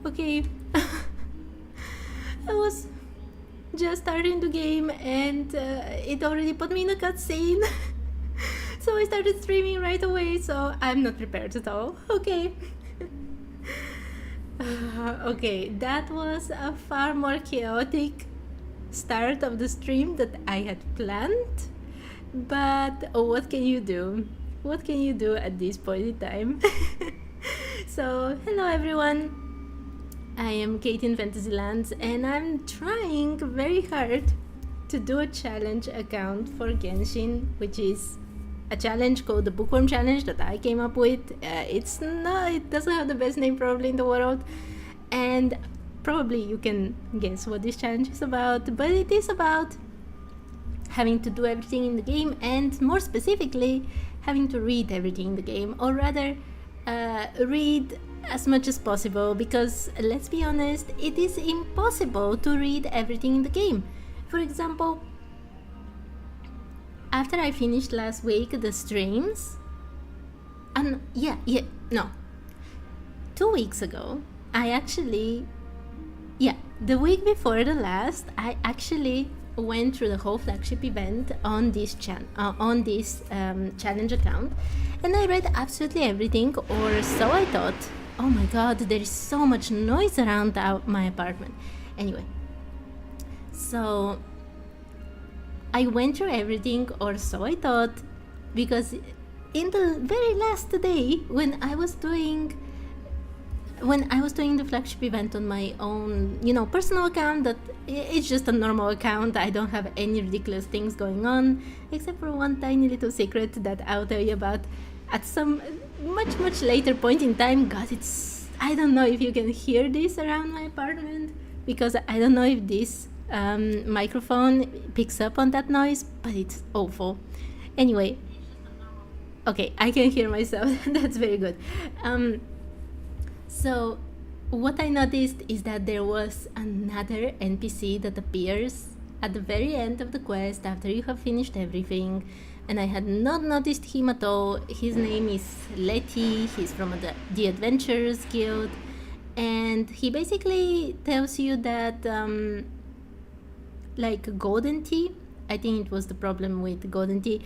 Okay. I was just starting the game and it already put me in a cutscene. So I started streaming right away, so I'm not prepared at all. Okay. Okay, that was a far more chaotic start of the stream that I had planned. But what can you do? What can you do at this point in time? So, hello everyone. I am Kate in Fantasylands and I'm trying very hard to do a challenge account for Genshin, which is a challenge called the Bookworm Challenge that I came up with. It doesn't have the best name probably in the world, and probably you can guess what this challenge is about, but it is about having to do everything in the game, and more specifically having to read everything in the game, or rather read as much as possible, because let's be honest, it is impossible to read everything in the game. For example, after I finished last week the streams, 2 weeks ago, the week before the last, I actually went through the whole flagship event on this challenge account, and I read absolutely everything, or so I thought. Oh my god, there is so much noise around my apartment. Anyway, so I went through everything, or so I thought, because in the very last day when I was doing the flagship event on my own, personal account, that it's just a normal account. I don't have any ridiculous things going on, except for one tiny little secret that I'll tell you about at some much later point in time. God, I don't know if you can hear this around my apartment, because I don't know if this microphone picks up on that noise, but it's awful. Anyway, okay, I can hear myself. That's very good. So what I noticed is that there was another NPC that appears at the very end of the quest after you have finished everything, and I had not noticed him at all. His name is Letty. He's from the Adventurers Guild, and he basically tells you that like golden tea, I think it was the problem with golden tea.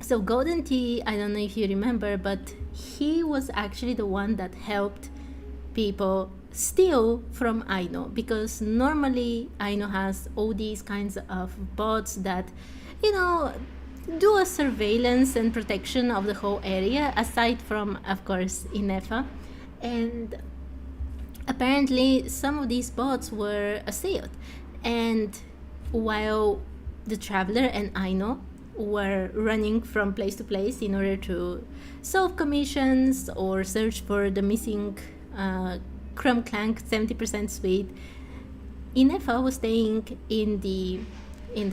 So golden tea, I don't know if you remember, but he was actually the one that helped people steal from Aino, because normally Aino has all these kinds of bots that, do a surveillance and protection of the whole area, aside from, of course, Inefa. And apparently some of these bots were assailed, and while the Traveler and Aino were running from place to place in order to solve commissions or search for the missing Crumb Clank 70% suite, Inefa was staying in the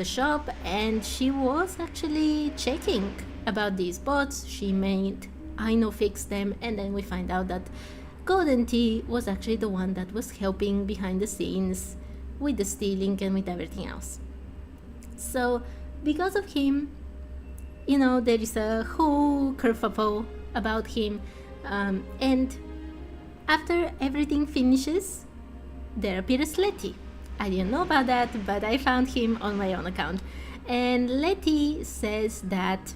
shop, and she was actually checking about these bots. She made Aino fix them, and then we find out that Golden Tea was actually the one that was helping behind the scenes with the stealing and with everything else. So because of him, there is a whole kerfuffle about him, and after everything finishes, there appears Letty. I didn't know about that, but I found him on my own account, and Letty says that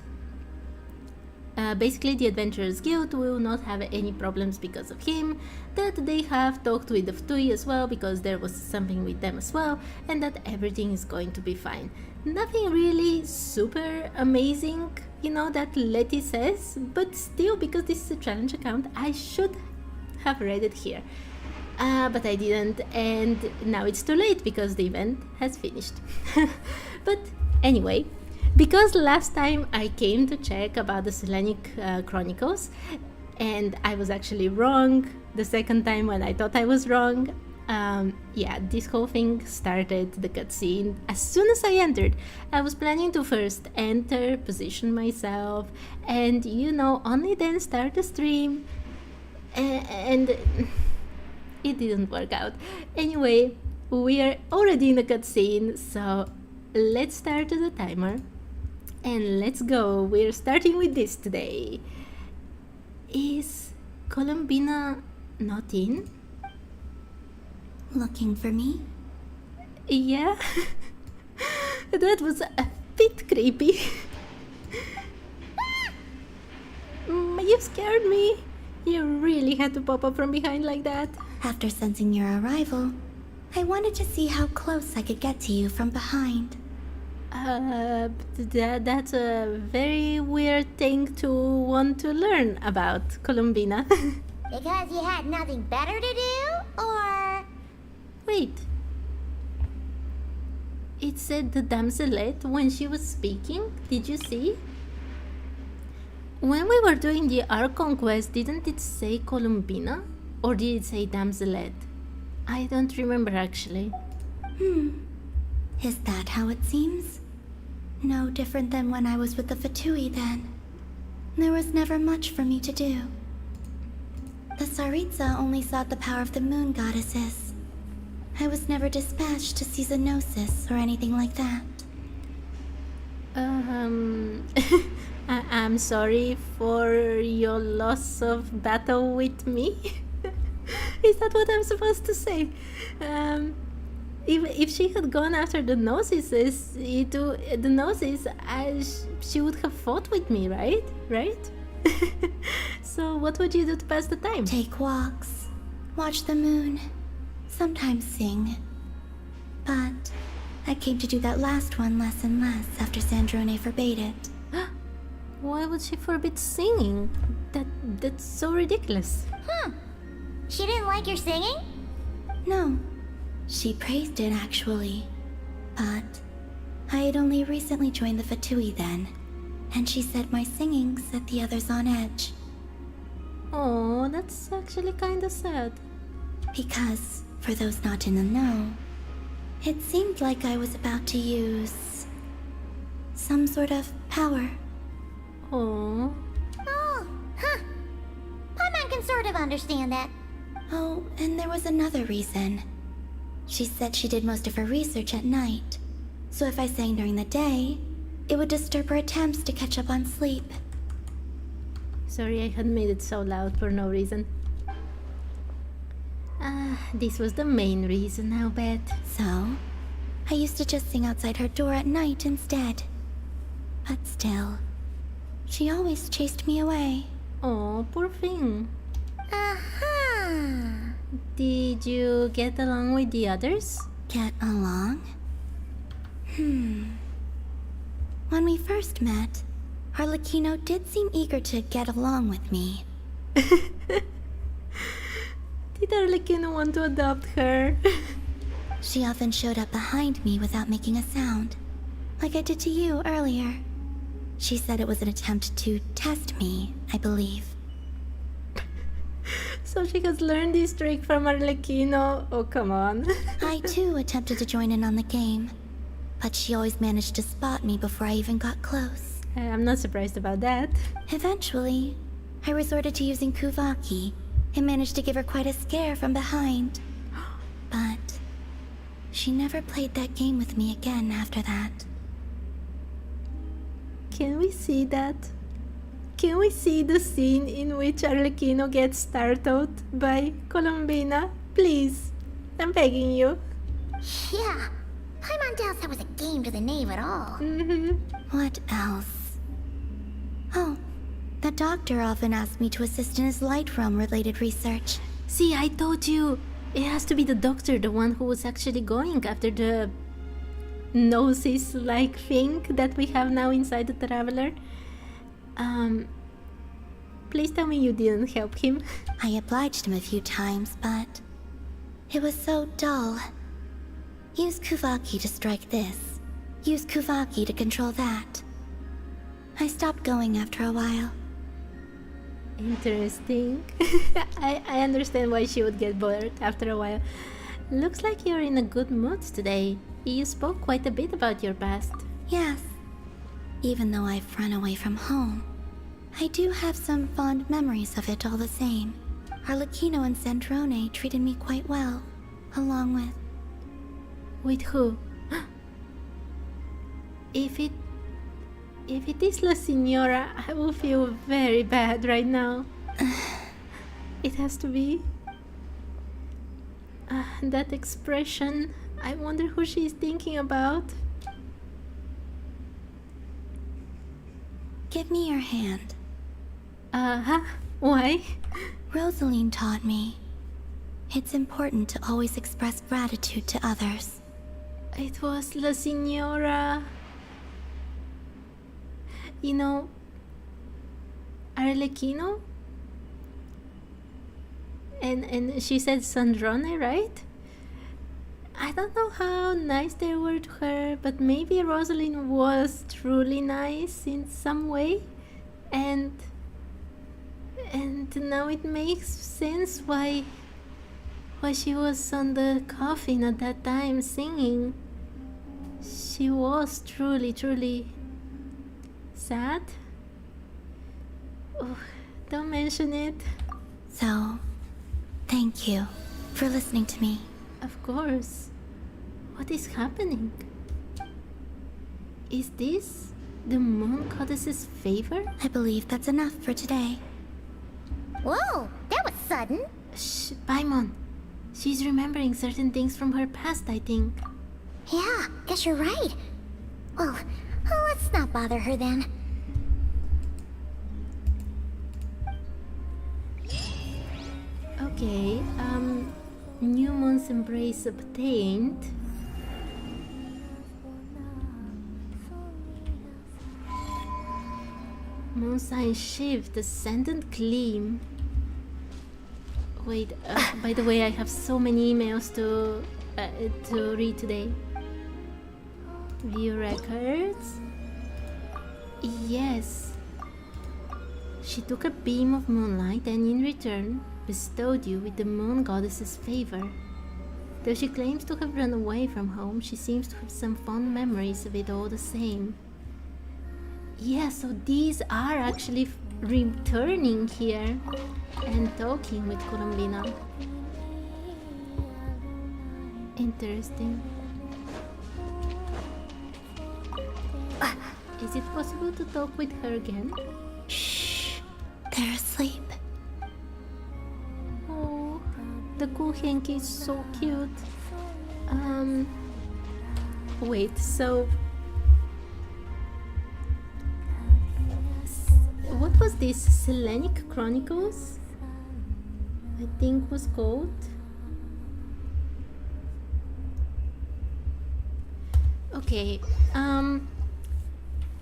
basically the Adventurers Guild will not have any problems because of him, that they have talked with the Ftui as well, because there was something with them as well, and that everything is going to be fine. Nothing really super amazing, that Letty says, but still, because this is a challenge account, I should have read it here. But I didn't, and now it's too late because the event has finished. But anyway, because last time I came to check about the Selenic Chronicles, and I was actually wrong the second time when I thought I was wrong, this whole thing started the cutscene. As soon as I entered, I was planning to first enter, position myself, and only then start the stream, and it didn't work out. Anyway, we are already in the cutscene, so let's start the timer and let's go. We're starting with this today. Is Columbina not in? Looking for me? Yeah? That was a bit creepy. You scared me. You really had to pop up from behind like that. After sensing your arrival, I wanted to see how close I could get to you from behind. That's a very weird thing to want to learn about, Columbina. Because you had nothing better to do? Or... Wait. It said the damselette when she was speaking. Did you see? When we were doing the Archon quest, didn't it say Columbina? Or did it say damselette? I don't remember actually. Is that how it seems? No different than when I was with the Fatui then. There was never much for me to do. The Tsaritsa only sought the power of the moon goddesses. I was never dispatched to see Xenosis or anything like that. I'm sorry for your loss of battle with me. Is that what I'm supposed to say? If she had gone after the Gnosis, she would have fought with me, right? Right? So what would you do to pass the time? Take walks, watch the moon, sometimes sing. But I came to do that last one less and less after Sandrone forbade it. Why would she forbid singing? That's so ridiculous. She didn't like your singing? No, she praised it actually. But I had only recently joined the Fatui then, and she said my singing set the others on edge. Oh, that's actually kinda sad. Because, for those not in the know, it seemed like I was about to use some sort of power. Oh. Oh, huh. Paimon can sort of understand that. Oh, and there was another reason. She said she did most of her research at night, so if I sang during the day, it would disturb her attempts to catch up on sleep. Sorry, I had made it so loud for no reason. This was the main reason, I'll bet. So, I used to just sing outside her door at night instead. But still, she always chased me away. Oh, poor thing. Uh-huh. Did you get along with the others? Get along? When we first met, Arlecchino did seem eager to get along with me. Did Arlecchino want to adopt her? She often showed up behind me without making a sound, like I did to you earlier. She said it was an attempt to test me, I believe. So she has learned this trick from Arlecchino. Oh, come on. I too attempted to join in on the game, but she always managed to spot me before I even got close. I'm not surprised about that. Eventually, I resorted to using Kuvaki and managed to give her quite a scare from behind. But she never played that game with me again after that. Can we see that? Can we see the scene in which Arlecchino gets startled by Columbina? Please, I'm begging you. Yeah. Paimon doubts that was a game to the knave at all. What else? Oh, the doctor often asked me to assist in his light realm related research. See, I told you. It has to be the doctor, the one who was actually going after the gnosis-like thing that we have now inside the Traveler. Please tell me you didn't help him. I obliged him a few times, but it was so dull. Use Kuvaki to strike this. Use Kuvaki to control that. I stopped going after a while. Interesting. I understand why she would get bored after a while. Looks like you're in a good mood today. You spoke quite a bit about your past. Yes. Even though I've run away from home, I do have some fond memories of it all the same. Arlecchino and Sandrone treated me quite well, along with... With who? If it is La Signora, I will feel very bad right now. It has to be. That expression. I wonder who she's thinking about. Give me your hand. Uh-huh. Why? Rosaline taught me. It's important to always express gratitude to others. It was La Signora. You know, Arlecchino? And she said Sandrone, right? I don't know how nice they were to her, but maybe Rosalind was truly nice in some way. And now it makes sense why she was on the coffin at that time singing. She was truly sad. Oh, don't mention it. So, thank you for listening to me. Of course. What is happening? Is this the moon goddess's favor? I believe that's enough for today. Whoa, that was sudden. Shh, Paimon. She's remembering certain things from her past, I think. Yeah, guess you're right. Well, let's not bother her then. Okay, New Moon's Embrace obtained. Moon Sign Shift, Ascendant Gleam. Wait, by the way, I have so many emails to read today. View records. Yes. She took a beam of moonlight and in return bestowed you with the moon goddess's favor. Though she claims to have run away from home, she seems to have some fond memories of it all the same. Yeah, so these are actually returning here and talking with Columbina. Interesting. Is it possible to talk with her again? Shh, they're asleep. Oh, the Kuchenki is so cute. Wait, so... What was this? Selenic Chronicles? I think was called. Okay,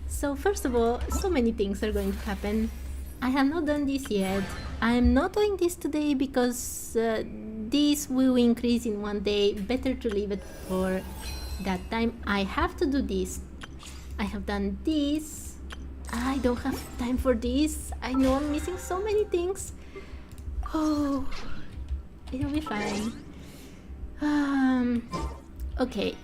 so first of all, so many things are going to happen. I have not done this yet. I am not doing this today because this will increase in one day. Better to leave it for that time. I have to do this. I have done this. I don't have time for this. I know I'm missing so many things. Oh, it'll be fine. Okay.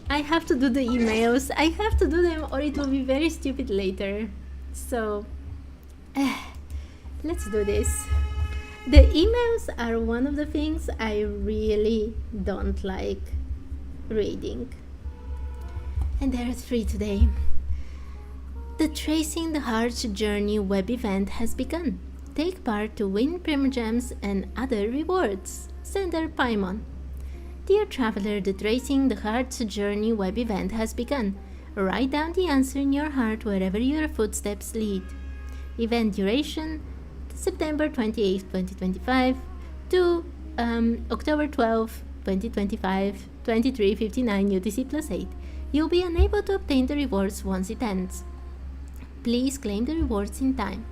I have to do the emails. I have to do them or it will be very stupid later. So, let's do this. The emails are one of the things I really don't like reading. And there are 3 today. The Tracing the Heart's Journey web event has begun. Take part to win Primogems and other rewards. Sender Paimon. Dear traveler, the Tracing the Heart's Journey web event has begun. Write down the answer in your heart wherever your footsteps lead. Event duration September 28, 2025 to October 12, 2025, 23:59 UTC plus 8. You'll be unable to obtain the rewards once it ends. Please claim the rewards in time.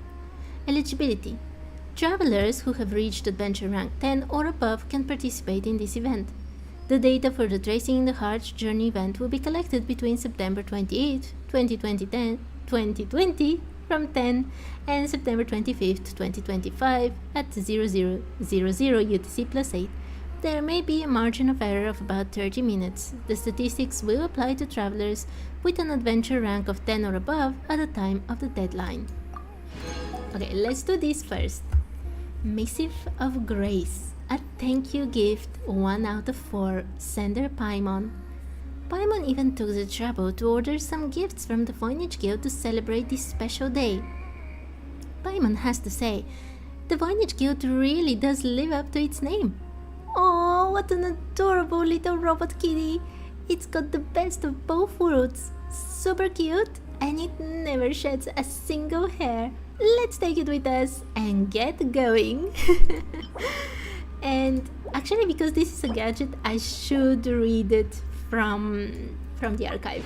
Eligibility. Travelers who have reached adventure rank 10 or above can participate in this event. The data for the Tracing the Heart's Journey event will be collected between September 28, 2020 from 10 and September 25th, 2025 at 0000 UTC plus 8. There may be a margin of error of about 30 minutes. The statistics will apply to travelers with an adventure rank of 10 or above at the time of the deadline. Okay, let's do this first. Missive of Grace. A thank you gift, 1 out of 4, sender Paimon. Paimon even took the trouble to order some gifts from the Voynich Guild to celebrate this special day. Paimon has to say, the Voynich Guild really does live up to its name. Oh, what an adorable little robot kitty. It's got the best of both worlds. Super cute, and it never sheds a single hair. Let's take it with us and get going. And actually, because this is a gadget, I should read it from the archive.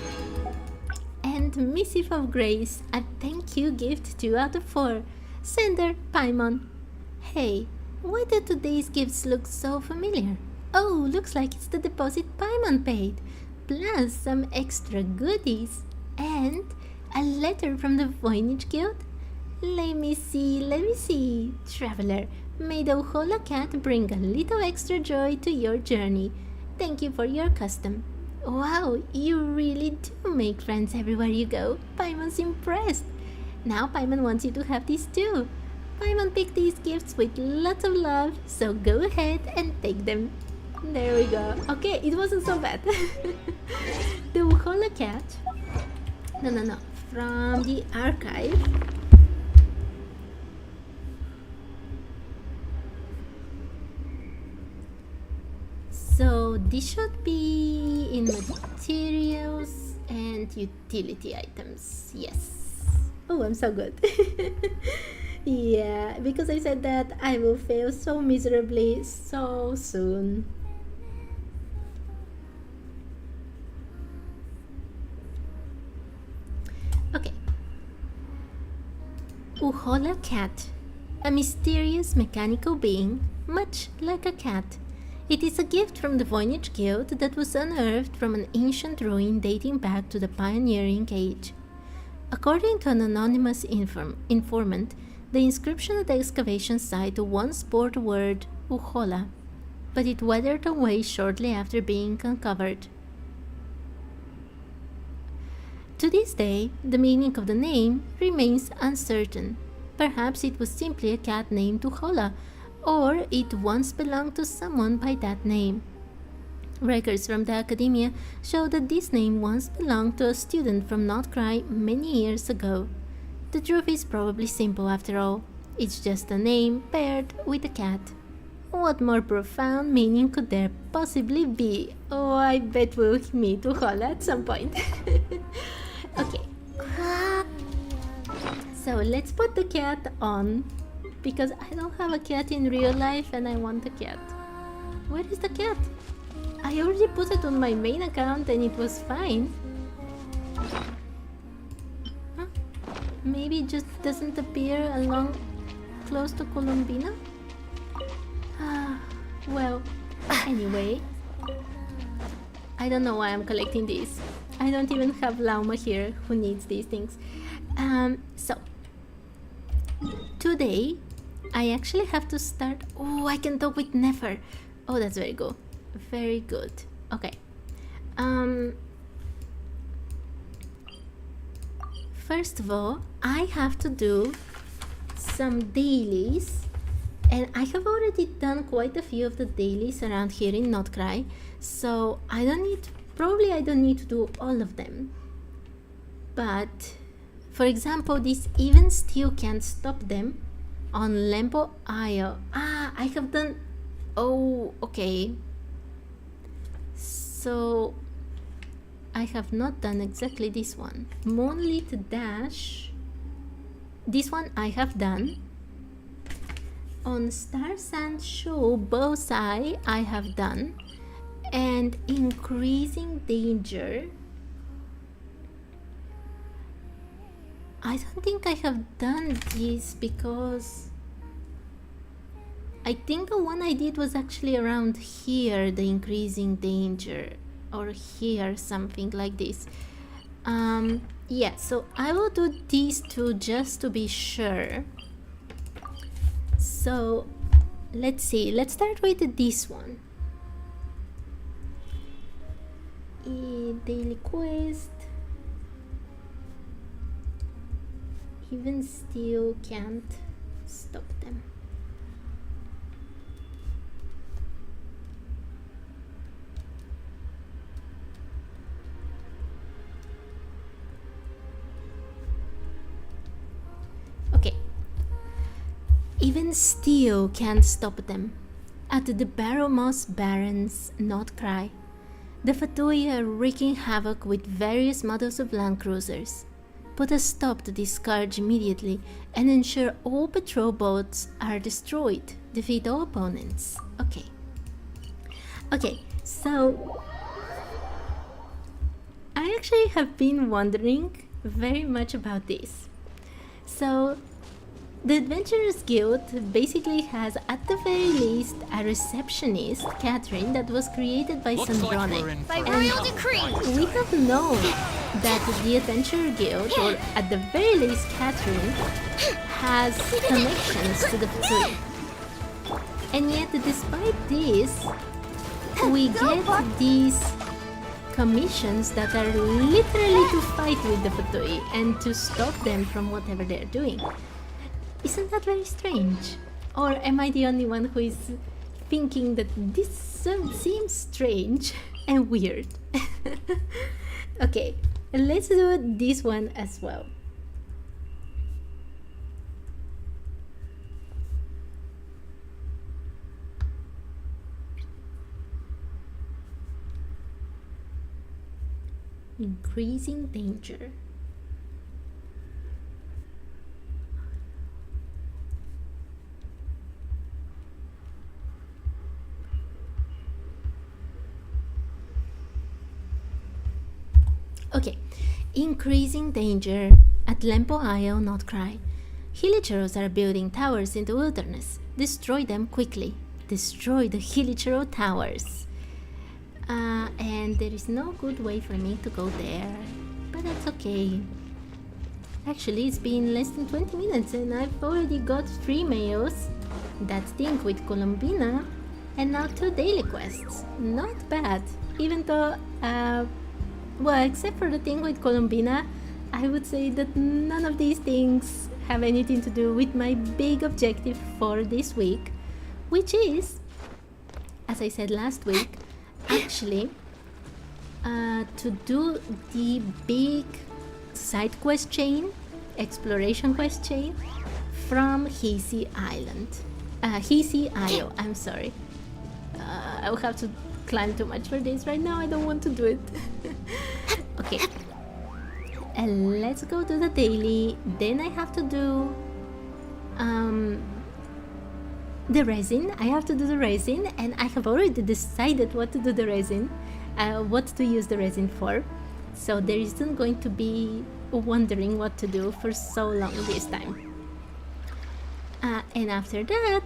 And Missive of Grace, a thank you gift 2 out of 4. Sender Paimon. Hey, why do today's gifts look so familiar? Oh, looks like it's the deposit Paimon paid, plus some extra goodies, and a letter from the Voynich Guild. Let me see. Traveler, may the Uhola cat bring a little extra joy to your journey. Thank you for your custom. Wow, you really do make friends everywhere you go. Paimon's impressed. Now Paimon wants you to have these too. Paimon picked these gifts with lots of love, so go ahead and take them. There we go. Okay, it wasn't so bad. The Uhola cat. No. From the archive. So this should be in materials and utility items. Yes. Oh, I'm so good. Yeah, because I said that I will fail so miserably so soon. Okay. Uhola cat. A mysterious mechanical being, much like a cat. It is a gift from the Voynich Guild that was unearthed from an ancient ruin dating back to the Pioneering Age. According to an anonymous informant, the inscription at the excavation site once bore the word Uhola, but it withered away shortly after being uncovered. To this day, the meaning of the name remains uncertain. Perhaps it was simply a cat named Uhola, or it once belonged to someone by that name. Records from the academia show that this name once belonged to a student from Nod-Krai many years ago. The truth is probably simple after all. It's just a name paired with a cat. What more profound meaning could there possibly be? Oh, I bet we'll meet Uhola at some point. Okay. So let's put the cat on, because I don't have a cat in real life and I want a cat. Where is the cat? I already put it on my main account and it was fine. Huh? Maybe it just doesn't appear along close to Colombina? Well, anyway. I don't know why I'm collecting these. I don't even have Lauma here who needs these things. So today I actually have to start. Oh, I can talk with Nefer. Oh, that's very good. Very good. Okay. First of all, I have to do some dailies, and I have already done quite a few of the dailies around here in Nod-Krai, so I don't need to do all of them. But for example, this even still can't stop them on Lempo Isle. I have done. Oh, okay. So I have not done exactly this one. Moonlit Dash. This one I have done. On Star Sand Show, Bowsai I have done. And Increasing Danger, I don't think I have done this, because I think the one I did was actually around here, the Increasing Danger, or here, something like this. Yeah, so I will do these two just to be sure. So let's see, let's start with this one. Daily quest. Even still can't stop them. Okay. Even still can't stop them. At the Barrowmoss Barrens Nod-Krai, the Fatui are wreaking havoc with various models of land cruisers. Put a stop to this scourge immediately and ensure all patrol boats are destroyed. Defeat all opponents. Okay, so I actually have been wondering very much about this. So the Adventurers Guild basically has, at the very least, a receptionist, Catherine, that was created by Sandrone. By royal decree! We have known that the Adventurer Guild, or at the very least Catherine, has connections to the Fatui. And yet, despite this, we get these commissions that are literally to fight with the Fatui and to stop them from whatever they're doing. Isn't that very strange? Or am I the only one who is thinking that this seems strange and weird? Okay, let's do this one as well. Increasing danger. Okay, increasing danger at Lempo Isle, Nod-Krai. Hilicheros are building towers in the wilderness. Destroy them quickly. Destroy the Hilichero towers. And there is no good way for me to go there, but that's okay. Actually, it's been less than 20 minutes and I've already got 3 mails, that thing with Colombina, and now 2 daily quests. Not bad, even though, well, except for the thing with Colombina, I would say that none of these things have anything to do with my big objective for this week, which is, as I said last week, actually to do the big side quest chain, exploration quest chain from Hiisi Island. Hiisi Isle, I'm sorry. I will have to climb too much for this right now, I don't want to do it. Okay. Let's go to the daily, then I have to do the resin. I have to do the resin, and I have already decided what to do the resin, what to use the resin for. So there isn't going to be wondering what to do for so long this time. And after that,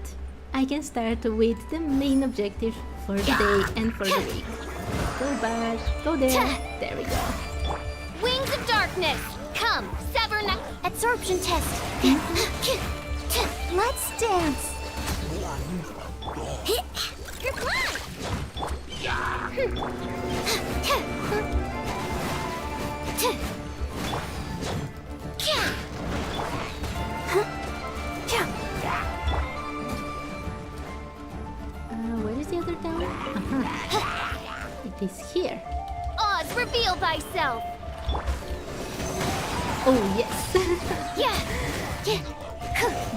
I can start with the main objective for the day and for the week. Go back, go there, there we go. Wings of darkness! Come, sever absorption test! Let's dance! Goodbye! Where is the other tower? It is here. Oz, reveal thyself! Oh yes!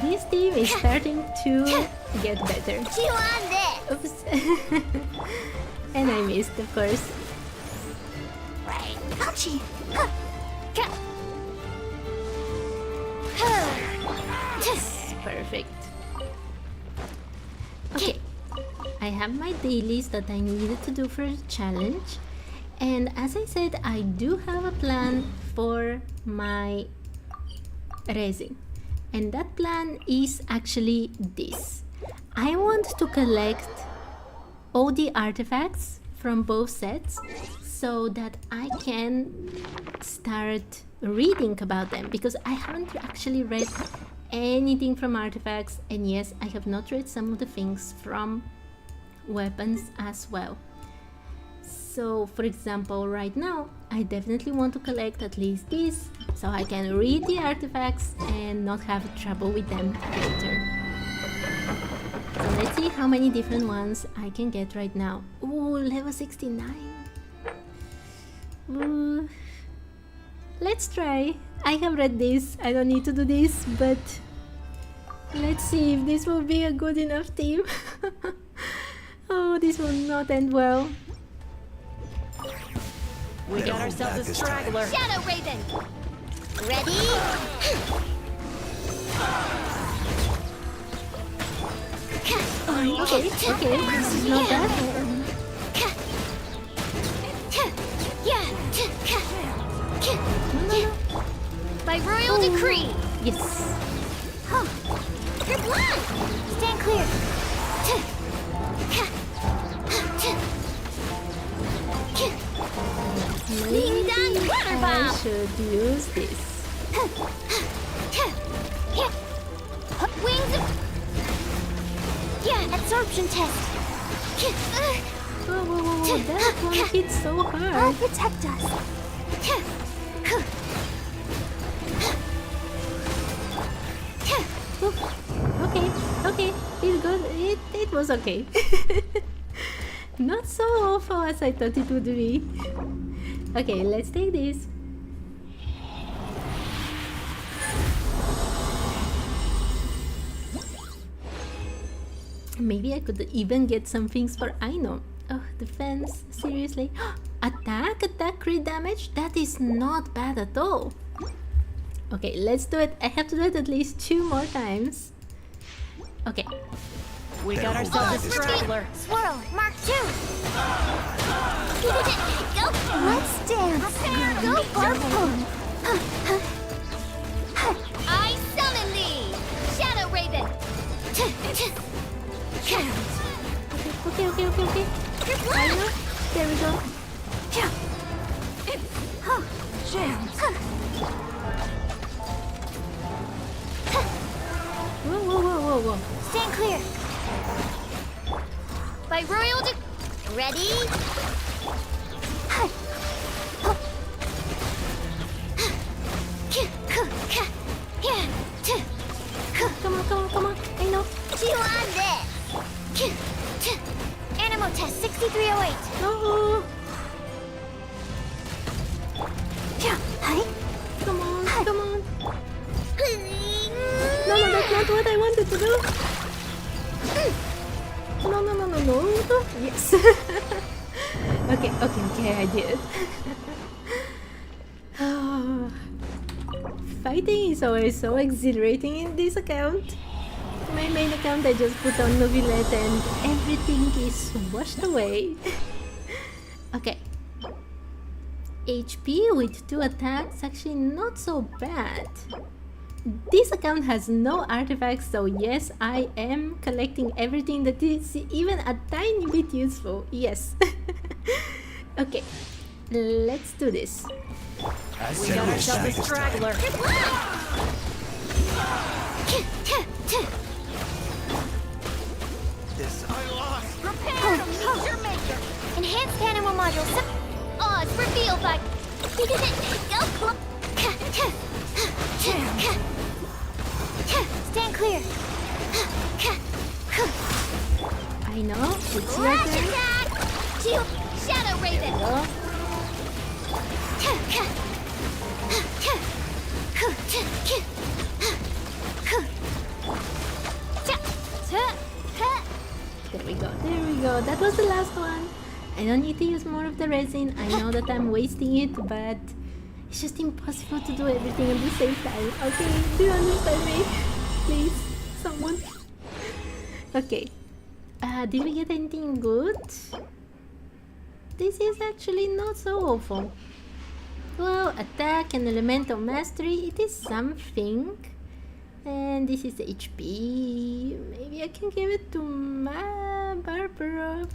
This team is starting to get better. Chew on this! Oops. And I missed, of course. Ouchie! Perfect. Okay, I have my dailies that I needed to do for the challenge, and as I said, I do have a plan for my resin, and that plan is actually this. I want to collect all the artifacts from both sets so that I can start reading about them, because I haven't actually read anything from artifacts, and yes, I have not read some of the things from weapons as well. So for example, right now I definitely want to collect at least this so I can read the artifacts and not have trouble with them later. So let's see how many different ones I can get right now. Ooh, level 69. Ooh. Let's try. I have read this, I don't need to do this, but let's see if this will be a good enough team. Oh, this will not end well. We got ourselves a straggler. Shadow Raven! Ready? Oh, okay, okay, this is not bad. By royal decree! Yes. Huh. You're blind! Stand clear! Ding dong water I bomb! should use this. Wings of... Yeah, absorption test! Whoa, whoa, whoa, whoa. That one hit so I'll hard. protect us! Okay, okay, it was okay. Not so awful as I thought it would be. Okay, let's take this. Maybe I could even get some things for Aino. Oh, defense, seriously? Attack crit damage? That is not bad at all. Okay, let's do it. I have to do it at least 2 more times. Okay. We got ourselves a straggler. Swirl, Mark 2! Go! Let's dance! Go, Barpo! I summon thee! Shadow Raven! Okay. You're Aino, blind! there we go. Whoa. Stand clear! By royal Ready? Come on. Aino. Chew on this! Animal test 6308! No. Come on. No, that's not what I wanted to do. No. Yes. Okay, I did. Oh. Fighting is always so exhilarating in this account. My main account, I just put on Novelette and everything is washed away. Okay. HP with 2 attacks, actually not so bad. This account has no artifacts, so yes, I am collecting everything that is even a tiny bit useful. Yes. Okay, let's do this. We got ourselves a straggler. This I lost. Prepare to meet your maker! Enhanced animal module. Odds revealed by... Go close! Stand clear! I know, it's your Flash turn. attack! Shield! Shadow Raven! Oh, there we go. That was the last one. I don't need to use more of the resin. I know that I'm wasting it, but it's just impossible to do everything at the same time. Okay, do you understand me? Please, someone. Okay. Did we get anything good? This is actually not so awful. Well, attack and elemental mastery, it is something. And this is HP. Maybe I can give it to my Barbara.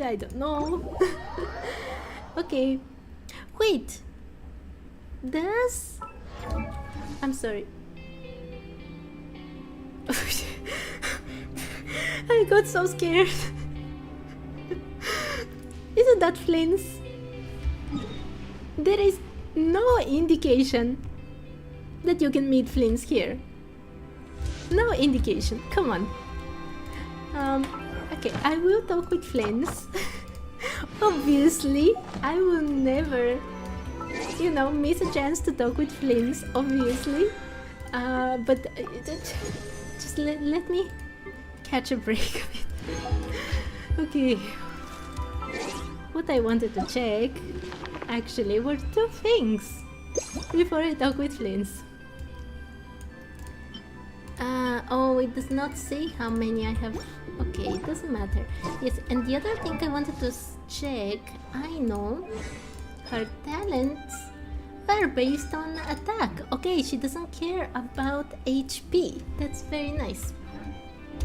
I don't know. Okay. Wait. I'm sorry. I got so scared. Isn't that Flynn's? There is no indication that you can meet Flynn's here. No indication. Come on. Okay, I will talk with Flynn's. Obviously, I will never, miss a chance to talk with Flynn's, obviously. But just let me catch a break of it. Okay. What I wanted to check actually were two things before I talk with Flins. Oh, it does not say how many I have. Okay, it doesn't matter. Yes, and the other thing I wanted to check, I know her talents are based on attack. Okay, she doesn't care about HP. That's very nice.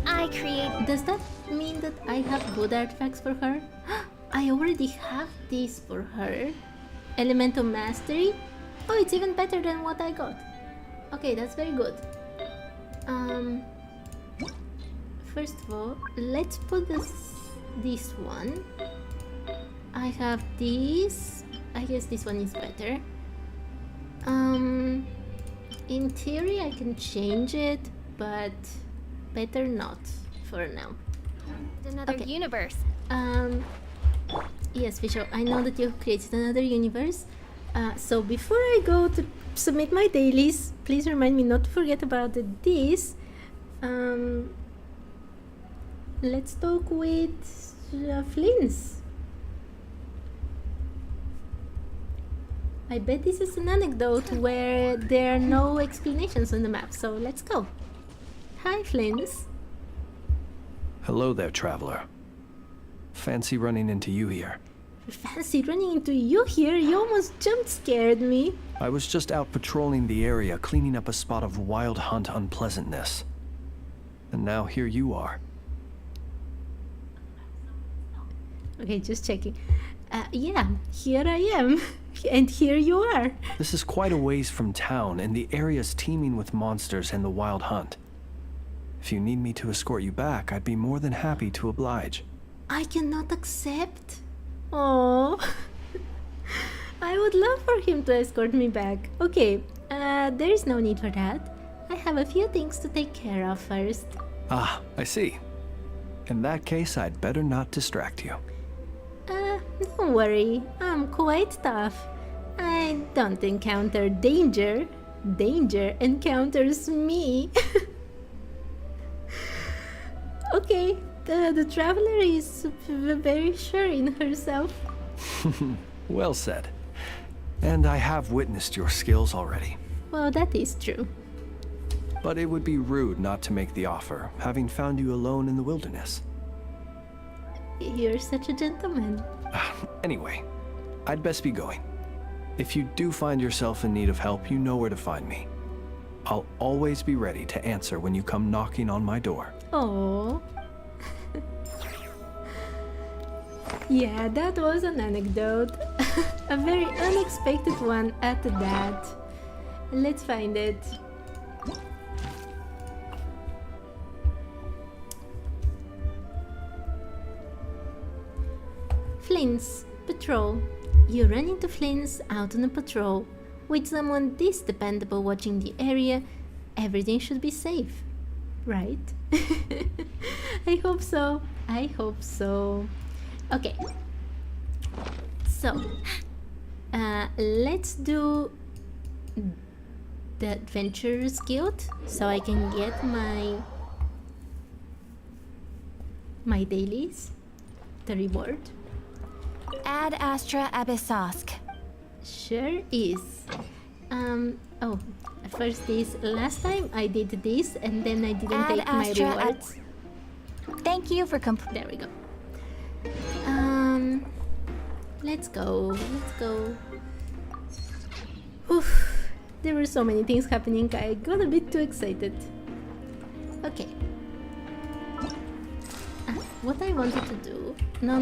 I create. Does that mean that I have good artifacts for her? I already have these for her. Elemental Mastery? Oh, it's even better than what I got. Okay, that's very good. First of all, let's put this one. I have this. I guess this one is better. In theory I can change it, but better not for now. Another Okay. universe. Yes, Fisher, I know that you've created another universe. So before I go to submit my dailies, please remind me not to forget about this. Let's talk with Flins. I bet this is an anecdote where there are no explanations on the map, so let's go. Hi, Flins. Hello there, traveler. Fancy running into you here. Fancy running into you here? You almost jump scared me. I was just out patrolling the area, cleaning up a spot of wild hunt unpleasantness. And now here you are. Okay, just checking. Yeah, here I am. And here you are. This is quite a ways from town, and the area's teeming with monsters and the wild hunt. If you need me to escort you back, I'd be more than happy to oblige. I cannot accept. Oh, I would love for him to escort me back. Okay, there is no need for that. I have a few things to take care of first. Ah, I see. In that case, I'd better not distract you. Don't worry, I'm quite tough. I don't encounter danger. Danger encounters me. Okay, the traveler is very sure in herself. Well said. And I have witnessed your skills already. Well, that is true. But it would be rude not to make the offer, having found you alone in the wilderness. You're such a gentleman. Anyway, I'd best be going. If you do find yourself in need of help, you know where to find me. I'll always be ready to answer when you come knocking on my door. Oh. Yeah, that was an anecdote. A very unexpected one at that. Let's find it. Flins, patrol. You run into Flins out on a patrol. With someone this dependable watching the area, everything should be safe. Right? I hope so. I hope so. Okay. So, let's do the Adventurers Guild so I can get my dailies, the reward. Ad Astra Abyssosk. Sure is. Oh, first this. Last time I did this and then I didn't take my rewards. Thank you for There we go. Let's go. Let's go. Oof, there were so many things happening. I got a bit too excited. Okay. What I wanted to do. No.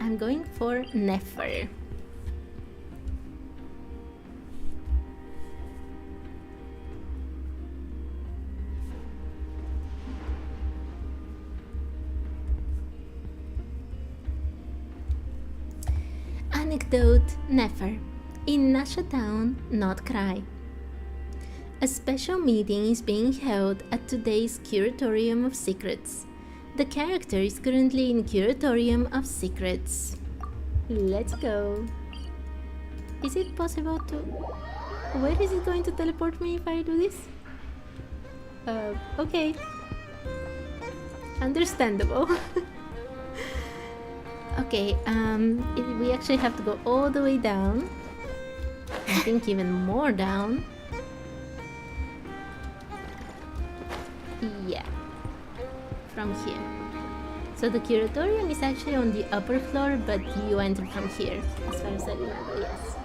I'm going for Nefer. Anecdote Nefer. In Nasha Town, Nod-Krai. A special meeting is being held at today's Curatorium of Secrets. The character is currently in Curatorium of Secrets. Let's go. Is it possible to... Where is it going to teleport me if I do this? Okay. Understandable. Okay, we actually have to go all the way down. I think even more down. Yeah, from here. So the curatorium is actually on the upper floor, but you enter from here, as far as I remember, yes.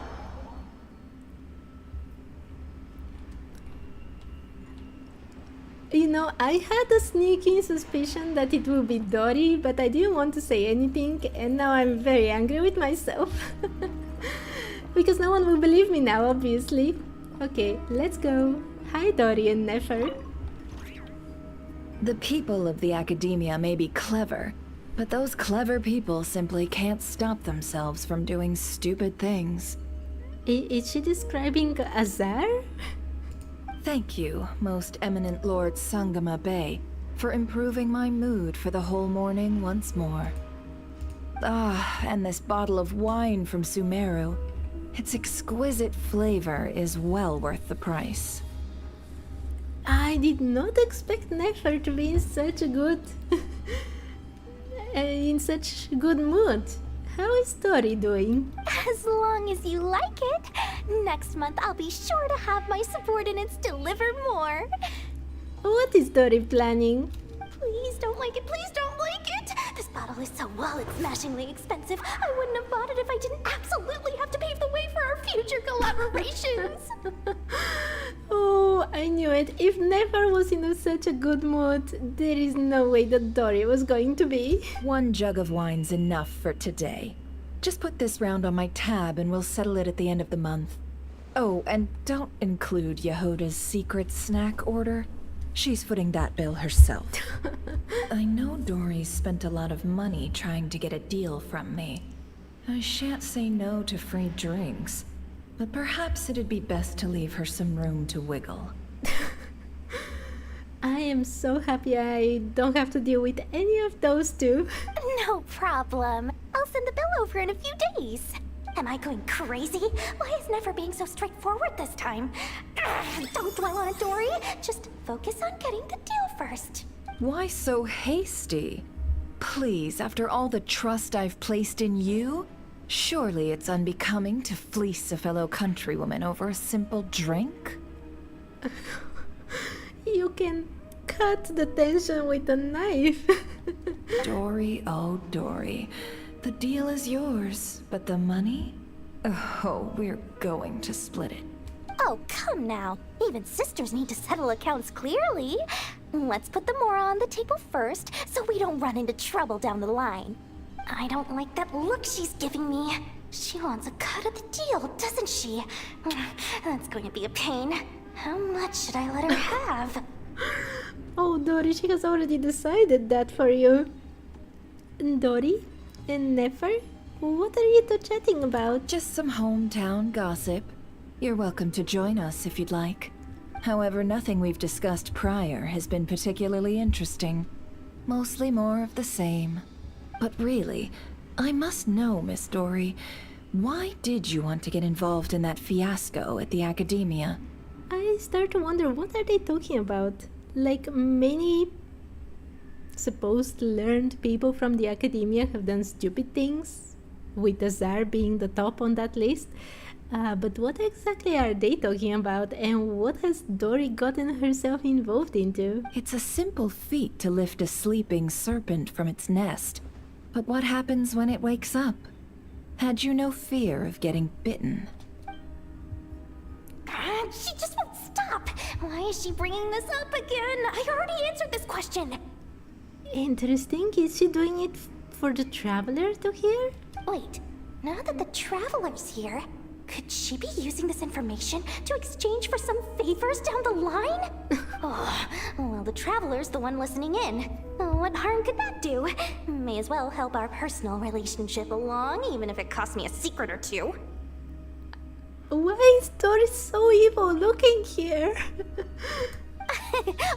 You know, I had a sneaking suspicion that it would be Dori, but I didn't want to say anything, and now I'm very angry with myself. Because no one will believe me now, obviously. Okay, let's go. Hi, Dori and Nefer. The people of the academia may be clever, but those clever people simply can't stop themselves from doing stupid things. Is she describing Azar? Thank you, most eminent Lord Sangama Bey, for improving my mood for the whole morning once more. Ah, and this bottle of wine from Sumeru. Its exquisite flavor is well worth the price. I did not expect Nefer to be in such a good mood. How is Tori doing? As long as you like it. Next month, I'll be sure to have my subordinates deliver more. What is Tori planning? Please don't like it. Please don't like it. This bottle is so wallet-smashingly expensive. I wouldn't have bought it if I didn't absolutely have to pave the way for our future collaborations. Oh, I knew it. If Nefer was in such a good mood, there is no way that Dori was going to be. One jug of wine's enough for today. Just put this round on my tab and we'll settle it at the end of the month. Oh, and don't include Yehoda's secret snack order. She's footing that bill herself. I know Dori's spent a lot of money trying to get a deal from me. I shan't say no to free drinks, but perhaps it'd be best to leave her some room to wiggle. I am so happy I don't have to deal with any of those two. No problem. I'll send the bill over in a few days. Am I going crazy? Why is Nefer being so straightforward this time? Don't dwell on it, Dori. Just focus on getting the deal first. Why so hasty? Please, after all the trust I've placed in you, surely it's unbecoming to fleece a fellow countrywoman over a simple drink? You can cut the tension with a knife. Dori, oh Dori, the deal is yours, but the money? Oh, we're going to split it. Oh, come now. Even sisters need to settle accounts clearly. Let's put the mora on the table first, so we don't run into trouble down the line. I don't like that look she's giving me. She wants a cut of the deal, doesn't she? That's going to be a pain. How much should I let her have? Oh, Dori, she has already decided that for you. Dori and Nefer, what are you two chatting about? Just some hometown gossip. You're welcome to join us if you'd like. However, nothing we've discussed prior has been particularly interesting. Mostly more of the same. But really, I must know, Miss Dori, why did you want to get involved in that fiasco at the academia? I start to wonder, what are they talking about? Like, many supposed learned people from the academia have done stupid things, with Azar being the top on that list. But what exactly are they talking about, and what has Dori gotten herself involved into? It's a simple feat to lift a sleeping serpent from its nest. But what happens when it wakes up? Had you no fear of getting bitten? She just won't stop. Why is she bringing this up again? I already answered this question. Interesting. Is she doing it for the traveler to hear? Wait, now that the traveler's here, could she be using this information to exchange for some favors down the line? Oh, well, the traveler's the one listening in. What harm could that do? May as well help our personal relationship along, even if it costs me a secret or two. Why is Dori so evil looking here?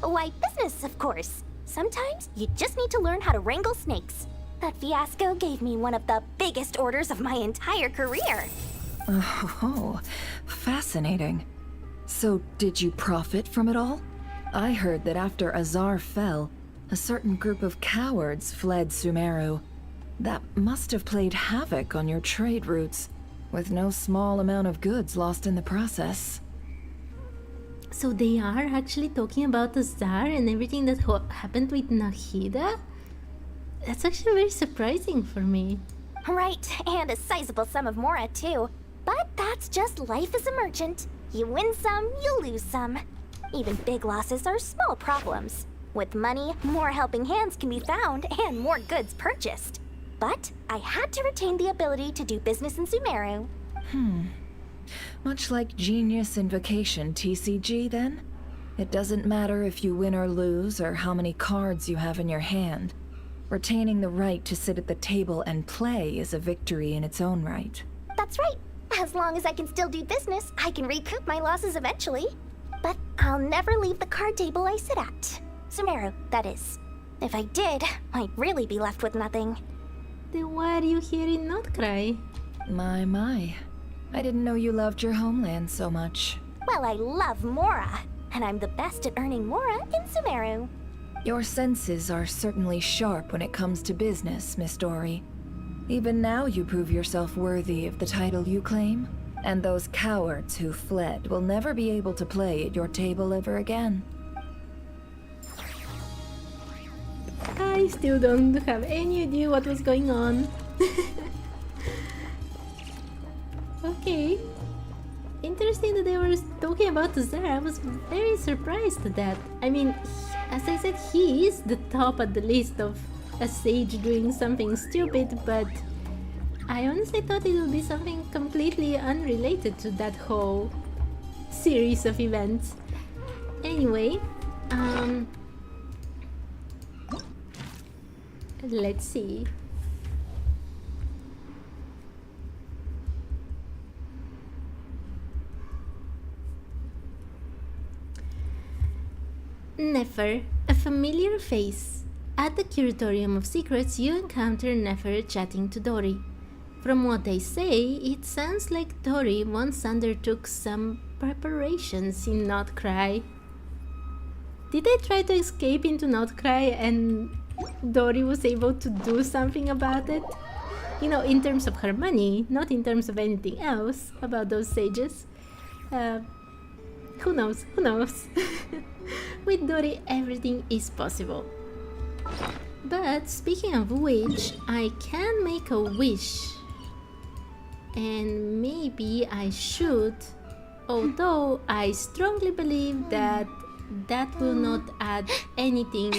Why, business, of course. Sometimes you just need to learn how to wrangle snakes. That fiasco gave me one of the biggest orders of my entire career. Oh, fascinating. So, did you profit from it all? I heard that after Azar fell, a certain group of cowards fled Sumeru. That must have played havoc on your trade routes, with no small amount of goods lost in the process. So they are actually talking about the Tsar and everything that happened with Nahida? That's actually very surprising for me. Right, and a sizable sum of mora too. But that's just life as a merchant. You win some, you lose some. Even big losses are small problems. With money, more helping hands can be found and more goods purchased. But I had to retain the ability to do business in Sumeru. Much like Genius Invocation TCG, then? It doesn't matter if you win or lose or how many cards you have in your hand. Retaining the right to sit at the table and play is a victory in its own right. That's right. As long as I can still do business, I can recoup my losses eventually. But I'll never leave the card table I sit at. Sumeru, that is. If I did, I'd really be left with nothing. Then why are you here in Nod-Krai? My. I didn't know you loved your homeland so much. Well, I love mora, and I'm the best at earning mora in Sumeru. Your senses are certainly sharp when it comes to business, Miss Dory. Even now you prove yourself worthy of the title you claim, and those cowards who fled will never be able to play at your table ever again. I still don't have any idea what was going on. Okay. Interesting that they were talking about the Tsar. I was very surprised at that. I mean, as I said, he is the top at the list of a sage doing something stupid, but I honestly thought it would be something completely unrelated to that whole series of events. Anyway, let's see. Nefer, a familiar face. At the Curatorium of Secrets, you encounter Nefer chatting to Dory. From what they say, it sounds like Dory once undertook some preparations in Nod-Krai. Did they try to escape into Nod-Krai and Dory was able to do something about it? You know, in terms of her money, not in terms of anything else about those sages. Who knows? Who knows? With Dory, everything is possible. But speaking of which, I can make a wish. And maybe I should, although I strongly believe that that will not add anything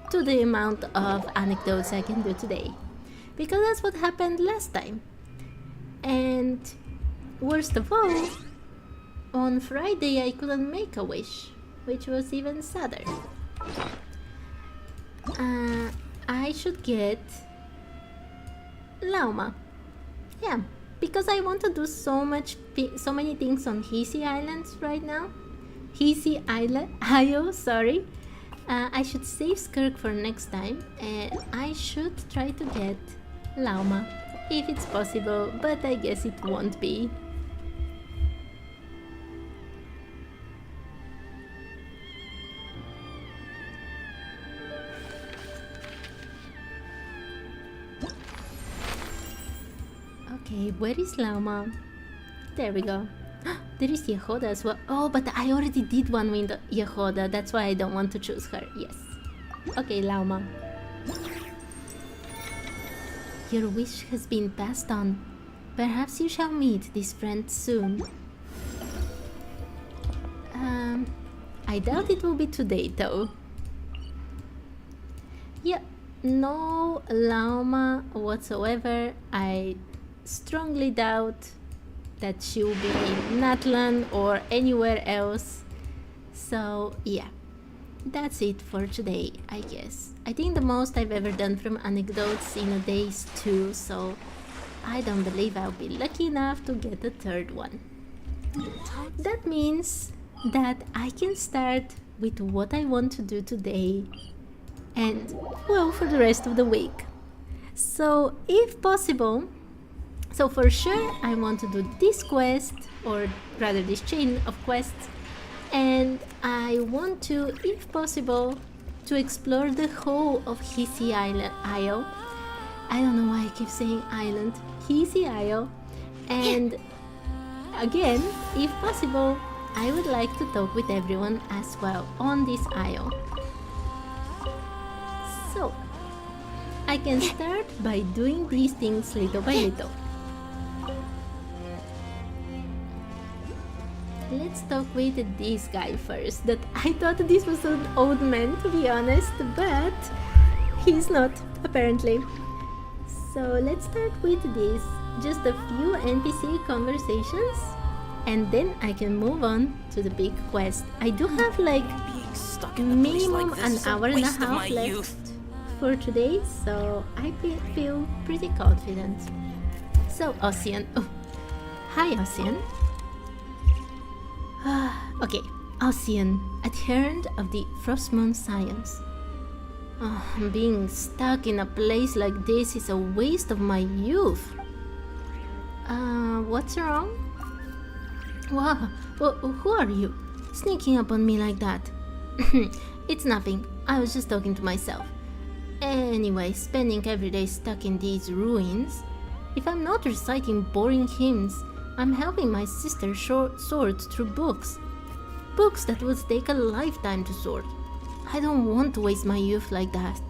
to the amount of anecdotes I can do today. Because that's what happened last time. And worst of all, on Friday I couldn't make a wish, which was even sadder. I should get Lauma. Yeah, because I want to do so many things on Hiisi Islands right now. Hiisi Isle, sorry. I should save Skirk for next time, and I should try to get Lauma, if it's possible, but I guess it won't be. Okay, where is Lauma? There we go. There is Yehoda as well. Oh, but I already did one with Yehoda. That's why I don't want to choose her. Yes. Okay, Lauma. Your wish has been passed on. Perhaps you shall meet this friend soon. I doubt it will be today, though. Yep, no Lauma whatsoever. I strongly doubt that she will be in Natlan or anywhere else. So yeah, that's it for today, I guess. I think the most I've ever done from anecdotes in a day is 2, so I don't believe I'll be lucky enough to get a third one. That means that I can start with what I want to do today and, well, for the rest of the week. So if possible, so for sure I want to do this quest, or rather this chain of quests, and I want to, if possible, to explore the whole of Hiisi Isle. I don't know why I keep saying island. Hiisi Isle. And again, if possible, I would like to talk with everyone as well on this isle. So, I can start by doing these things little by little. Let's talk with this guy first. That I thought this was an old man, to be honest, but he's not, apparently. So let's start with this. Just a few NPC conversations, and then I can move on to the big quest. I do have like minimum an hour and a half left for today, so I feel pretty confident. So Ocean, oh, hi Ocean. Okay, Ocean, adherent of the Frostmoon science. Being stuck in a place like this is a waste of my youth. What's wrong? Wow, who are you? Sneaking up on me like that? It's nothing, I was just talking to myself. Anyway, spending every day stuck in these ruins. If I'm not reciting boring hymns, I'm helping my sister sort through books. Books that would take a lifetime to sort. I don't want to waste my youth like that.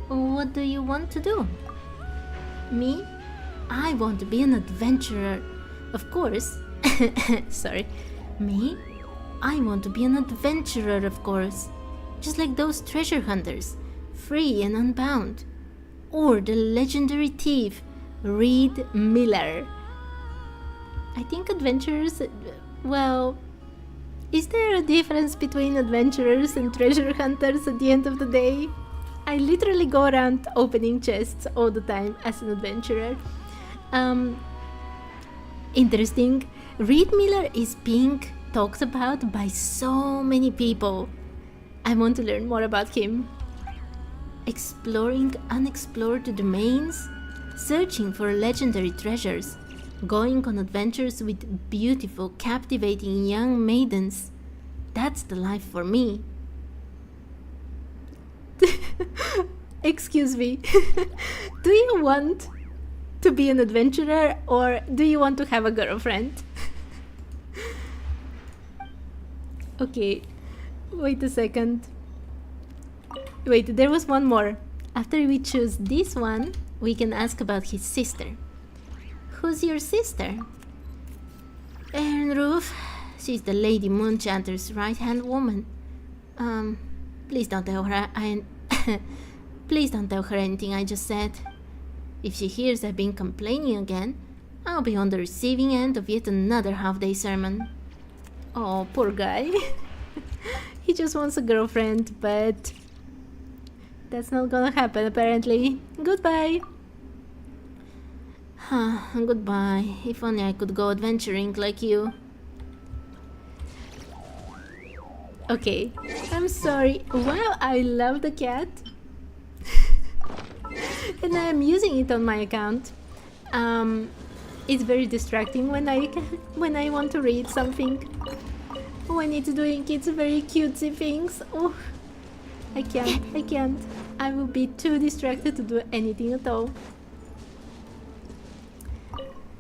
What do you want to do? Me? I want to be an adventurer. Of course. Sorry. Me? I want to be an adventurer, of course. Just like those treasure hunters. Free and unbound. Or the legendary thief, Reed Miller. I think adventurers... Well... Is there a difference between adventurers and treasure hunters at the end of the day? I literally go around opening chests all the time as an adventurer. Interesting. Reed Miller is being talked about by so many people. I want to learn more about him. Exploring unexplored domains, searching for legendary treasures, going on adventures with beautiful, captivating young maidens. That's the life for me. Excuse me. Do you want to be an adventurer or do you want to have a girlfriend? Okay, wait a second. Wait, there was one more. After we choose this one, we can ask about his sister. Who's your sister? Ruth. She's the Lady Moonchanter's right-hand woman. Please don't tell her Please don't tell her anything I just said. If she hears I've been complaining again, I'll be on the receiving end of yet another half-day sermon. Oh, poor guy. He just wants a girlfriend, but that's not gonna happen apparently. Goodbye. Goodbye. If only I could go adventuring like you. Okay, I'm sorry. Wow, I love the cat. And I'm using it on my account. It's very distracting when I want to read something. When it's doing its very cutesy things. Oh, I can't. I will be too distracted to do anything at all.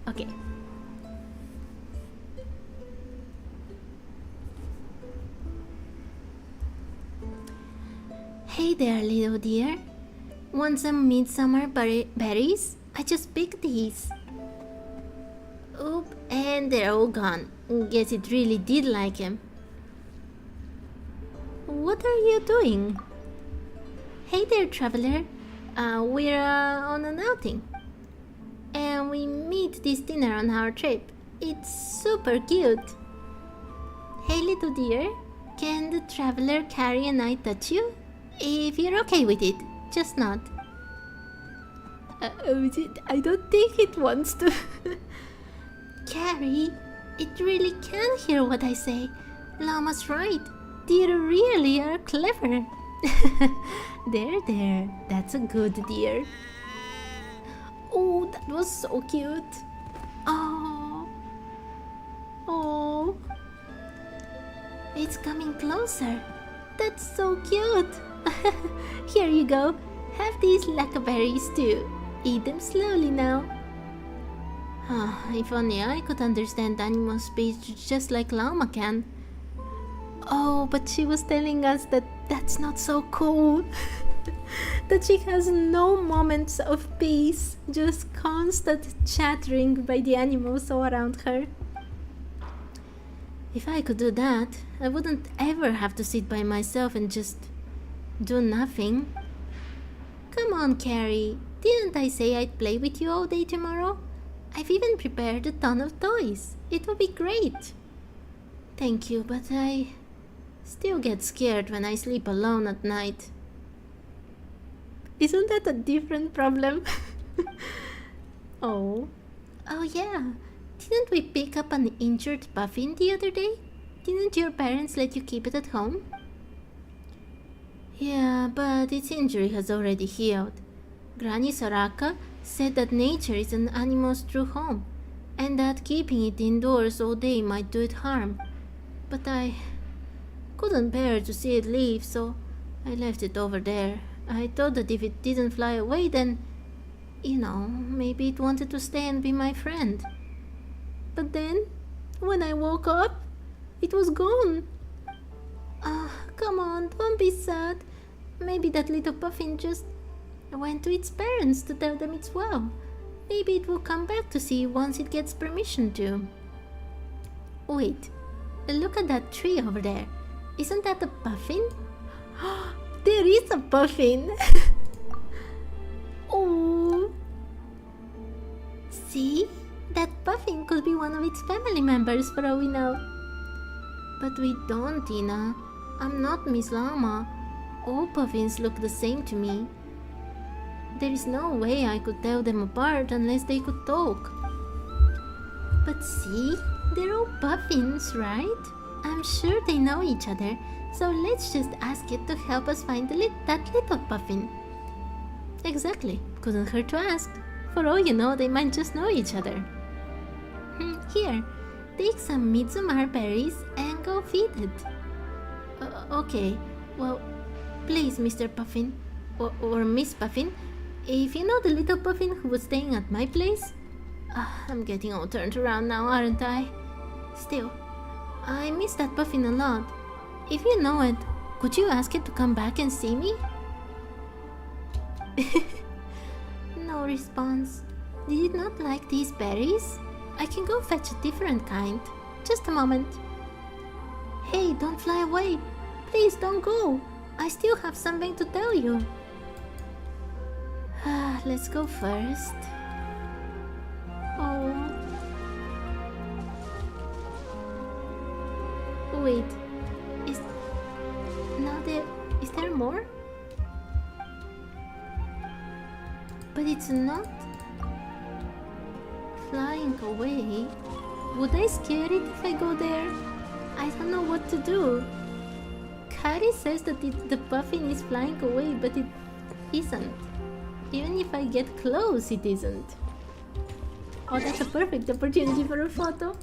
Okay. Hey there, little dear. Want some midsummer berries? I just picked these. Oop, and they're all gone. Guess it really did like him. What are you doing? Hey there, traveler. We're on an outing. And we meet this dinner on our trip. It's super cute. Hey, little dear. Can the traveler carry and I touch you? If you're okay with it, just nod. I don't think it wants to. Carrie, it really can hear what I say. Llama's right. Deer really are clever. There. That's a good deer. Oh, that was so cute. Oh. It's coming closer. That's so cute. Here you go. Have these lacquerberries too. Eat them slowly now. If only I could understand animal speech just like Llama can. Oh, but she was telling us that that's not so cool. That she has no moments of peace, just constant chattering by the animals all around her. If I could do that, I wouldn't ever have to sit by myself and just do nothing. Come on, Carrie. Didn't I say I'd play with you all day tomorrow? I've even prepared a ton of toys. It will be great. Thank you, but I still get scared when I sleep alone at night. Isn't that a different problem? Oh yeah. Didn't we pick up an injured puffin the other day? Didn't your parents let you keep it at home? Yeah, but its injury has already healed. Granny Soraka said that nature is an animal's true home, and that keeping it indoors all day might do it harm. But I couldn't bear to see it leave, so I left it over there. I thought that if it didn't fly away, then, maybe it wanted to stay and be my friend. But then, when I woke up, it was gone. Come on, don't be sad. Maybe that little puffin just went to its parents to tell them it's well. Maybe it will come back to see you once it gets permission to. Wait, look at that tree over there. Isn't that a puffin? There is a puffin! Oh! See? That puffin could be one of its family members for all we know. But we don't, Tina. I'm not Miss Llama. All puffins look the same to me. There is no way I could tell them apart unless they could talk. But see? They're all puffins, right? I'm sure they know each other. So let's just ask it to help us find that little puffin. Exactly. Couldn't hurt to ask. For all you know, they might just know each other. Here, take some Mitsumar berries and go feed it. Okay. Well, please, Mr. Puffin, or Miss Puffin, if you know the little puffin who was staying at my place... I'm getting all turned around now, aren't I? Still, I miss that puffin a lot. If you know it, could you ask it to come back and see me? No response. Did you not like these berries? I can go fetch a different kind. Just a moment. Hey, don't fly away. Please don't go. I still have something to tell you. Let's go first. Oh. Wait. Is there more? But it's not flying away. Would I scare it if I go there? I don't know what to do. Kari says that the puffin is flying away, but it isn't. Even if I get close, it isn't. Oh, that's a perfect opportunity for a photo.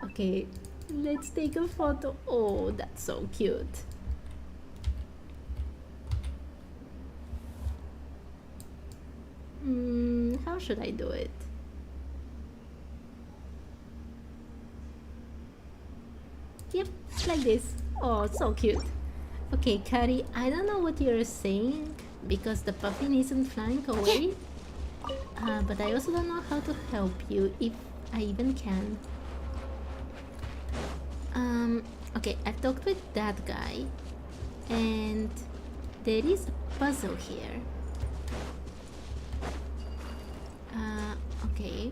Okay, let's take a photo. Oh, that's so cute. How should I do it? Yep, like this. Oh, so cute. Okay, Kari, I don't know what you're saying because the puffin isn't flying away. But I also don't know how to help you, if I even can. Okay, I've talked with that guy. And there is a puzzle here. Okay.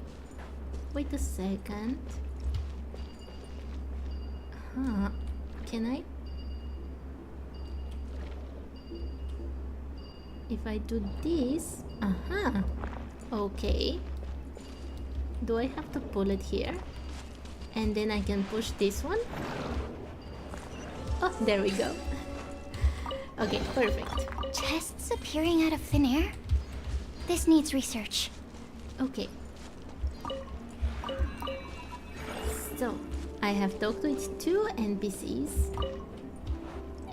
Wait a second. Can I? If I do this... Okay. Do I have to pull it here? And then I can push this one? Oh, there we go. Okay, perfect. Chests appearing out of thin air? This needs research. Okay. So, I have talked with 2 NPCs.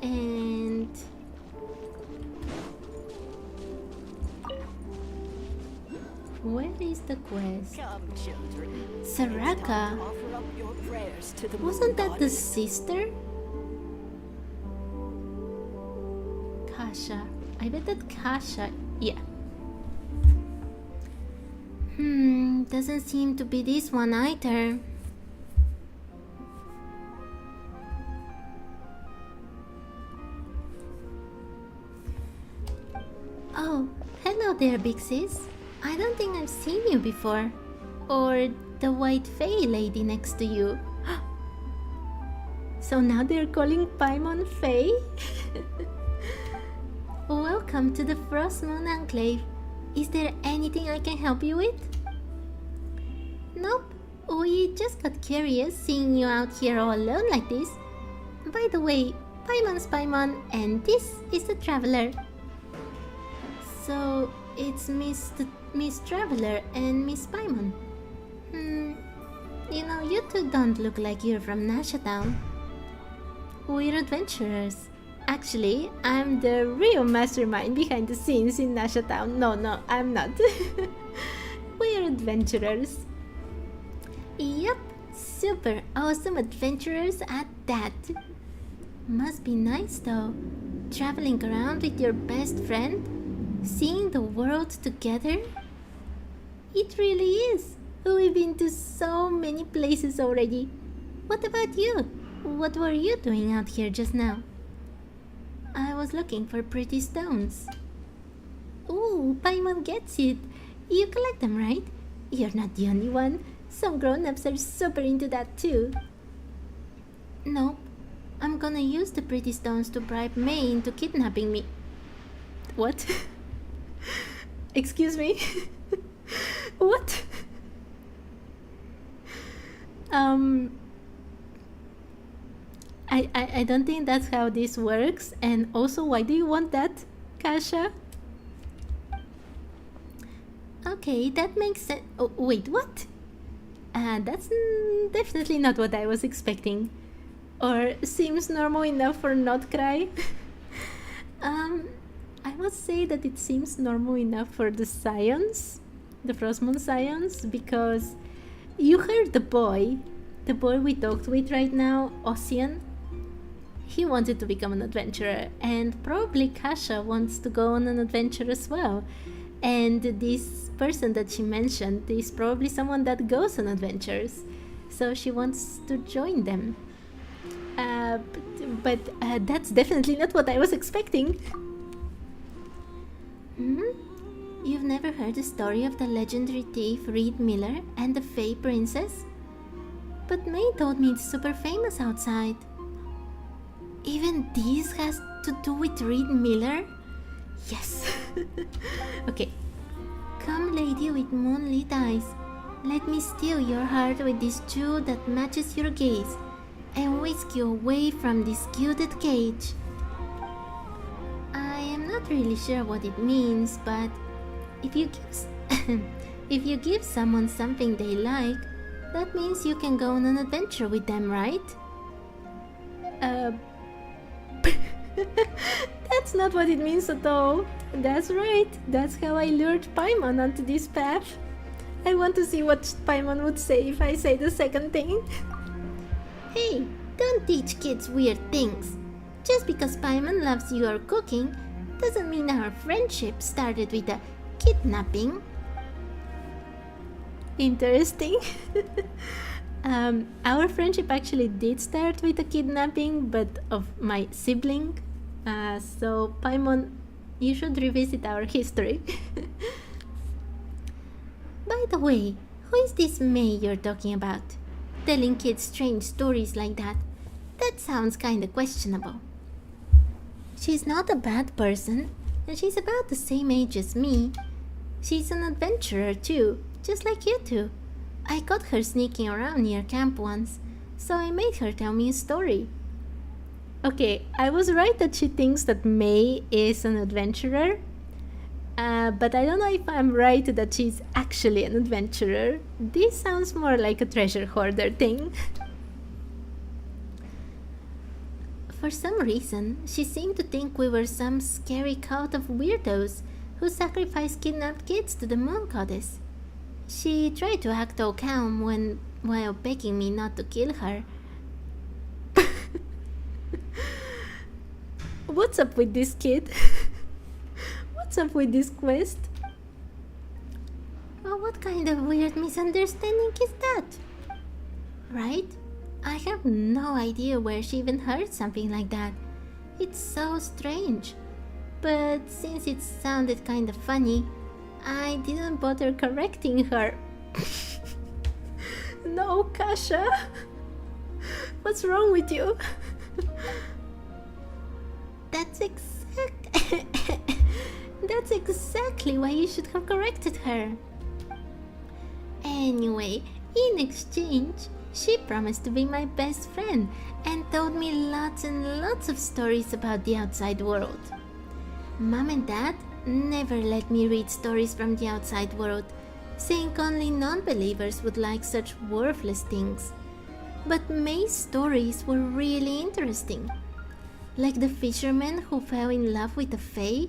And where is the quest? Come, children. Saraka? Offer up your prayers to the Wasn't that the goddess. sister? Kasha. I bet that Kasha. Yeah. Doesn't seem to be this one either. Oh, hello there, big sis. I don't think I've seen you before. Or the white fae lady next to you. So now they're calling Paimon Fae? Welcome to the Frost Moon Enclave. Is there anything I can help you with? Nope. We just got curious seeing you out here all alone like this. By the way, Paimon's Paimon and this is the Traveler. So it's Miss Traveler and Miss Paimon. You know, you two don't look like you're from Nasha Town. We're adventurers. Actually, I'm the real mastermind behind the scenes in Nasha Town. No, I'm not. We're adventurers. Yup, super awesome adventurers at that. Must be nice though, traveling around with your best friend, seeing the world together. It really is. We've been to so many places already. What about you? What were you doing out here just now? I was looking for pretty stones. Ooh, Paimon gets it. You collect them, right? You're not the only one. Some grown-ups are super into that too. Nope. I'm gonna use the pretty stones to bribe May into kidnapping me. What? Excuse me? What? I don't think that's how this works. And also, why do you want that, Kasha? Okay, that makes sense. Oh, wait, what? That's definitely not what I was expecting. Or seems normal enough for Nod-Krai. I must say that it seems normal enough for the Scions, the Frostmoon Scions, because you heard the boy we talked with right now, Ocean. He wanted to become an adventurer, and probably Kasha wants to go on an adventure as well. And this person that she mentioned is probably someone that goes on adventures, so she wants to join them. But that's definitely not what I was expecting. You've never heard the story of the legendary thief Reed Miller and the Fae Princess? But May told me it's super famous outside. Even this has to do with Reed Miller? Yes. Okay. Come, lady with moonlit eyes. Let me steal your heart with this jewel that matches your gaze and whisk you away from this gilded cage. I am not really sure what it means, but if you give someone something they like, that means you can go on an adventure with them, right? That's not what it means at all. That's right. That's how I lured Paimon onto this path. I want to see what Paimon would say if I say the second thing. Hey, don't teach kids weird things. Just because Paimon loves your cooking doesn't mean our friendship started with a kidnapping. Interesting. Our friendship actually did start with a kidnapping, but of my sibling. So Paimon, you should revisit our history. By the way, who is this May you're talking about? Telling kids strange stories like that. That sounds kinda questionable. She's not a bad person, and she's about the same age as me. She's an adventurer too, just like you two. I caught her sneaking around near camp once, so I made her tell me a story. Okay, I was right that she thinks that May is an adventurer, but I don't know if I'm right that she's actually an adventurer. This sounds more like a treasure hoarder thing. For some reason, she seemed to think we were some scary cult of weirdos who sacrificed kidnapped kids to the moon goddess. She tried to act all calm while begging me not to kill her. What's up with this kid? What's up with this quest? Well, what kind of weird misunderstanding is that? Right? I have no idea where she even heard something like that. It's so strange. But since it sounded kind of funny, I didn't bother correcting her. No, Kasha. What's wrong with you? That's exactly why you should have corrected her. Anyway, in exchange, she promised to be my best friend and told me lots and lots of stories about the outside world. Mom and Dad never let me read stories from the outside world, saying only non-believers would like such worthless things. But May's stories were really interesting. Like the fisherman who fell in love with the Fae,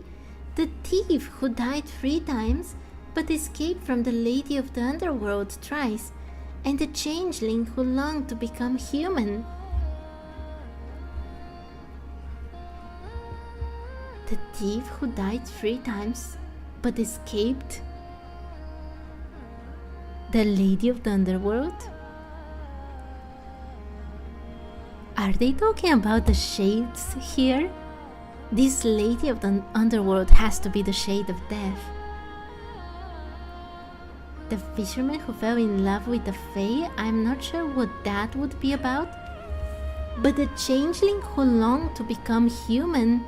the thief who died 3 times but escaped from the Lady of the Underworld thrice, and the changeling who longed to become human. The thief who died 3 times but escaped the Lady of the Underworld? Are they talking about the shades here? This Lady of the Underworld has to be the shade of death. The fisherman who fell in love with the Fae, I'm not sure what that would be about. But the changeling who longed to become human,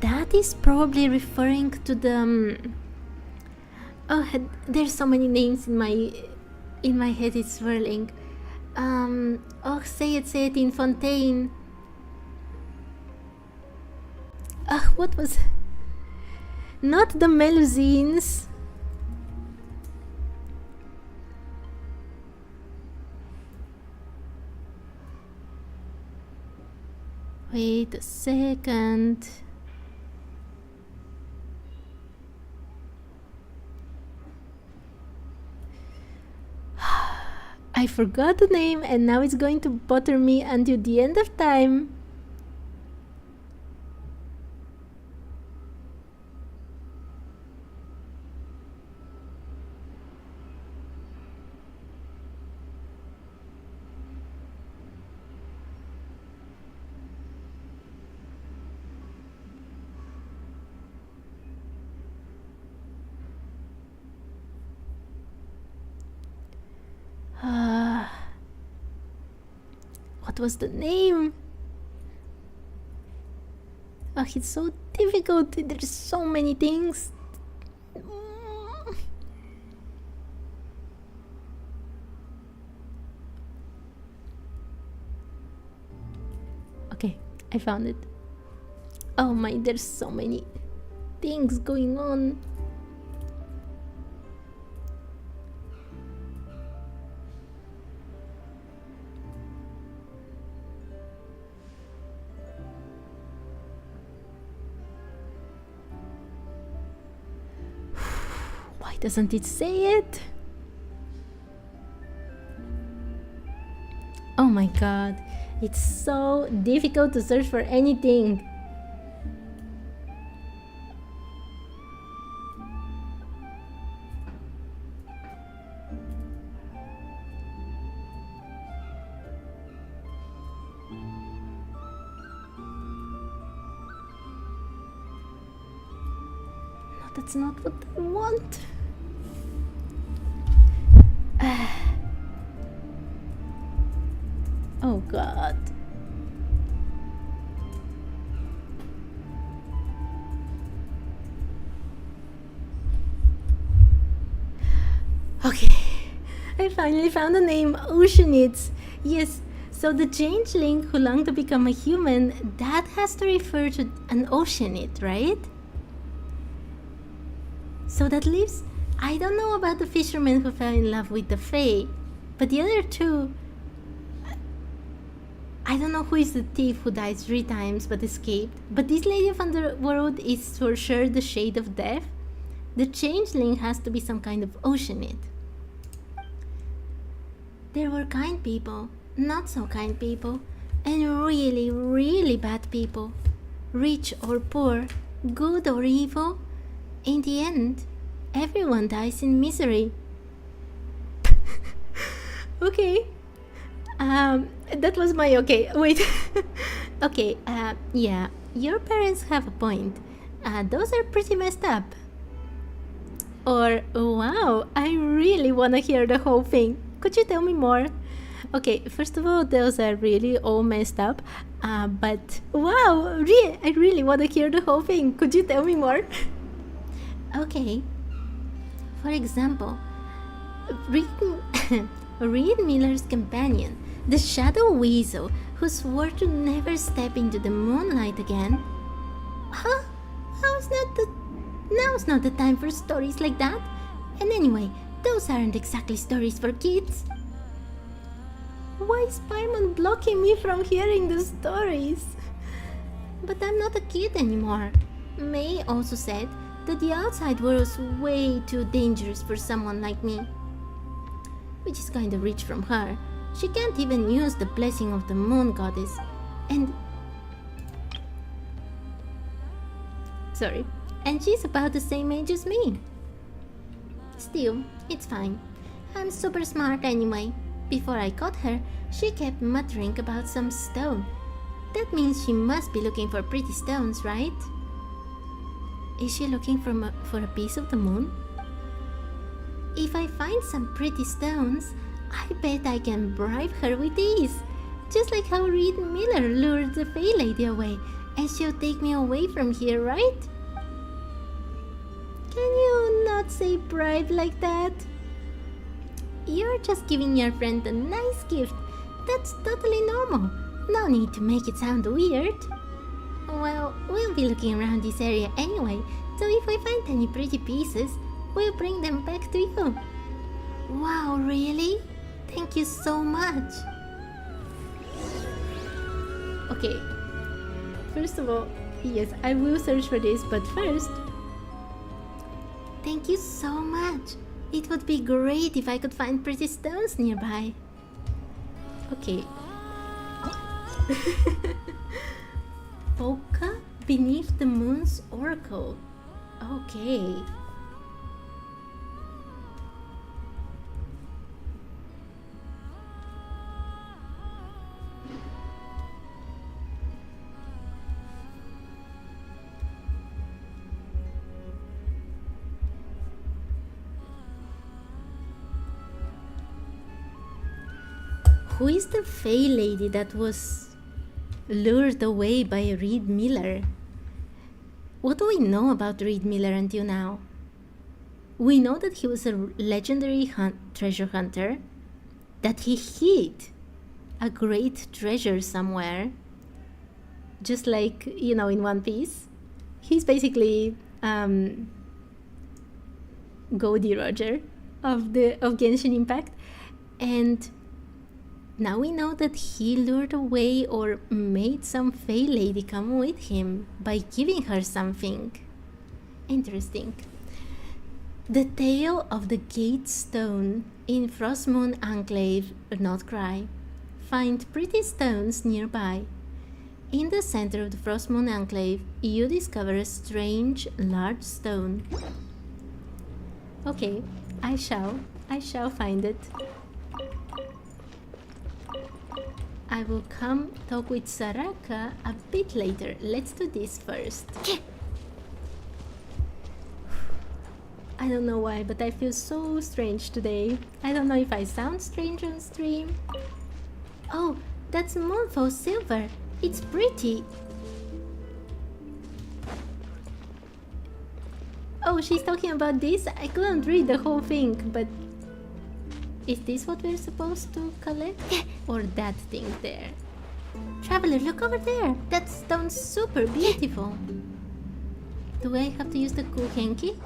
that is probably referring to the... Oh, there's so many names in my head, it's swirling. Oh, say it in Fontaine. What was... Not the Melusines. Wait a second. I forgot the name and now it's going to bother me until the end of time. What was the name? Oh, it's so difficult. There's so many things. Okay, I found it. Oh my, there's so many things going on. Doesn't it say it? Oh my god, it's so difficult to search for anything. No, that's not what I want. Oh god. Okay, I finally found the name. Oceanids. Yes, so the changeling who longed to become a human, that has to refer to an oceanid, right? So that leaves... I don't know about the fisherman who fell in love with the Fae, but the other two... I don't know who is the thief who died 3 times but escaped, but this lady of underworld is for sure the shade of death. The changeling has to be some kind of oceanid. There were kind people, not so kind people, and really, really bad people. Rich or poor, good or evil. In the end, everyone dies in misery. Okay. That was my okay. Wait. Okay, yeah, your parents have a point. Those are pretty messed up. Or, wow, I really wanna hear the whole thing. Could you tell me more? Okay, first of all, those are really all messed up. But, wow, I really wanna hear the whole thing. Could you tell me more? Okay. For example, Reed Miller's companion, the Shadow Weasel, who swore to never step into the moonlight again. Huh? Now's not the time for stories like that. And anyway, those aren't exactly stories for kids. Why is Paimon blocking me from hearing the stories? But I'm not a kid anymore. May also said that the outside world was way too dangerous for someone like me. Which is kinda rich from her. She can't even use the blessing of the moon goddess. And she's about the same age as me. Still, it's fine. I'm super smart anyway. Before I caught her, she kept muttering about some stone. That means she must be looking for pretty stones, right? Is she looking for a piece of the moon? If I find some pretty stones, I bet I can bribe her with these. Just like how Reed Miller lured the Fey Lady away, and she'll take me away from here, right? Can you not say bribe like that? You're just giving your friend a nice gift. That's totally normal. No need to make it sound weird. Well, we'll be looking around this area anyway, so if we find any pretty pieces, we'll bring them back to you. Wow, really? Thank you so much. Okay. First of all, yes, I will search for this, but first... Thank you so much. It would be great if I could find pretty stones nearby. Okay. Polka beneath the moon's oracle. Okay. Who is the Fey Lady that was lured away by Reed Miller? What do we know about Reed Miller until now? We know that he was a legendary treasure hunter, that he hid a great treasure somewhere, just like, you know, in One Piece. He's basically Goldie Roger of Genshin Impact, and now we know that he lured away or made some Fey Lady come with him by giving her something. Interesting. The Tale of the Gate Stone in Frostmoon Enclave, Nod-Krai. Find pretty stones nearby. In the center of the Frostmoon Enclave, you discover a strange, large stone. Okay, I shall find it. I will come talk with Saraka a bit later. Let's do this first. I don't know why, but I feel so strange today. I don't know if I sound strange on stream. Oh, that's Moonfall Silver. It's pretty. Oh, she's talking about this? I couldn't read the whole thing, but... Is this what we're supposed to collect? Or that thing there? Traveler, look over there! That stone's super beautiful! Do I have to use the Kuhenki?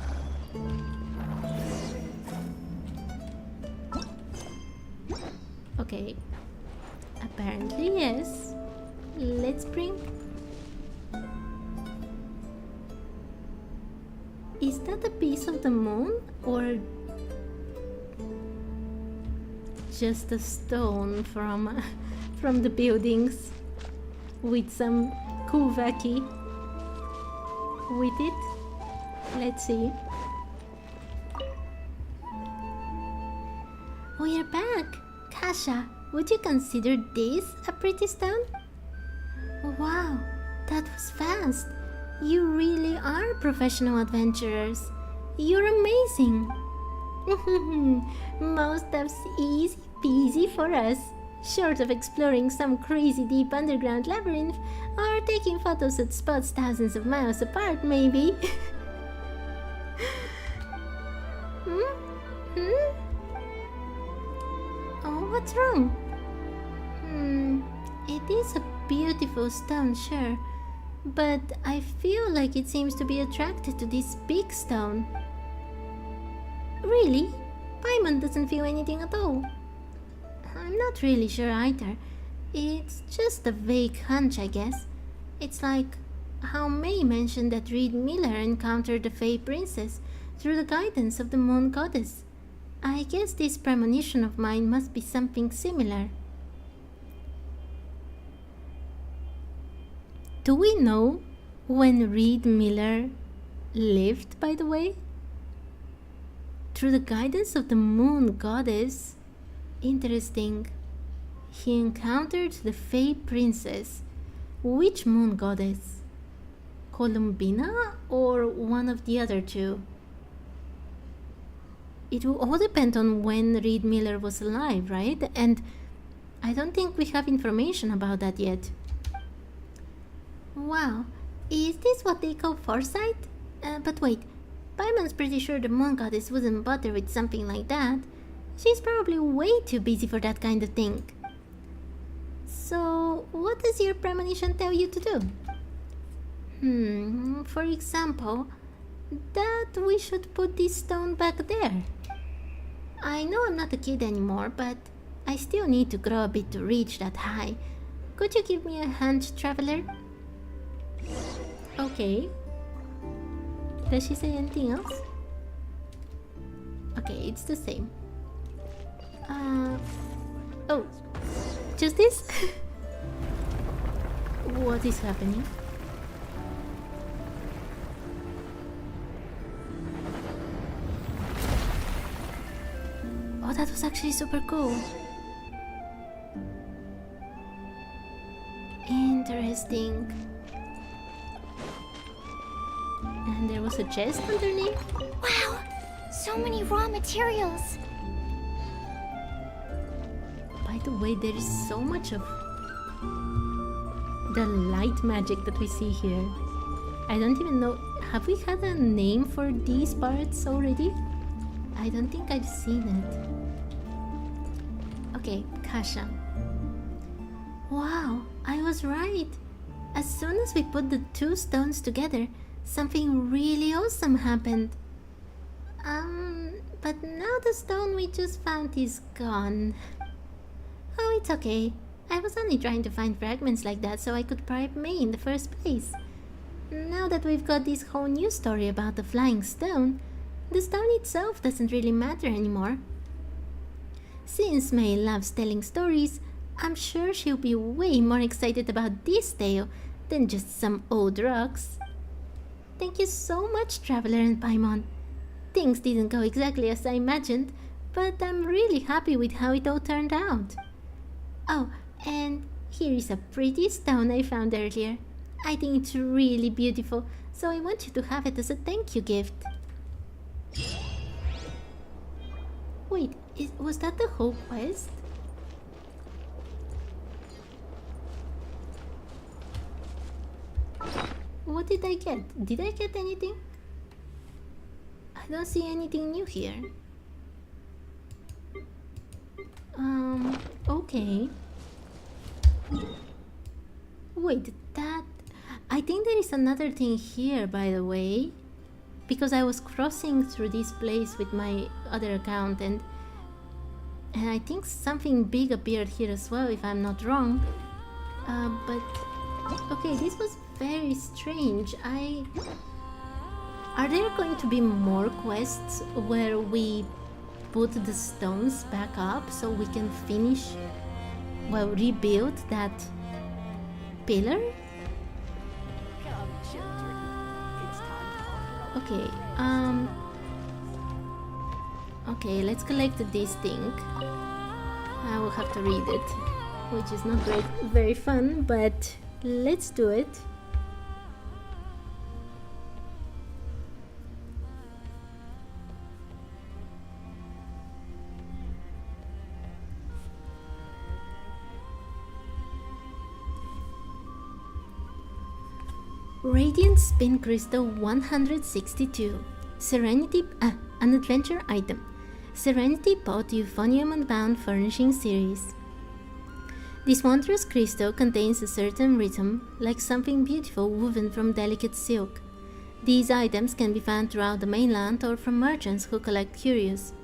Okay. Apparently, yes. let's bring... Is that a piece of the moon or just a stone from the buildings with some kuvaki with it? Let's see. We are back! Kasha, would you consider this a pretty stone? Wow, that was fast! You really are professional adventurers. You're amazing! Most stuff's easy peasy for us, short of exploring some crazy deep underground labyrinth or taking photos at spots thousands of miles apart, maybe. Oh, what's wrong? It is a beautiful stone, sure, but I feel like it seems to be attracted to this big stone. Really? Paimon doesn't feel anything at all. I'm not really sure either. It's just a vague hunch, I guess. It's like how May mentioned that Reed Miller encountered the Fey Princess through the guidance of the Moon Goddess. I guess this premonition of mine must be something similar. Do we know when Reed Miller lived, by the way? Through the guidance of the Moon Goddess? Interesting. He encountered the Fey Princess. Which Moon Goddess? Columbina or one of the other two? It will all depend on when Reed Miller was alive, right? And I don't think we have information about that yet. Wow, is this what they call foresight? But wait, Paimon's pretty sure the Moon Goddess wouldn't bother with something like that. She's probably way too busy for that kind of thing. So, what does your premonition tell you to do? For example, that we should put this stone back there. I know I'm not a kid anymore, but I still need to grow a bit to reach that high. Could you give me a hand, traveler? Okay. Does she say anything else? Okay, it's the same. Oh, just this? What is happening? Oh, that was actually super cool. Interesting. And there was a chest underneath? Wow! So many raw materials! By the way, there is so much of the light magic that we see here. I don't even know... Have we had a name for these parts already? I don't think I've seen it. Okay, Kasha. Wow, I was right. As soon as we put the two stones together, something really awesome happened. But now the stone we just found is gone. Oh, it's okay. I was only trying to find fragments like that so I could bribe May in the first place. Now that we've got this whole new story about the flying stone, the stone itself doesn't really matter anymore. Since May loves telling stories, I'm sure she'll be way more excited about this tale than just some old rocks. Thank you so much, Traveler and Paimon. Things didn't go exactly as I imagined, but I'm really happy with how it all turned out. Oh, and here is a pretty stone I found earlier. I think it's really beautiful, so I want you to have it as a thank you gift. Wait, was that the whole quest? What did I get? Did I get anything? I don't see anything new here. Okay. Wait, that... I think there is another thing here, by the way. Because I was crossing through this place with my other account and I think something big appeared here as well, if I'm not wrong. But Okay, this was very strange. Are there going to be more quests where we put the stones back up so we can finish, well, rebuild that pillar? Come, children. It's time to offer up. Okay, okay, let's collect this thing. I will have to read it, which is not very fun, but let's do it. Radiant Spin Crystal 162. Serenity, an adventure item. Serenity Pot Euphonium Unbound Furnishing Series. This wondrous crystal contains a certain rhythm, like something beautiful woven from delicate silk. These items can be found throughout the mainland or from merchants who collect curios.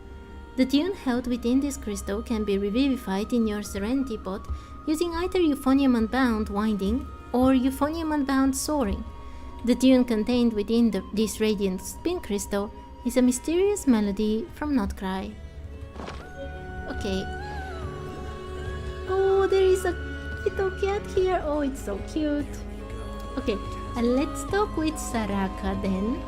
The tune held within this crystal can be revivified in your Serenity Pot using either Euphonium Unbound Winding or Euphonium Unbound Soaring. The tune contained within this radiant spin crystal is a mysterious melody from Nod-Krai. Okay. Oh, there is a little cat here. Oh, it's so cute. Okay, let's talk with Saraka then.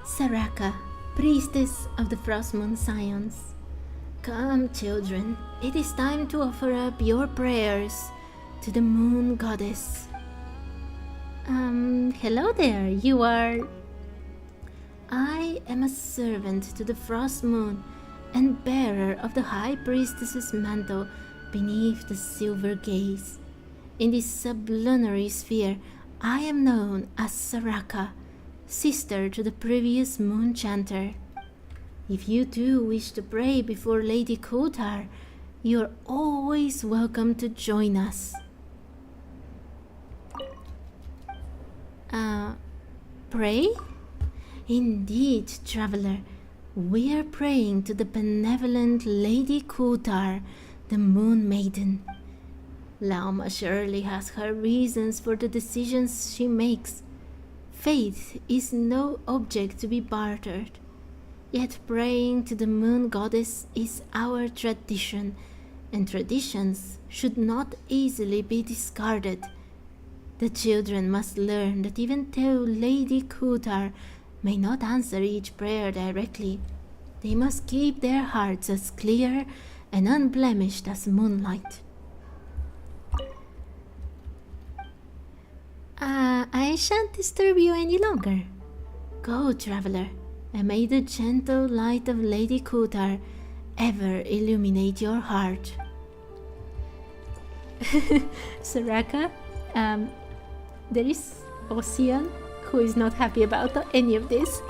Saraka, priestess of the Frost Moon Scions. Come, children, it is time to offer up your prayers to the Moon Goddess. Hello there, you are... I am a servant to the Frost Moon and bearer of the High Priestess's mantle beneath the silver gaze. In this sublunary sphere, I am known as Saraka, sister to the previous Moon Chanter. If you too wish to pray before Lady Kotar, you are always welcome to join us. Pray? Indeed, traveler. We are praying to the benevolent Lady Kotar, the Moon Maiden. Lauma surely has her reasons for the decisions she makes. Faith is no object to be bartered. Yet praying to the Moon Goddess is our tradition, and traditions should not easily be discarded. The children must learn that even though Lady Kotar may not answer each prayer directly, they must keep their hearts as clear and unblemished as moonlight. I shan't disturb you any longer. Go, traveler, and may the gentle light of Lady Kotar ever illuminate your heart. Saraka, there is Ocean, who is not happy about any of this.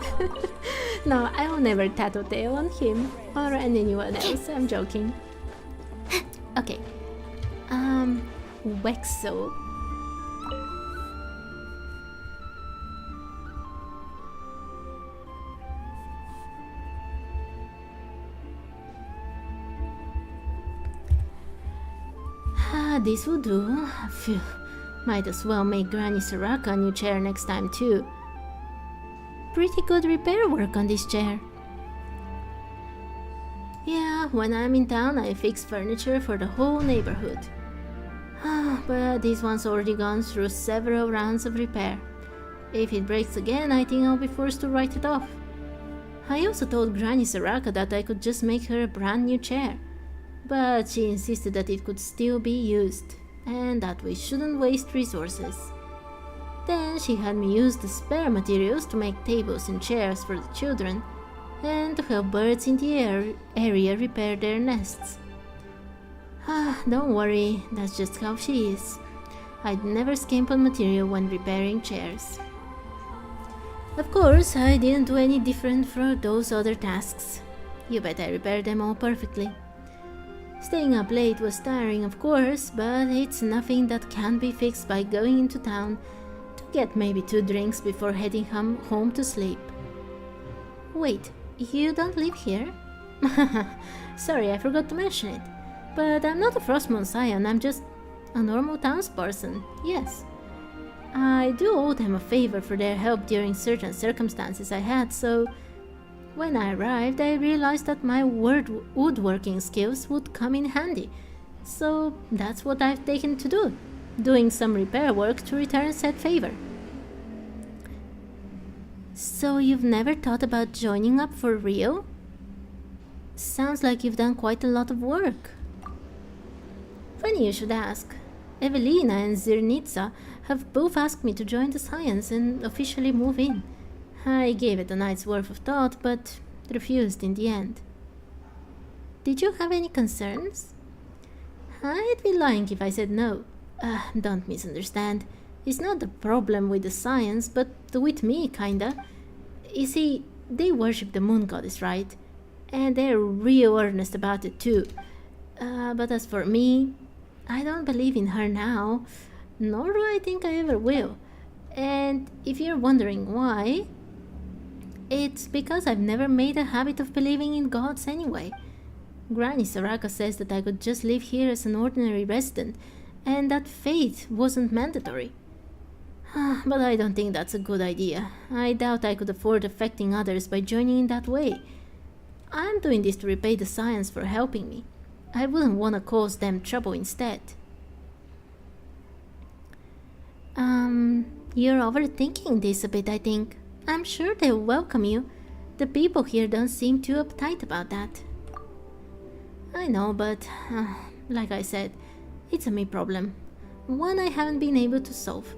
No, I will never tattletale on him or on anyone else. I'm joking. Okay. Wexo. This will do. Phew. Might as well make Granny Saraka a new chair next time too. Pretty good repair work on this chair. Yeah, when I'm in town I fix furniture for the whole neighborhood. But this one's already gone through several rounds of repair. If it breaks again, I think I'll be forced to write it off. I also told Granny Saraka that I could just make her a brand new chair. But she insisted that it could still be used, and that we shouldn't waste resources. Then she had me use the spare materials to make tables and chairs for the children, and to help birds in the area repair their nests. Don't worry, that's just how she is. I'd never skimp on material when repairing chairs. Of course, I didn't do any different for those other tasks. You bet I repaired them all perfectly. Staying up late was tiring, of course, but it's nothing that can't be fixed by going into town to Get maybe 2 drinks before heading home to sleep. Wait, you don't live here? Sorry, I forgot to mention it. But I'm not a Frostmourne Scion, I'm just a normal townsperson, yes. I do owe them a favor for their help during certain circumstances I had, so when I arrived I realized that my woodworking skills would come in handy. So that's what I've taken to do, doing some repair work to return said favor. So you've never thought about joining up for real? Sounds like you've done quite a lot of work. Funny you should ask. Evelina and Zirnitsa have both asked me to join the Science and officially move in. I gave it a night's worth of thought, but refused in the end. Did you have any concerns? I'd be lying if I said no. Don't misunderstand. It's not the problem with the Science, but with me, kinda. You see, they worship the moon goddess, right? And they're real earnest about it too. But as for me, I don't believe in her now, nor do I think I ever will. And if you're wondering why, it's because I've never made a habit of believing in gods anyway. Granny Soraka says that I could just live here as an ordinary resident, and that faith wasn't mandatory. But I don't think that's a good idea. I doubt I could afford affecting others by joining in that way. I'm doing this to repay the Science for helping me. I wouldn't want to cause them trouble instead. You're overthinking this a bit, I think. I'm sure they'll welcome you. The people here don't seem too uptight about that. I know, but like I said, it's a me problem. One I haven't been able to solve.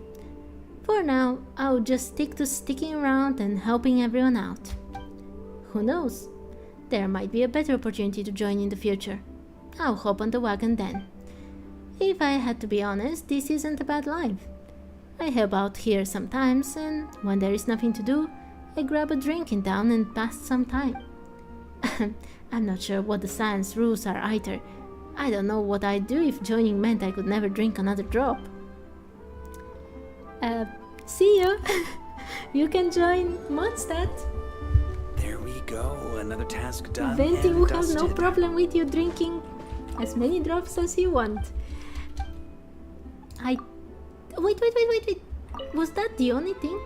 For now, I'll just stick to sticking around and helping everyone out. Who knows? There might be a better opportunity to join in the future. I'll hop on the wagon then. If I had to be honest, this isn't a bad life. I help out here sometimes, and when there is nothing to do, I grab a drink in town and pass some time. I'm not sure what the Science rules are either. I don't know what I'd do if joining meant I could never drink another drop. See you! You can join Mondstadt. There we go, another task done. Venti and will have no dusted. problem with you drinking as many drops as you want. Wait. Was that the only thing?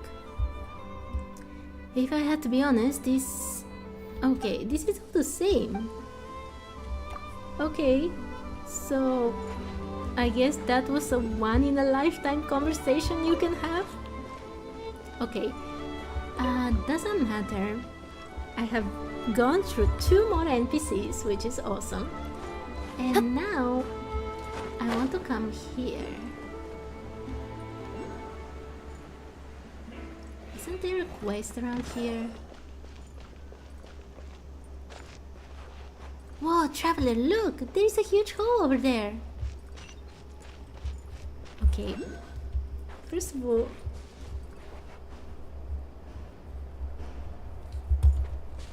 If I had to be honest, this... Okay, this is all the same. Okay, so... I guess that was a one-in-a-lifetime conversation you can have? Okay, doesn't matter. I have gone through 2 more NPCs, which is awesome. And now, I want to come here. Isn't there a quest around here? Whoa, traveler, look! There's a huge hole over there! Okay. First of all...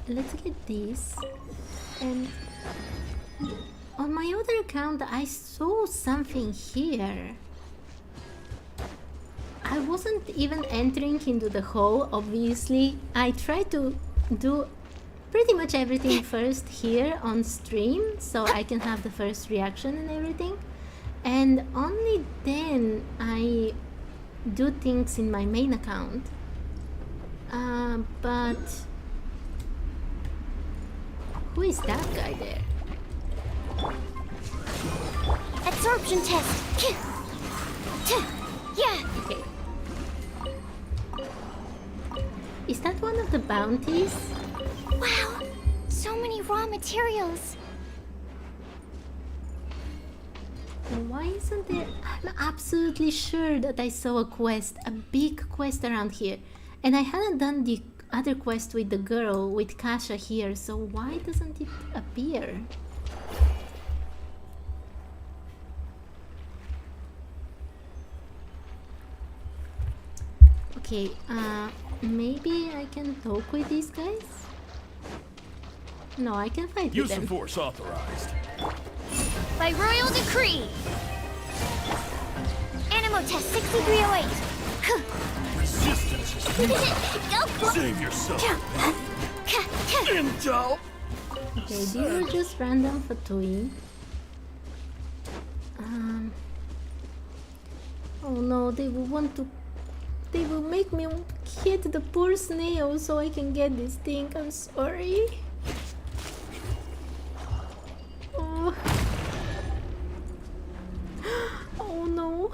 let's get this. And... on my other account, I saw something here. I wasn't even entering into the hole, obviously. I tried to do pretty much everything first here on stream, so I can have the first reaction and everything. And only then I do things in my main account. But... who is that guy there? Absorption test! Yeah! Okay. Is that one of the bounties? Wow! So many raw materials! Why isn't there... I'm absolutely sure that I saw a quest, a big quest around here. And I hadn't done the other quest with the girl, with Kasha here, so why doesn't it appear? Okay, maybe I can talk with these guys? No, I can fight with Use them. of force authorized. By royal decree! Animo test 6308! Save yourself. Intel. Okay, these are just random fatui. Oh no, they will want to. They will make me hit the poor snail so I can get this thing. I'm sorry. Oh. Oh no.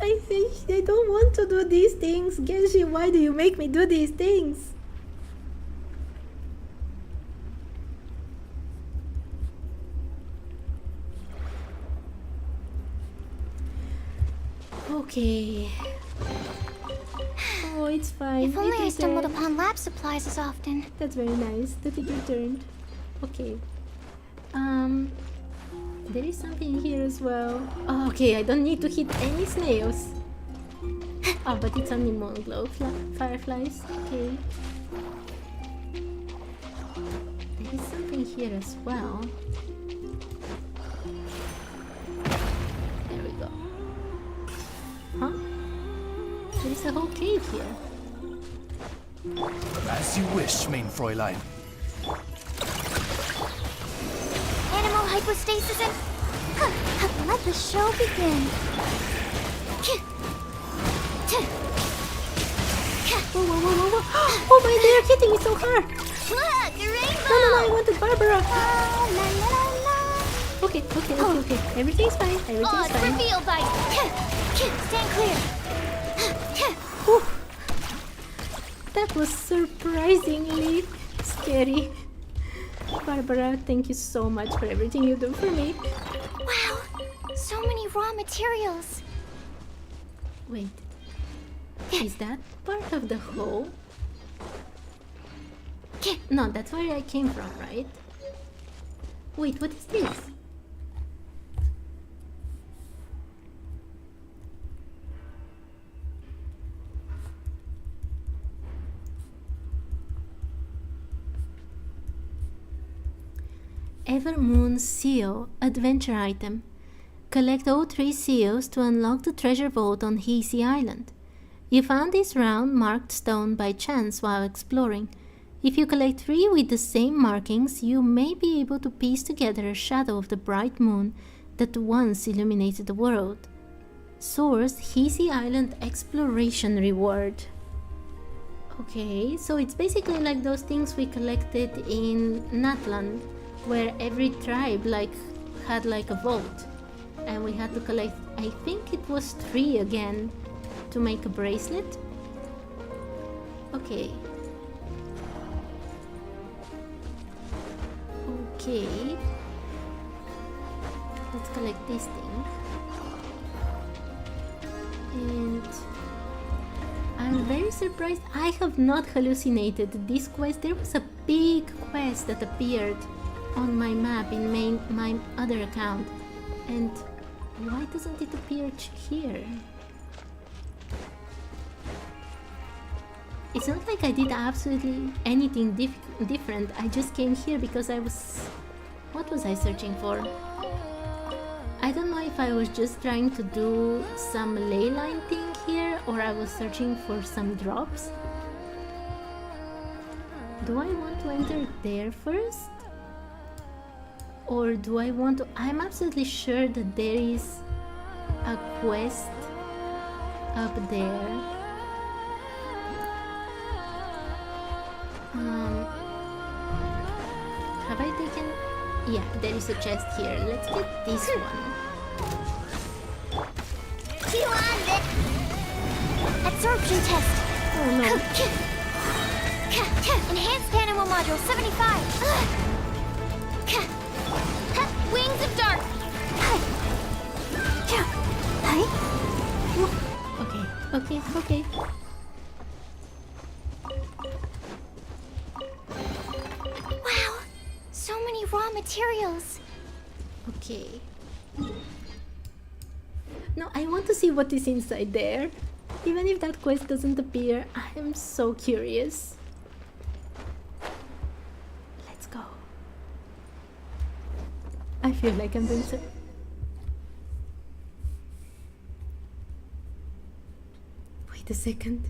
I don't want to do these things. Genshi, why do you make me do these things? Okay. Oh, it's fine. If only It I stumbled returned. upon lab supplies as often. That's very nice that it returned. Okay. There is something here as well. Oh, okay, I don't need to hit any snails. Oh, but it's only Moonglow fireflies. Okay. There is something here as well. There we go. Huh? There is a whole cave here. As you wish, main Fräulein. Animal hypostasis and... Let the show begin. Whoa, whoa, whoa, whoa, whoa. Oh my, they are hitting me so hard. Look, a rainbow! No, I wanted Barbara. La la la la. Okay. Everything's fine. Oh, Everything's it's fine. reveal bite. Stand clear. Whew. That was surprisingly scary. Barbara, thank you so much for everything you do for me. Wow, so many raw materials. Wait, is that part of the hole? No, that's where I came from, right? Wait, what is this? Evermoon Seal Adventure Item. Collect all 3 seals to unlock the treasure vault on Hiisi Island. You found this round marked stone by chance while exploring. If you collect 3 with the same markings, you may be able to piece together a shadow of the bright moon that once illuminated the world. Source: Hiisi Island Exploration Reward. Okay, so it's basically like those things we collected in Natlan, where every tribe had a vault, and we had to collect, I think it was 3 again to make a bracelet. Okay. Let's collect this thing. And I'm very surprised I have not hallucinated this quest. There was a big quest that appeared on my map in my other account, and why doesn't it appear here? It's not like I did absolutely anything different. I just came here because I was... What was I searching for? I don't know if I was just trying to do some ley line thing here, or I was searching for some drops. Do I want to enter there first? Or do I want to... I'm absolutely sure that there is a quest up there. Have I taken... Yeah, there is a chest here. Let's get this one. You on it. Absorption test. Oh no. Enhanced animal module 75. Wings of Dark. Okay. Wow, so many raw materials. Okay. No, I want to see what is inside there. Even if that quest doesn't appear, I am so curious. Let's go. I feel like I'm going to... Wait a second.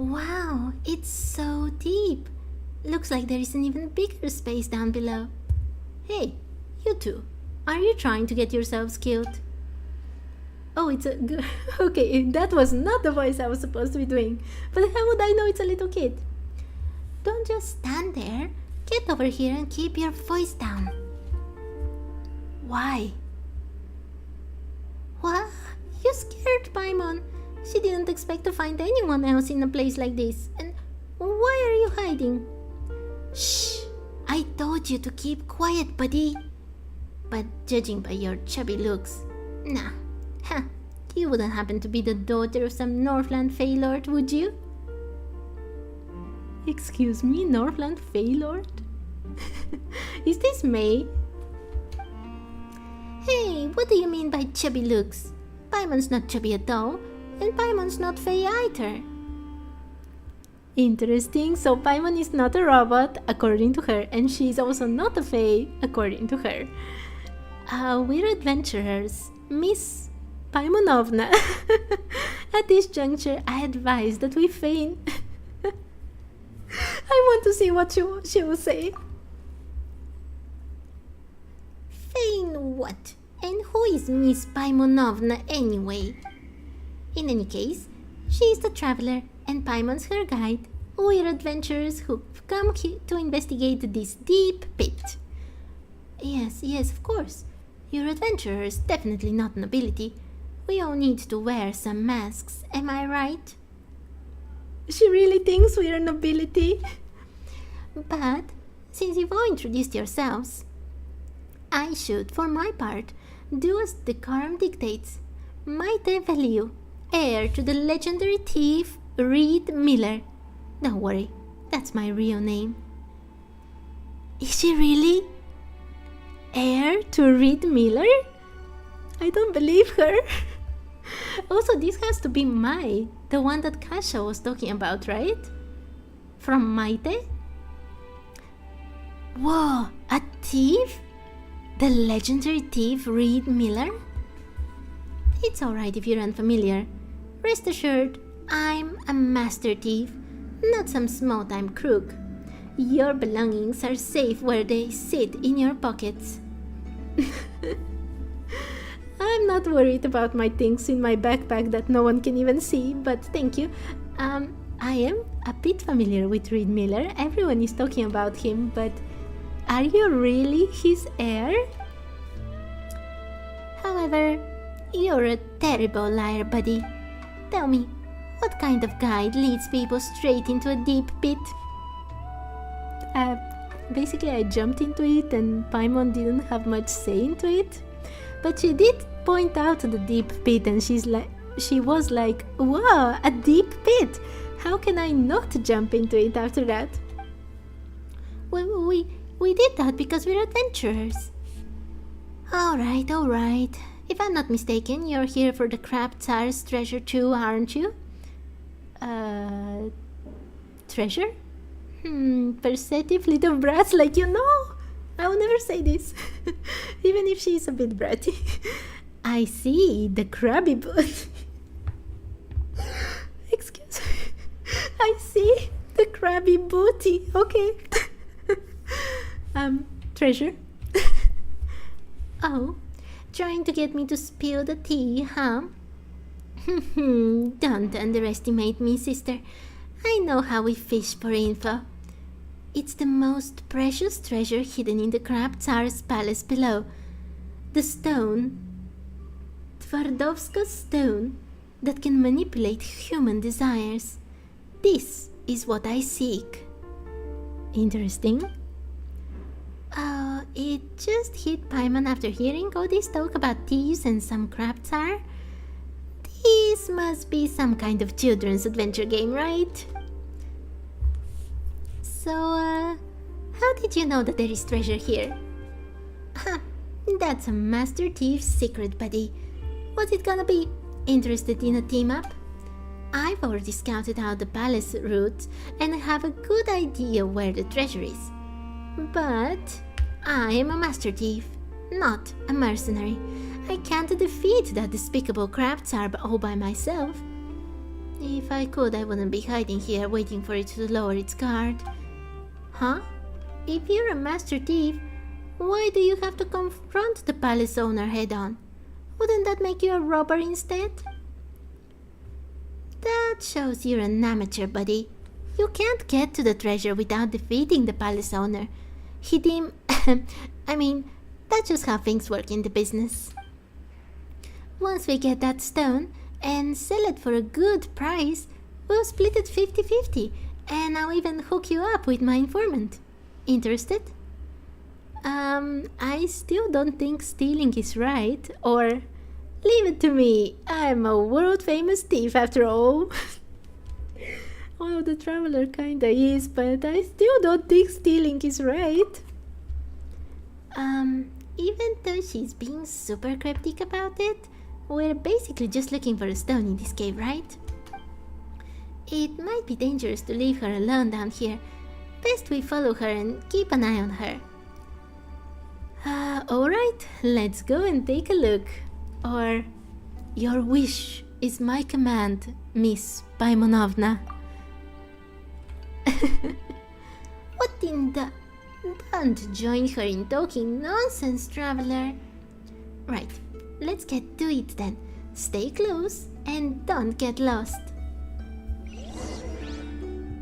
Wow, it's so deep. Looks like there is an even bigger space down below. Hey, you two, are you trying to get yourselves killed? Oh, it's a good... Okay, that was not the voice I was supposed to be doing. But how would I know it's a little kid? Don't just stand there. Get over here and keep your voice down. Why? What? You scared Paimon. She didn't expect to find anyone else in a place like this. And why are you hiding? Shh! I told you to keep quiet, buddy. But judging by your chubby looks, nah. Huh. You wouldn't happen to be the daughter of some Northland Fey Lord, would you? Excuse me, Northland Fey Lord? Is this May? Hey, what do you mean by chubby looks? Paimon's not chubby at all, and Paimon's not Fey either. Interesting, so Paimon is not a robot, according to her, and she is also not a Fey, according to her. We're adventurers, Miss Paimonovna. At this juncture, I advise that we feign. I want to see what she will say. Feign what? And who is Miss Paimonovna anyway? In any case, she is the traveler and Paimon's her guide. We're adventurers who've come here to investigate this deep pit. Yes, of course. You're adventurers, definitely not nobility. We all need to wear some masks, am I right? She really thinks we're nobility. But, since you've all introduced yourselves, I should, for my part, do as decorum dictates. Maite Value, heir to the legendary thief Reed Miller. Don't worry, that's my real name. Is she really? Heir to Reed Miller? I don't believe her. Also, this has to be Mai, the one that Kasha was talking about, right? From Maite? Whoa, a thief? The legendary thief Reed Miller? It's alright if you're unfamiliar. Rest assured, I'm a master thief, not some small-time crook. Your belongings are safe where they sit in your pockets. I'm not worried about my things in my backpack that no one can even see, but thank you. I am a bit familiar with Reed Miller. Everyone is talking about him, but are you really his heir? However, you're a terrible liar, buddy. Tell me, what kind of guide leads people straight into a deep pit? Basically I jumped into it and Paimon didn't have much say into it. But she did point out the deep pit and she was like, wow, a deep pit! How can I not jump into it after that? We did that because we're adventurers. Alright. If I'm not mistaken, you're here for the Crab Tsar's treasure too, aren't you? Treasure? Perceptive little brats like you know. I will never say this, even if she's a bit bratty. I see, the crabby boot. Excuse me. I see, the crabby booty. Okay. Treasure? Oh, trying to get me to spill the tea, huh? Don't underestimate me, sister. I know how we fish for info. It's the most precious treasure hidden in the Crab Tsar's palace below. The stone, Twardowska's stone, that can manipulate human desires. This is what I seek. Interesting. It just hit Paimon after hearing all this talk about thieves and some Crab Tsar. This must be some kind of children's adventure game, right? So, how did you know that there is treasure here? Huh, that's a master thief's secret, buddy. What's it gonna be? Interested in a team-up? I've already scouted out the palace route and have a good idea where the treasure is. But I am a master thief, not a mercenary. I can't defeat that despicable Crab Tsar all by myself. If I could, I wouldn't be hiding here waiting for it to lower its guard. Huh? If you're a master thief, why do you have to confront the palace owner head-on? Wouldn't that make you a robber instead? That shows you're an amateur, buddy. You can't get to the treasure without defeating the palace owner. I mean, that's just how things work in the business. Once we get that stone and sell it for a good price, we'll split it 50-50, and I'll even hook you up with my informant. Interested? I still don't think stealing is right, or leave it to me. I'm a world-famous thief after all. Well, the traveler kinda is, but I still don't think stealing is right. Even though she's being super cryptic about it, we're basically just looking for a stone in this cave, right? It might be dangerous to leave her alone down here. Best we follow her and keep an eye on her. Alright, let's go and take a look. Or, your wish is my command, Miss Paimonovna. What in the... Don't join her in talking nonsense, traveler. Right, let's get to it then. Stay close and don't get lost.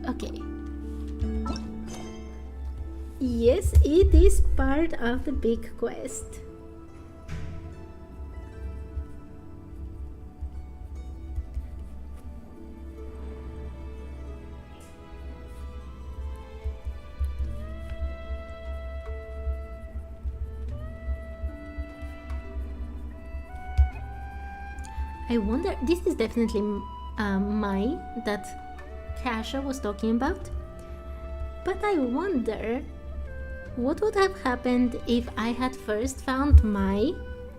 Okay. Yes, it is part of the big quest. I wonder, this is definitely Mai that Kasha was talking about. But I wonder what would have happened if I had first found Mai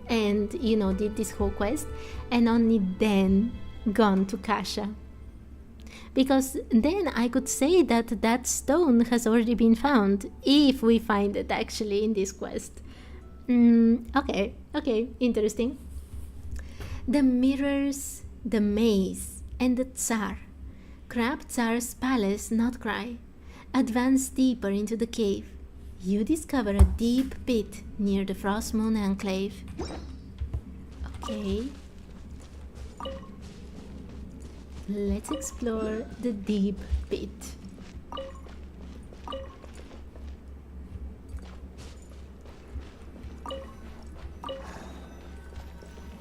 and, you know, did this whole quest and only then gone to Kasha. Because then I could say that that stone has already been found if we find it actually in this quest. Okay, interesting. The mirrors, the maze, and the Tsar. Crab Tsar's palace, Nod-Krai. Advance deeper into the cave. You discover a deep pit near the Frost Moon Enclave. Okay. Let's explore the deep pit.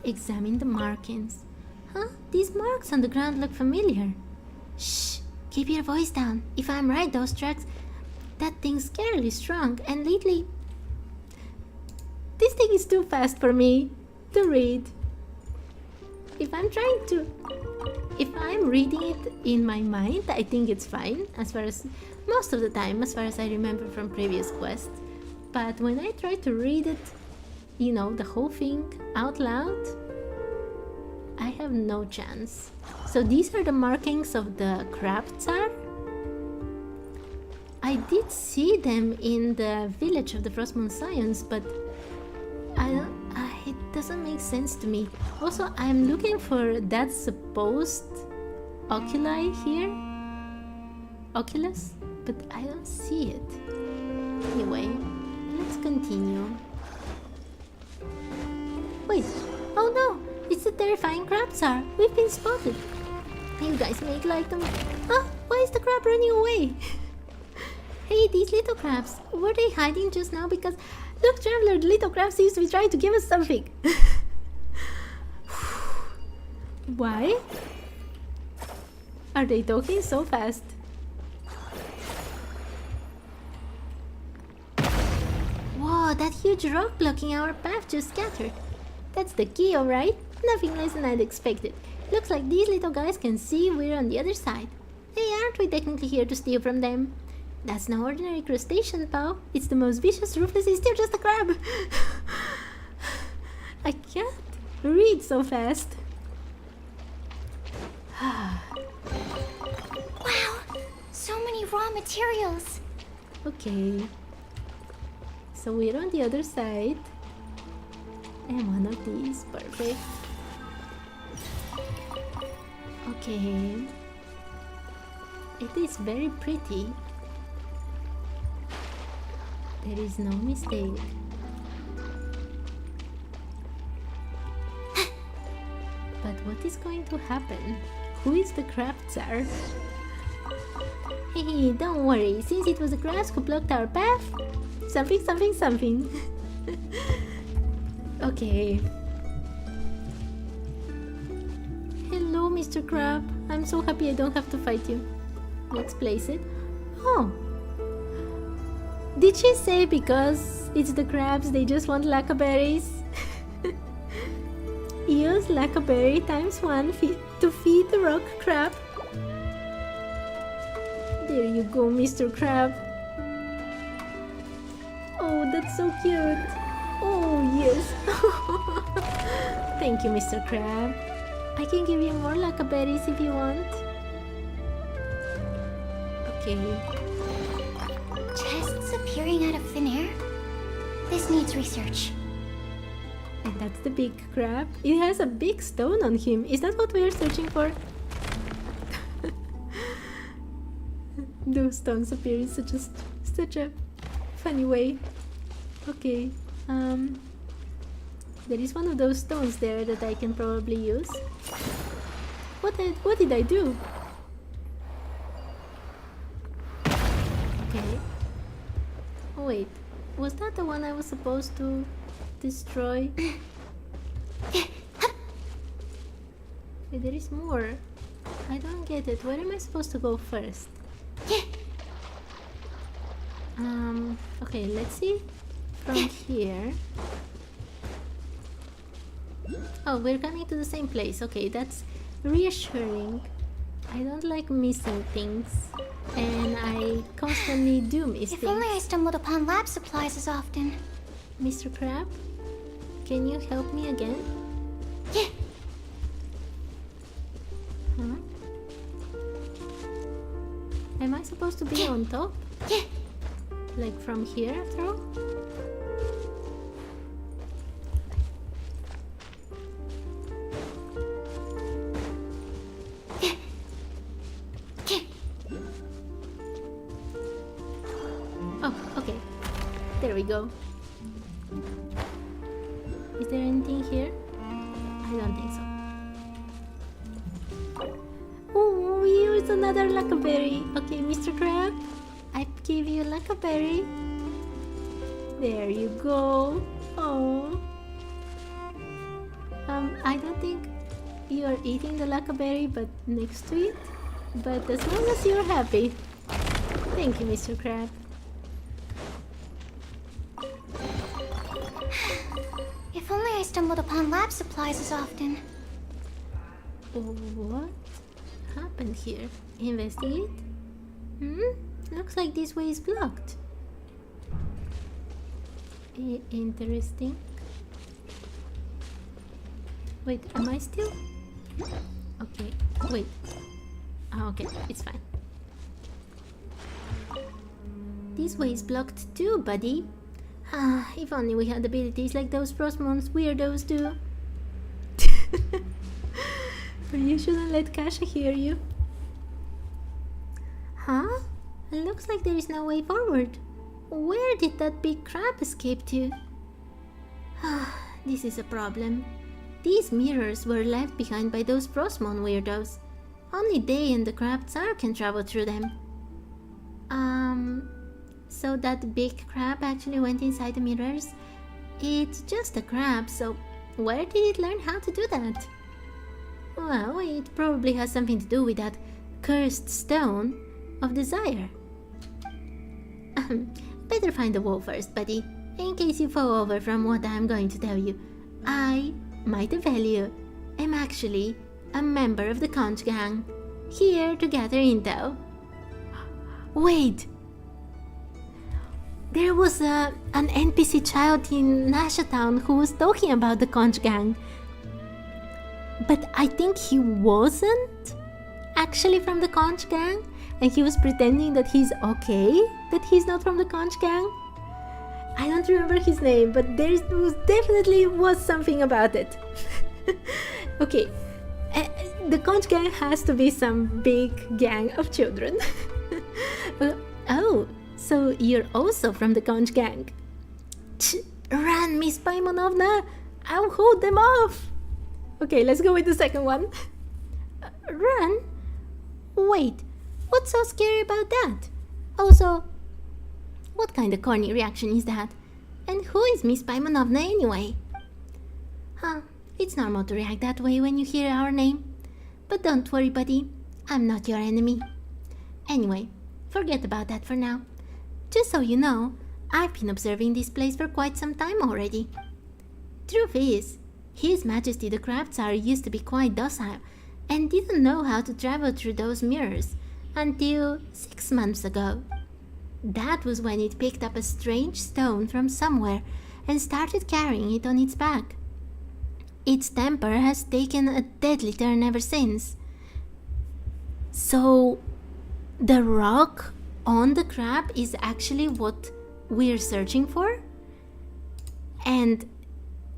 Examine the markings. Huh? These marks on the ground look familiar. Shh! Keep your voice down. If I'm right, those tracks... That thing's scarily strong, and lately... This thing is too fast for me to read. If I'm reading it in my mind, I think it's fine, as far as... Most of the time, as far as I remember from previous quests. But when I try to read it, you know, the whole thing out loud, I have no chance. So these are the markings of the Crab Tsar. I did see them in the village of the Frost Moon Scions, but it doesn't make sense to me. Also, I'm looking for that supposed oculi here. Oculus? But I don't see it. Anyway, let's continue. Wait, oh no! It's the terrifying crab tsar! We've been spotted! You guys make like them... Ah, why is the crab running away? Hey, these little crabs, were they hiding just now? Because, look traveler, the little crab seems to be trying to give us something. Why? Are they talking so fast? Whoa, that huge rock blocking our path just scattered. That's the key, alright? Nothing less than I'd expected. Looks like these little guys can see we're on the other side. Hey, aren't we technically here to steal from them? That's no ordinary crustacean, pal. It's the most vicious, ruthless, it's still just a crab. I can't read so fast. Wow! So many raw materials! Okay. So we're on the other side. And one of these, perfect. Okay. It is very pretty. There is no mistake. But what is going to happen? Who is the crab tsar? Hey, don't worry. Since it was the crabs who blocked our path, something, something, something. Okay. Hello, Mr. Crab. I'm so happy I don't have to fight you. Let's place it. Oh. Did she say because it's the crabs they just want lacquerberries? Use lacquerberry times 1 to feed the rock crab. There you go, Mr. Crab. Oh, that's so cute. Oh, yes. Thank you, Mr. Crab. I can give you more lacquerberries if you want. Okay. Chests appearing out of thin air? This needs research. And that's the big crab. It has a big stone on him. Is that what we are searching for? Those stones appear in such a funny way. Okay. There is one of those stones there that I can probably use. What did I do? Okay. Oh wait, was that the one I was supposed to destroy? Wait, there is more. I don't get it. Where am I supposed to go first? Okay, let's see. From here. Oh, we're coming to the same place. Okay, that's reassuring. I don't like missing things. And I constantly do miss If things. only I stumbled upon lab supplies as often. Mr. Crab, can you help me again? Huh? Am I supposed to be on top? Like from here after all? Oh, okay. There we go. Is there anything here? I don't think so. Oh, here's another lacquerberry. Okay, Mr. Crab, I give you a lacquerberry. There you go. Oh. I don't think you are eating the lacquerberry, but next to it. But as long as you're happy. Thank you, Mr. Crab. If only I stumbled upon lab supplies as often. What happened here? Investigate? Looks like this way is blocked. Interesting. Wait, am I still? Okay, wait. Okay, it's fine. This way is blocked too, buddy. If only we had abilities like those Prosmon's weirdos do. But you shouldn't let Kasha hear you. Huh? It looks like there is no way forward. Where did that big crab escape to? This is a problem. These mirrors were left behind by those Prosmon weirdos. Only they and the crab tsar can travel through them. So that big crab actually went inside the mirrors? It's just a crab, so where did it learn how to do that? Well, it probably has something to do with that cursed stone of desire. Better find the wall first, buddy, in case you fall over from what I'm going to tell you. I, Might of Value, am actually a member of the Conch Gang, here to gather intel. Wait! There was an NPC child in Nasha Town who was talking about the Conch Gang. But I think he wasn't actually from the Conch Gang, and he was pretending that he's okay, that he's not from the Conch Gang. I don't remember his name, but there definitely was something about it. Okay, The conch gang has to be some big gang of children. Oh, so you're also from the conch gang. Run, Miss Paimanovna! I'll hold them off! Okay, let's go with the second one. Run? Wait, what's so scary about that? Also, what kind of corny reaction is that? And who is Miss Paimanovna anyway? Huh, it's normal to react that way when you hear our name. But don't worry, buddy, I'm not your enemy. Anyway, forget about that for now. Just so you know, I've been observing this place for quite some time already. Truth is, His Majesty the Craft Tsar used to be quite docile and didn't know how to travel through those mirrors until 6 months ago. That was when it picked up a strange stone from somewhere and started carrying it on its back. Its temper has taken a deadly turn ever since. So, the rock on the crab is actually what we're searching for? And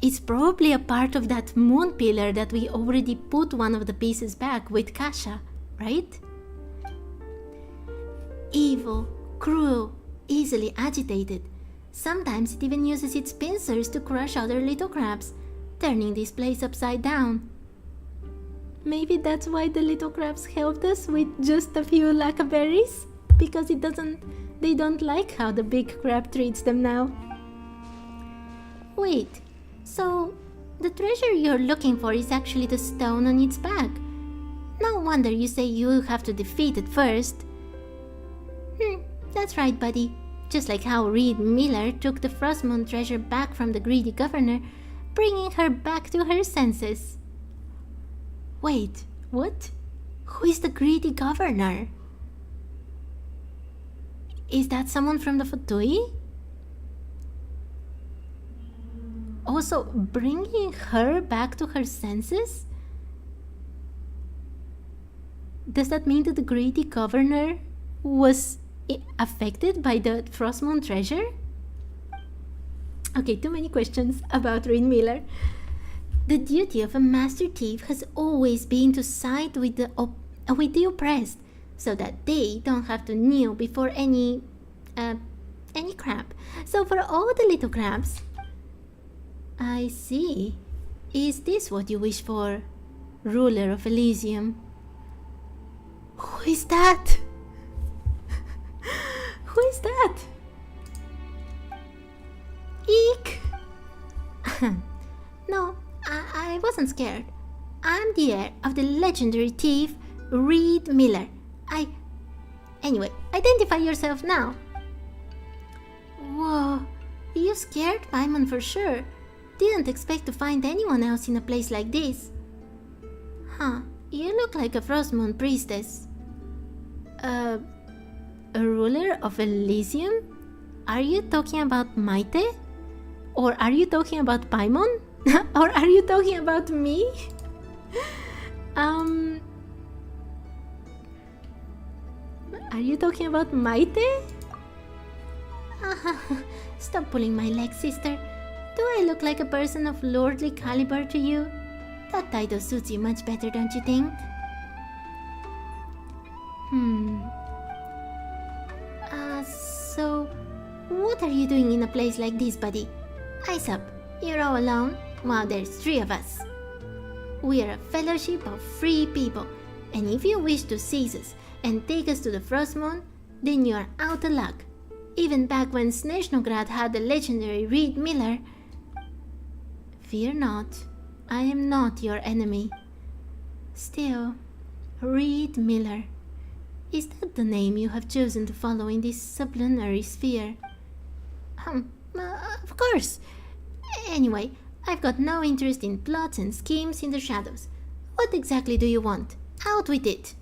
it's probably a part of that moon pillar that we already put one of the pieces back with Kasha, right? Evil, cruel, easily agitated. Sometimes it even uses its pincers to crush other little crabs, turning this place upside down. Maybe that's why the little crabs helped us with just a few lacquer berries? Because they don't like how the big crab treats them now. Wait, so the treasure you're looking for is actually the stone on its back. No wonder you say you have to defeat it first. That's right, buddy. Just like how Reed Miller took the Frostmoon treasure back from the greedy governor, bringing her back to her senses. Wait, what? Who is the greedy governor? Is that someone from the Fatui? Also, bringing her back to her senses? Does that mean that the greedy governor was affected by the Frostmoon treasure? Okay, too many questions about Reed Miller. The duty of a master thief has always been to side with the oppressed, so that they don't have to kneel before any crab. So for all the little crabs, I see. Is this what you wish for, ruler of Elysium? Who is that? Who is that? Eek! No, I wasn't scared. I'm the heir of the legendary thief, Reed Miller. Anyway, identify yourself now. Whoa, you scared Paimon for sure. Didn't expect to find anyone else in a place like this. Huh, you look like a Frostmoon priestess. A ruler of Elysium? Are you talking about Maite? Or are you talking about Paimon? Or are you talking about me? Are you talking about Maite? Stop pulling my leg, sister. Do I look like a person of lordly caliber to you? That title suits you much better, don't you think? So, what are you doing in a place like this, buddy? Eyes up, you're all alone? Wow, there's 3 of us. We are a fellowship of free people, and if you wish to seize us and take us to the Frostmoon, then you are out of luck. Even back when Snezhnograd had the legendary Reed Miller. Fear not, I am not your enemy. Still, Reed Miller. Is that the name you have chosen to follow in this sublunary sphere? Of course. Anyway, I've got no interest in plots and schemes in the shadows. What exactly do you want? Out with it!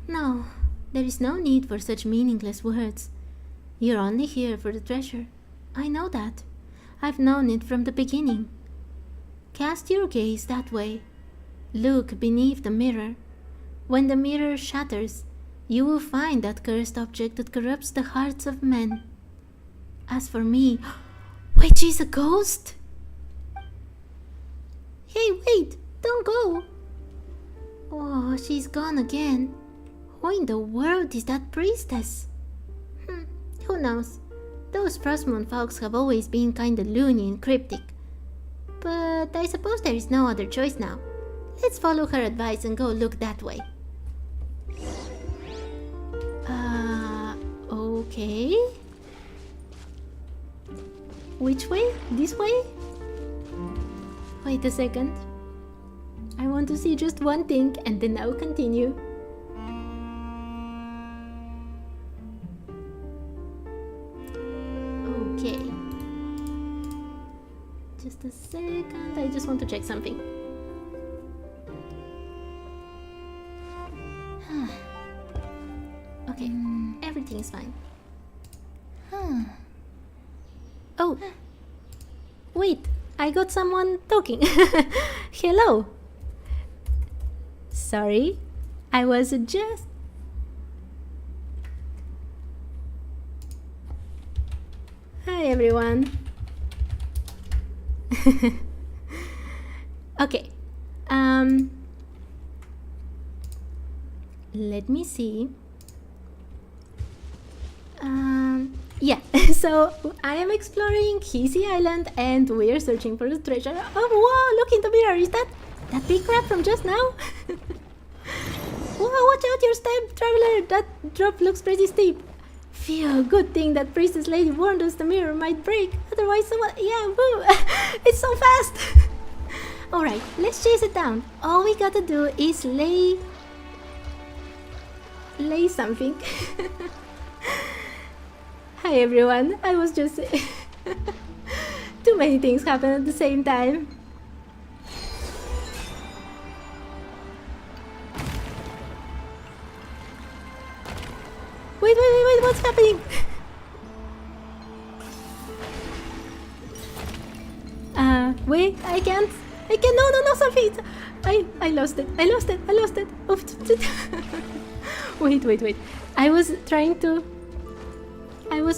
No, there is no need for such meaningless words. You're only here for the treasure. I know that. I've known it from the beginning. Cast your gaze that way. Look beneath the mirror. When the mirror shatters, you will find that cursed object that corrupts the hearts of men. As for me... Wait, she's a ghost? Hey, wait! don't go. Oh, she's gone again. Who in the world is that priestess? Who knows? Those Frostmoon folks have always been kinda loony and cryptic. But I suppose there is no other choice now. Let's follow her advice and go look that way. Okay. Which way? This way? Wait a second. I want to see just one thing and then I'll continue. Okay. Just a second. I just want to check something. Okay, everything's fine. Oh, wait, I got someone talking. Hello. Sorry, I was just... Hi everyone. Okay, let me see. Yeah, so I am exploring Hiisi Island and we are searching for the treasure. Oh, whoa, look in the mirror. Is that big crab from just now? Whoa, watch out your step, traveler. That drop looks pretty steep. Phew, good thing that priestess lady warned us the mirror might break. Otherwise someone... Yeah, woo! It's so fast! Alright, let's chase it down. All we gotta do is lay something. Hi everyone, I was just... Too many things happen at the same time. Wait, what's happening? Wait, I can't, no, something. I lost it. Oops. Wait. I was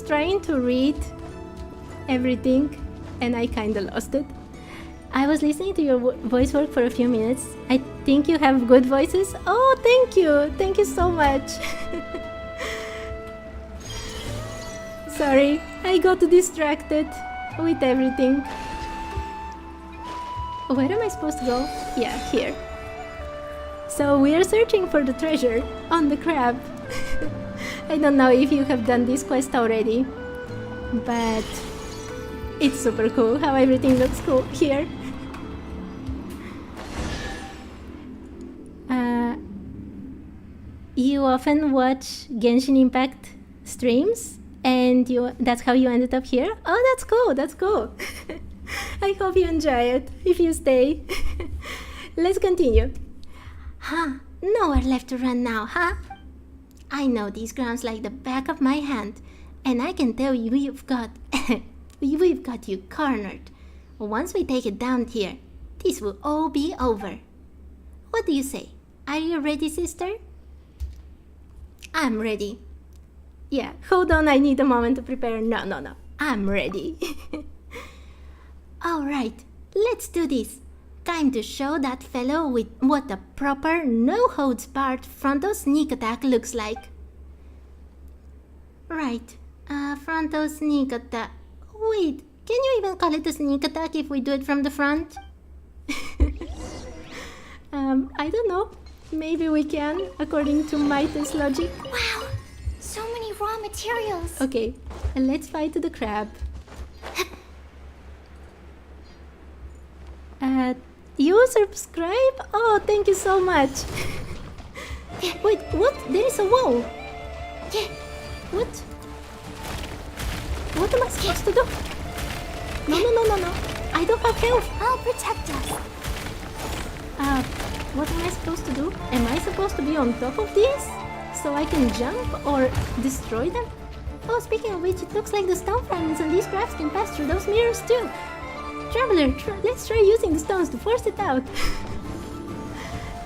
trying to read everything and I kinda lost it. I was listening to your voice work for a few minutes. I think you have good voices. Oh, thank you so much. Sorry, I got distracted with everything. Where am I supposed to go? Yeah, here. So we are searching for the treasure on the crab. I don't know if you have done this quest already, but it's super cool how everything looks cool here. You often watch Genshin Impact streams? And that's how you ended up here? Oh, that's cool. I hope you enjoy it, if you stay. Let's continue. Nowhere left to run now, huh? I know these grounds like the back of my hand, and I can tell you we've got you cornered. Once we take it down here, this will all be over. What do you say? Are you ready, sister? I'm ready. Yeah, hold on, I need a moment to prepare. No. I'm ready. Alright, let's do this. Time to show that fellow with what a proper, no-holds-barred frontal sneak attack looks like. Right, frontal sneak attack. Wait, can you even call it a sneak attack if we do it from the front? I don't know. Maybe we can, according to Maite's logic. Wow, so many raw materials. Okay, and let's fight the crab. You subscribe? Oh, thank you so much. Wait, what? There is a wall. What? What am I supposed to do? No. I don't have health. I'll protect us. What am I supposed to do? Am I supposed to be on top of this? So I can jump or destroy them? Oh, speaking of which, it looks like the stone fragments on these crabs can pass through those mirrors too. Traveler, let's try using the stones to force it out.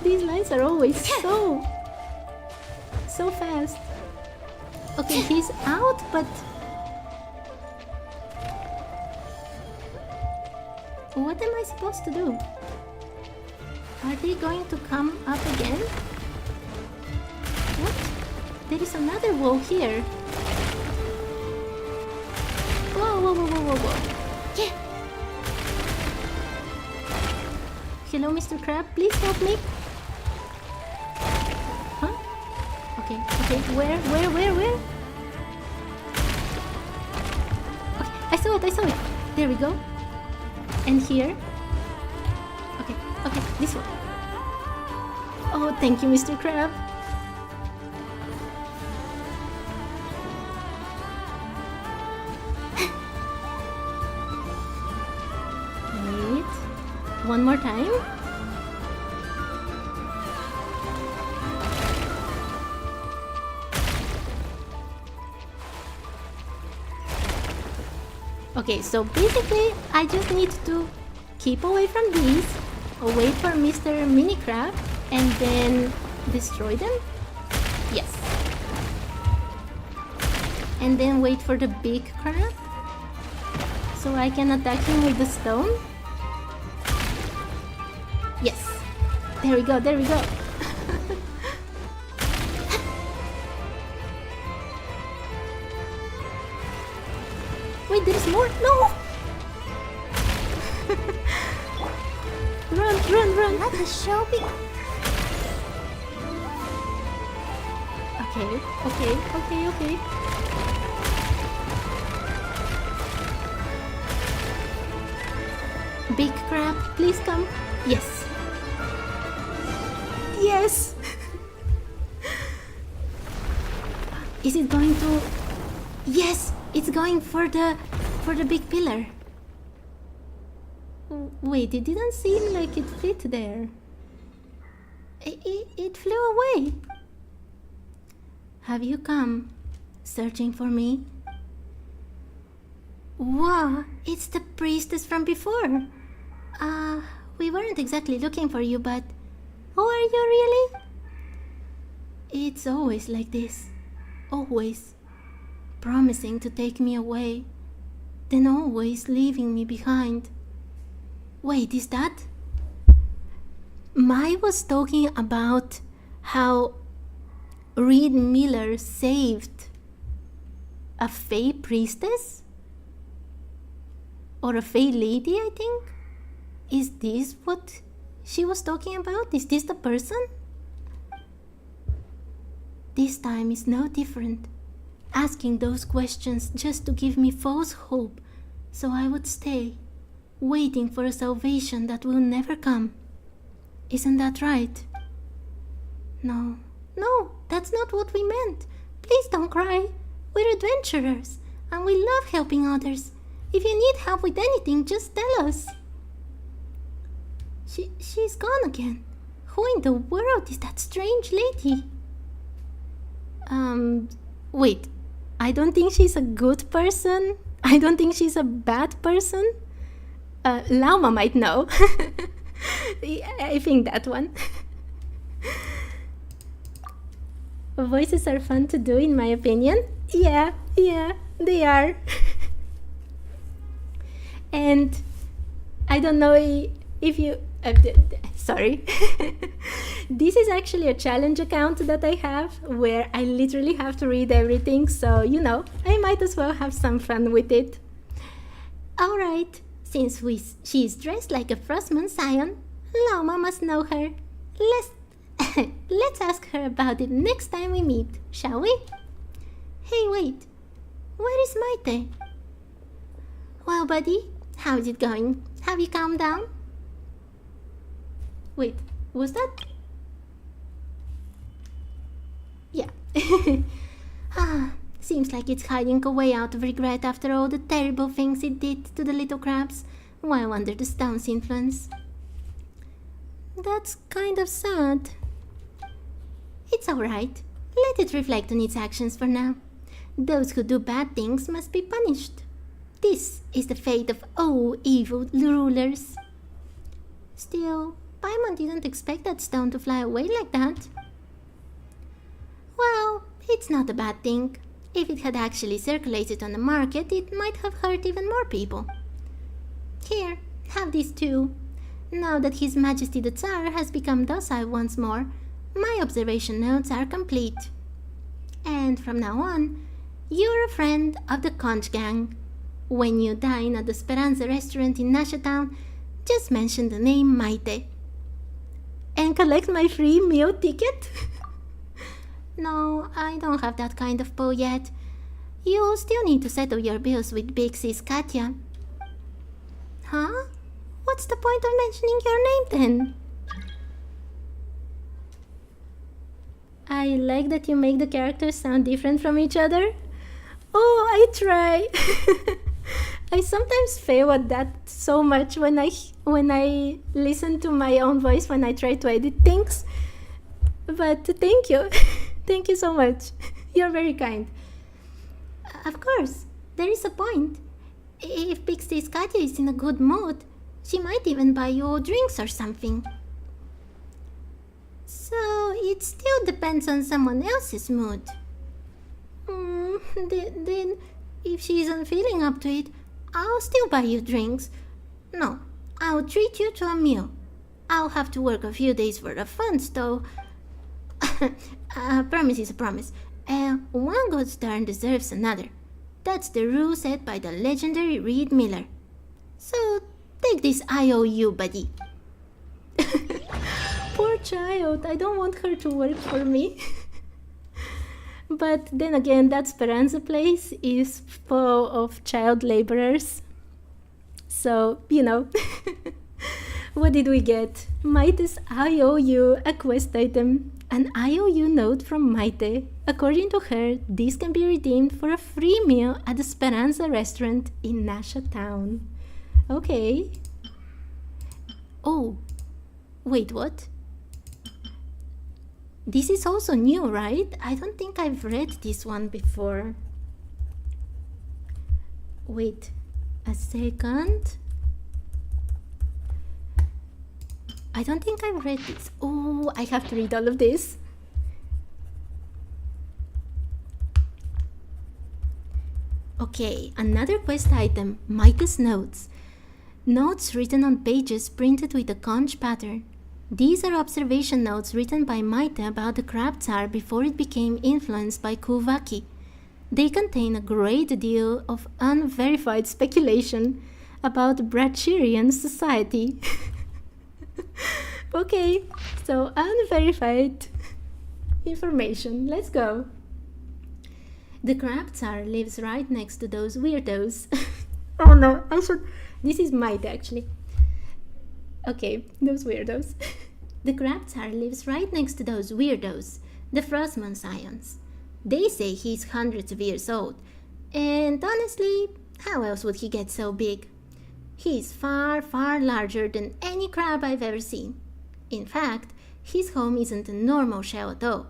These lines are always so fast. Okay, he's out, but... what am I supposed to do? Are they going to come up again? What? There is another wall here. Whoa, whoa, whoa, whoa, whoa, whoa. Yeah. Hello, Mr. Crab, please help me. Huh? Okay, okay, where? Okay, I saw it. There we go. And here. Okay, this one. Oh, thank you, Mr. Crab. Wait. One more time. Okay, so basically I just need to keep away from these, wait for Mr. Mini Crab, and then destroy them? Yes. And then wait for the big crab, so I can attack him with the stone? Yes. There we go. Wait, there's more? No! Run! Let the show be. Okay. Big crab, please come. Yes. Yes! Is it going to... Yes! It's going for the big pillar. Wait, it didn't seem like it fit there. It flew away. Have you come searching for me? Wow, it's the priestess from before. We weren't exactly looking for you, but who are you really? It's always like this. Always. Promising to take me away, then always leaving me behind. Wait, is that? Mai was talking about how Reed Miller saved a Fae priestess? Or a Fae lady, I think? Is this what she was talking about? Is this the person? This time is no different. Asking those questions just to give me false hope, so I would stay, waiting for a salvation that will never come. Isn't that right? No, that's not what we meant. Please don't cry. We're adventurers, and we love helping others. If you need help with anything, just tell us. She's gone again. Who in the world is that strange lady? Wait. I don't think she's a good person. I don't think she's a bad person. Lauma might know. I think that one. Voices are fun to do, in my opinion. Yeah, they are. And I don't know if you... sorry. This is actually a challenge account that I have where I literally have to read everything, so you know, I might as well have some fun with it. Alright, since she is dressed like a Frostmoon Scion, Lauma must know her. Let's ask her about it next time we meet, shall we? Hey, wait. Where is Maite? Well, buddy, how's it going? Have you calmed down? Wait, was that? Yeah. Seems like it's hiding away out of regret after all the terrible things it did to the little crabs while under the stone's influence. That's kind of sad. It's alright. Let it reflect on its actions for now. Those who do bad things must be punished. This is the fate of all evil rulers. Still, Paimon didn't expect that stone to fly away like that. Well, it's not a bad thing. If it had actually circulated on the market, it might have hurt even more people. Here, have these too. Now that His Majesty the Tsar has become docile once more, my observation notes are complete. And from now on, you're a friend of the Conch Gang. When you dine at the Speranza restaurant in Nasha Town, just mention the name Maite. And collect my free meal ticket? No, I don't have that kind of pull yet. You still need to settle your bills with Big Sis Katya. Huh? What's the point of mentioning your name then? I like that you make the characters sound different from each other. Oh, I try. I sometimes fail at that so much when I listen to my own voice when I try to edit things. But thank you. Thank you so much. You're very kind. Of course, there is a point. If Big Sis Katya is in a good mood, she might even buy you drinks or something. So it still depends on someone else's mood. Then, if she isn't feeling up to it, I'll still buy you drinks. No, I'll treat you to a meal. I'll have to work a few days for the funds, though. A promise is a promise, and one good turn deserves another. That's the rule set by the legendary Reed Miller. So, take this IOU, buddy. Poor child, I don't want her to work for me. But then again, that Speranza place is full of child laborers. So, you know. What did we get? Maite's IOU, a quest item. An IOU note from Maite. According to her, this can be redeemed for a free meal at the Speranza restaurant in Nasha Town. Okay. Oh, wait, what? This is also new, right? I don't think I've read this one before. Wait a second. I don't think I've read this. Oh, I have to read all of this. Okay, another quest item, Maite's notes. Notes written on pages printed with a conch pattern. These are observation notes written by Maite about the Crab Tsar before it became influenced by Kuvaki. They contain a great deal of unverified speculation about Brachirian society. Okay, so unverified information. Let's go. The Crab Tsar lives right next to those weirdos. Oh no, I should... This is Maite actually. Okay, those weirdos. The Crab Tsar lives right next to those weirdos, the Frostmoon Scions. They say he's hundreds of years old, and honestly, how else would he get so big? He's far, far larger than any crab I've ever seen. In fact, his home isn't a normal shell at all.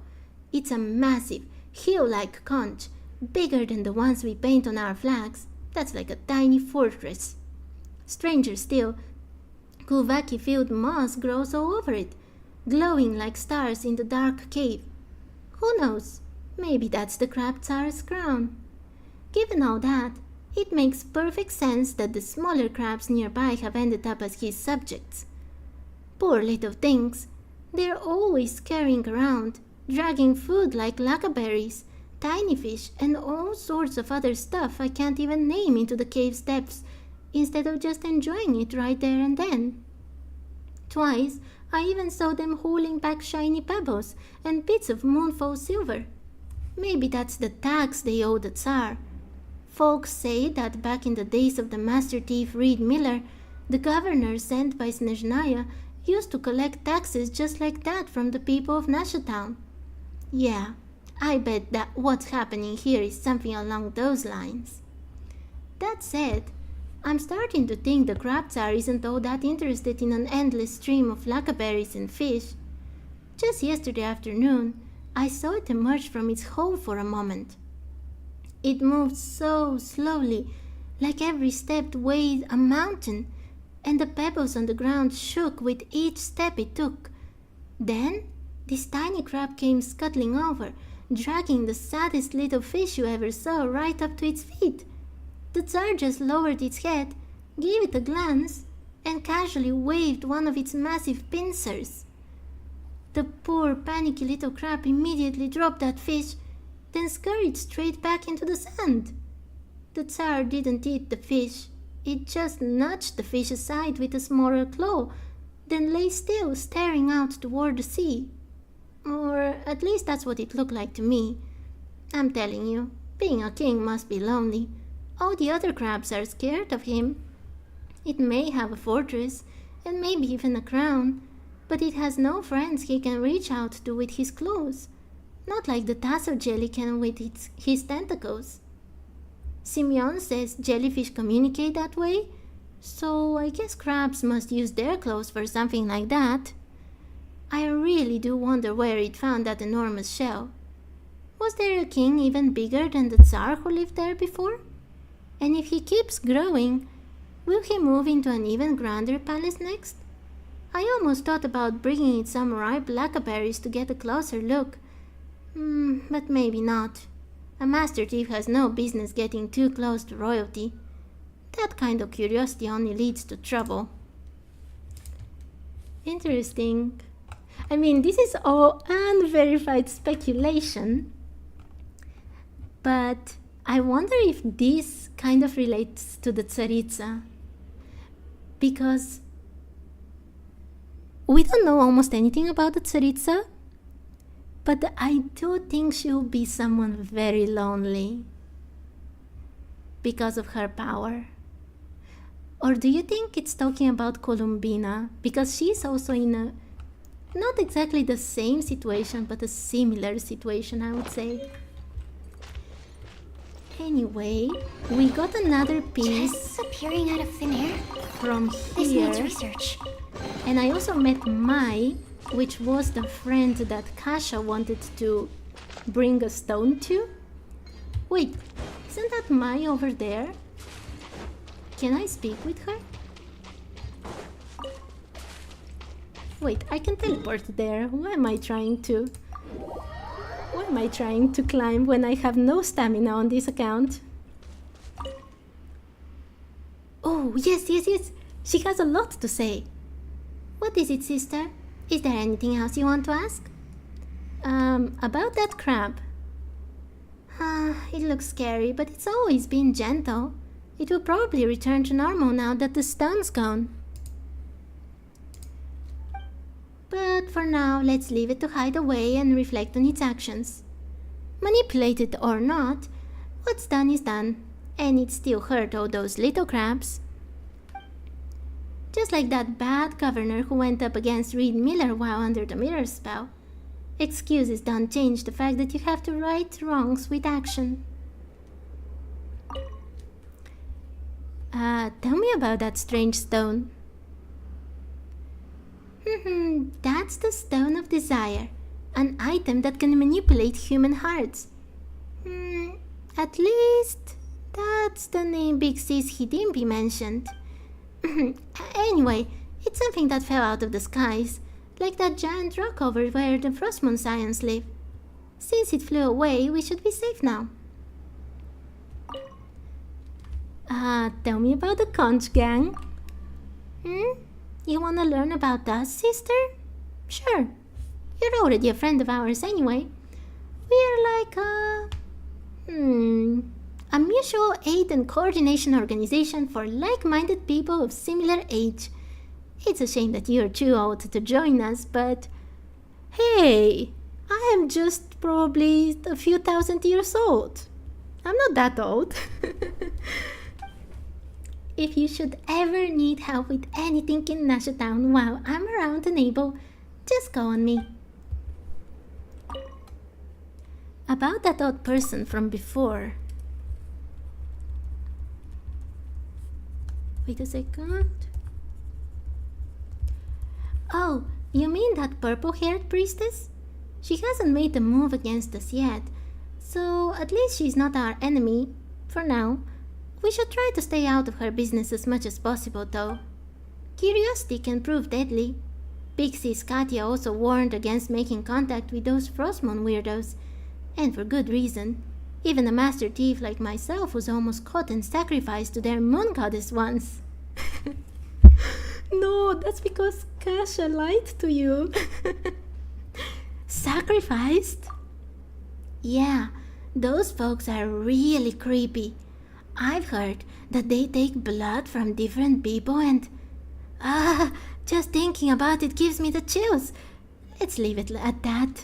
It's a massive, hill-like conch, bigger than the ones we paint on our flags. That's like a tiny fortress. Stranger still, Kuvaki-filled moss grows all over it, glowing like stars in the dark cave. Who knows? Maybe that's the Crab Tsar's crown. Given all that, it makes perfect sense that the smaller crabs nearby have ended up as his subjects. Poor little things. They're always carrying around, dragging food like lacaberries, tiny fish, and all sorts of other stuff I can't even name into the cave's depths, instead of just enjoying it right there and then. Twice, I even saw them hauling back shiny pebbles and bits of moonfall silver. Maybe that's the tax they owe the Tsar. Folks say that back in the days of the master thief Reed Miller, the governor sent by Snezhnaya used to collect taxes just like that from the people of Nasha Town. Yeah, I bet that what's happening here is something along those lines. That said, I'm starting to think the Crab Tsar isn't all that interested in an endless stream of lacaberries and fish. Just yesterday afternoon, I saw it emerge from its hole for a moment. It moved so slowly, like every step weighed a mountain, and the pebbles on the ground shook with each step it took. Then, this tiny crab came scuttling over, dragging the saddest little fish you ever saw right up to its feet. The Tsar just lowered its head, gave it a glance, and casually waved one of its massive pincers. The poor panicky little crab immediately dropped that fish, then scurried straight back into the sand. The Tsar didn't eat the fish. It just nudged the fish aside with a smaller claw, then lay still, staring out toward the sea. Or at least that's what it looked like to me. I'm telling you, being a king must be lonely. All the other crabs are scared of him. It may have a fortress, and maybe even a crown, but it has no friends he can reach out to with his claws. Not like the tassel jelly can with his tentacles. Simeon says jellyfish communicate that way, so I guess crabs must use their claws for something like that. I really do wonder where it found that enormous shell. Was there a king even bigger than the Tsar who lived there before? And if he keeps growing, will he move into an even grander palace next? I almost thought about bringing it some ripe blackberries to get a closer look. But maybe not. A master thief has no business getting too close to royalty. That kind of curiosity only leads to trouble. Interesting. I mean, this is all unverified speculation. But I wonder if this kind of relates to the Tsaritsa. Because we don't know almost anything about the Tsaritsa. But I do think she'll be someone very lonely because of her power. Or do you think it's talking about Columbina? Because she's also in a, not exactly the same situation, but a similar situation, I would say. Anyway, we got another piece Just appearing out of thin air. from This needs here. research. And I also met Mai, which was the friend that Kasha wanted to bring a stone to. Wait, isn't that Mai over there? Can I speak with her? Wait, I can teleport there. Why am I trying to climb when I have no stamina on this account? Oh, yes. She has a lot to say. What is it, sister? Is there anything else you want to ask? About that crab. It looks scary, but it's always been gentle. It will probably return to normal now that the stone's gone. But for now, let's leave it to hide away and reflect on its actions. Manipulated or not, what's done is done, and it still hurt all those little crabs. Just like that bad governor who went up against Reed Miller while under the mirror spell. Excuses don't change the fact that you have to right wrongs with action. Tell me about that strange stone. That's the Stone of Desire, an item that can manipulate human hearts. At least that's the name Big Sis Hidimpi mentioned. Anyway, it's something that fell out of the skies, like that giant rock over where the Frostmoon Scions live. Since it flew away, we should be safe now. Tell me about the Conch Gang. You wanna learn about us, sister? Sure. You're already a friend of ours anyway. We're like a mutual aid and coordination organization for like-minded people of similar age. It's a shame that you're too old to join us, but hey, I am just probably a few thousand years old. I'm not that old. If you should ever need help with anything in Nasha Town while I'm around and able, just call on me. About that odd person from before. Wait a second. Oh, you mean that purple-haired priestess? She hasn't made a move against us yet, so at least she's not our enemy, for now. We should try to stay out of her business as much as possible, though. Curiosity can prove deadly. Big Sis Katya also warned against making contact with those Frostmoon weirdos, and for good reason. Even a master thief like myself was almost caught and sacrificed to their moon goddess once. No, that's because Kasha lied to you. Sacrificed? Yeah, those folks are really creepy. I've heard that they take blood from different people and... just thinking about it gives me the chills. Let's leave it at that.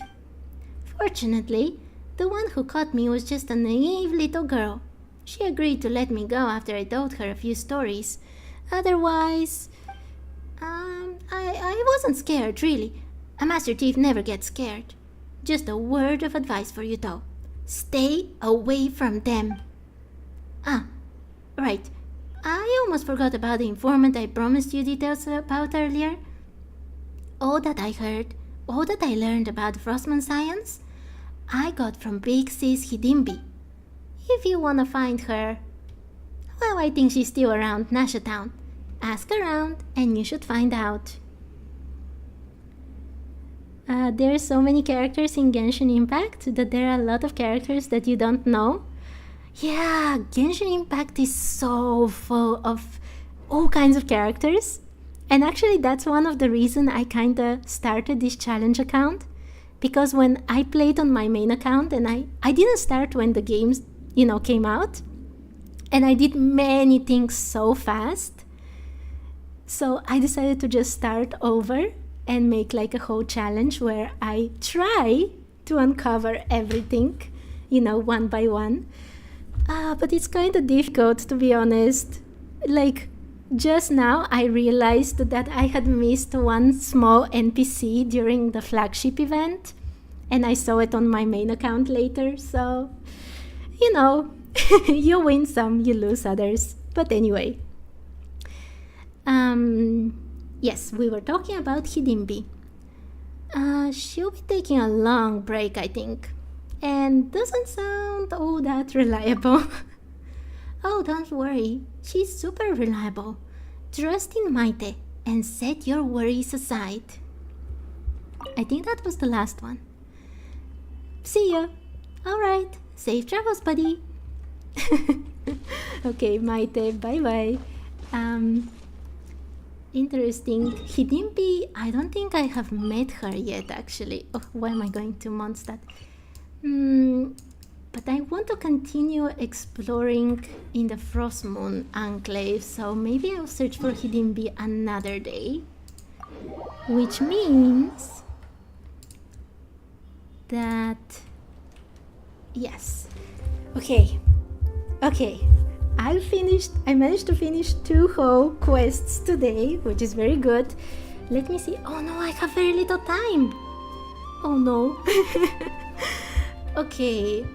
Fortunately, the one who caught me was just a naive little girl. She agreed to let me go after I told her a few stories. Otherwise... I wasn't scared, really. A Master Thief never gets scared. Just a word of advice for you, though. Stay away from them. Ah, right. I almost forgot about the informant I promised you details about earlier. All that I heard, all that I learned about Frostman science, I got from Big Sis Hidimbi. If you wanna find her, well, I think she's still around Nasha Town. Ask around and you should find out. There are so many characters in Genshin Impact that there are a lot of characters that you don't know. Yeah, Genshin Impact is so full of all kinds of characters. And actually that's one of the reasons I kinda started this challenge account. Because when I played on my main account, and I didn't start when the games, came out. And I did many things so fast. So I decided to just start over and make like a whole challenge where I try to uncover everything, one by one. But it's kind of difficult, to be honest. Like, just now I realized that I had missed one small NPC during the flagship event, and I saw it on my main account later, so, you win some, you lose others. But anyway. Yes, we were talking about Hidimbi. She'll be taking a long break, I think. And doesn't sound all that reliable. Oh, don't worry. She's super reliable. Trust in Maite and set your worries aside. I think that was the last one. See ya. Alright. Safe travels, buddy. Okay, Maite. Bye-bye. Interesting. Hidimbi, I don't think I have met her yet, actually. Oh, why am I going to Mondstadt? But I want to continue exploring in the Frostmoon Enclave, so maybe I'll search for Hidimbi another day. Which means that... Yes. Okay. I managed to finish 2 whole quests today, which is very good. Let me see. Oh no, I have very little time. Oh no. Okay,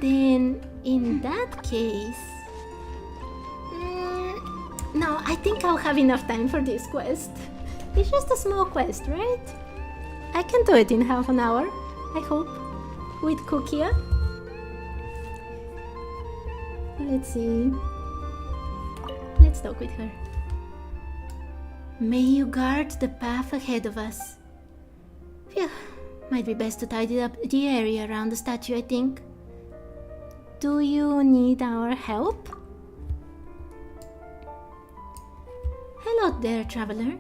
then in that case... no, I think I'll have enough time for this quest. It's just a small quest, right? I can do it in half an hour, I hope, with Kukia. Let's see. Let's talk with her. May you guard the path ahead of us. Phew. Might be best to tidy up the area around the statue, I think. Do you need our help? Hello there, traveler.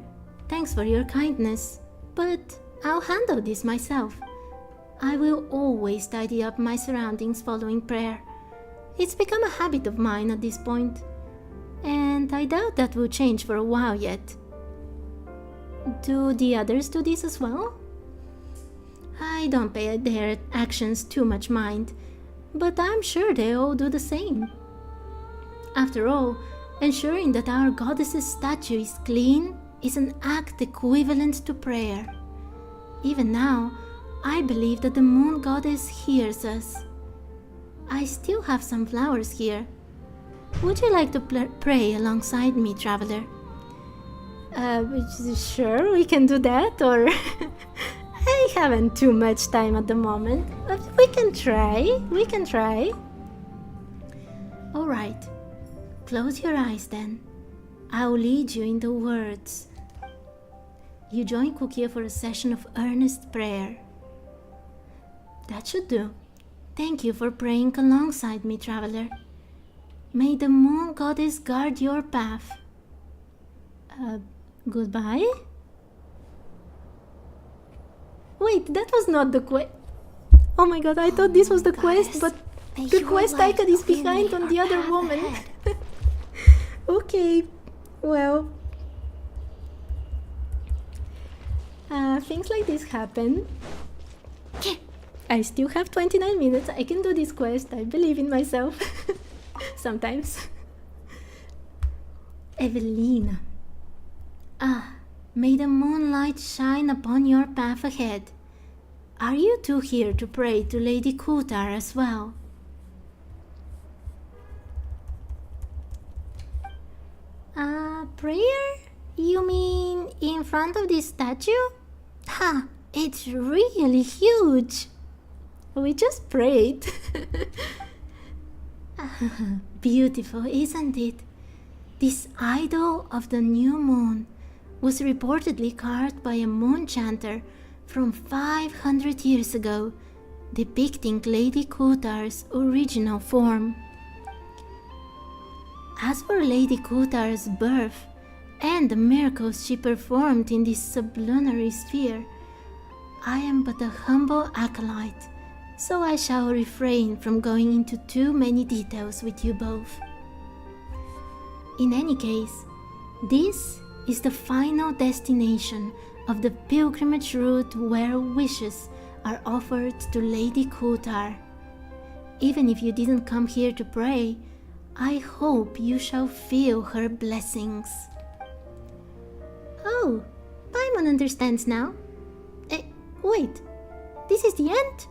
Thanks for your kindness, but I'll handle this myself. I will always tidy up my surroundings following prayer. It's become a habit of mine at this point, and I doubt that will change for a while yet. Do the others do this as well? I don't pay their actions too much mind, but I'm sure they all do the same. After all, ensuring that our goddess's statue is clean is an act equivalent to prayer. Even now, I believe that the moon goddess hears us. I still have some flowers here. Would you like to pray alongside me, traveler? Sure, we can do that, or... I haven't too much time at the moment, but we can try. Alright, close your eyes then. I'll lead you in the words. You join Kukia for a session of earnest prayer. That should do. Thank you for praying alongside me, traveler. May the moon goddess guard your path. Goodbye. Wait, that was not the quest. Oh my god, I thought this was the quest, but May the your quest light icon is behind illuminate on our the other path woman. ahead. Okay, well. Things like this happen. I still have 29 minutes. I can do this quest. I believe in myself. Sometimes. Evelina. Ah, may the moonlight shine upon your path ahead. Are you two here to pray to Lady Kutar as well? Prayer? You mean in front of this statue? Ha! It's really huge. We just prayed. Beautiful, isn't it? This idol of the new moon was reportedly carved by a moon chanter from 500 years ago, depicting Lady Kutar's original form. As for Lady Kutar's birth and the miracles she performed in this sublunary sphere, I am but a humble acolyte, so I shall refrain from going into too many details with you both. In any case, this is the final destination of the pilgrimage route where wishes are offered to Lady Kutar. Even if you didn't come here to pray, I hope you shall feel her blessings. Oh, Paimon understands now. Wait, this is the end?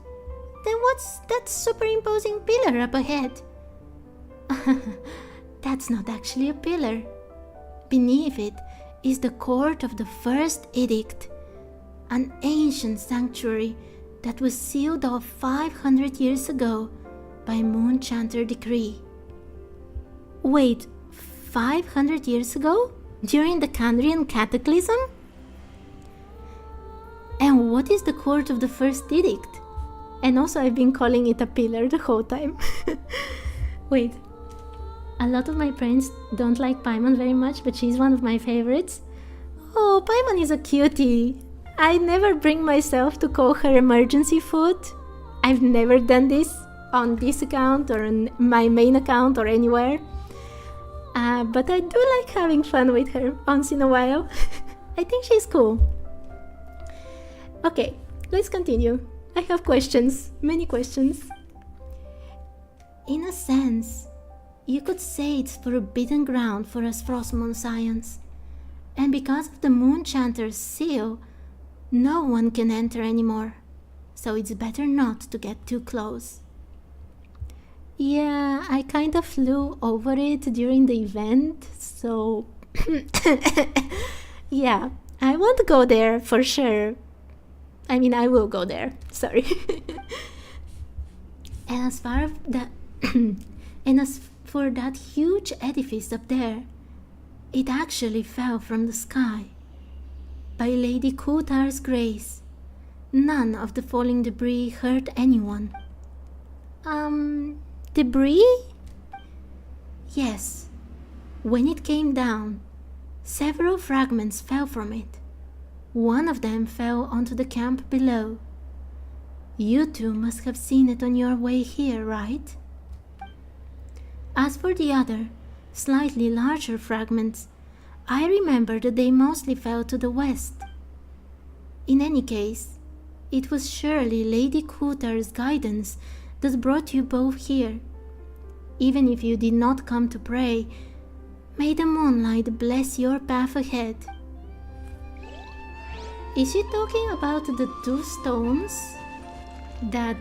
Then what's that superimposing pillar up ahead? That's not actually a pillar. Beneath it is the court of the first edict, an ancient sanctuary that was sealed off 500 years ago by Moon Chanter decree. Wait, 500 years ago? During the Kandrian Cataclysm? And what is the court of the first edict? And also I've been calling it a pillar the whole time. Wait, a lot of my friends don't like Paimon very much, but she's one of my favorites. Oh, Paimon is a cutie. I never bring myself to call her emergency food. I've never done this on this account or on my main account or anywhere. But I do like having fun with her once in a while. I think she's cool. Okay, let's continue. I have questions, many questions. In a sense, you could say it's forbidden ground for us Frostmourne Scions. And because of the Moon Chanter's seal, no one can enter anymore. So it's better not to get too close. Yeah, I kind of flew over it during the event, so... yeah, I won't go there for sure. I mean, I will go there, sorry. And as far as that... and as for that huge edifice up there, it actually fell from the sky. By Lady Kutar's grace, none of the falling debris hurt anyone. Debris? Yes. When it came down, several fragments fell from it. One of them fell onto the camp below. You two must have seen it on your way here, right? As for the other, slightly larger fragments, I remember that they mostly fell to the west. In any case, it was surely Lady Kutar's guidance that brought you both here. Even if you did not come to pray, may the moonlight bless your path ahead. Is she talking about the 2 stones that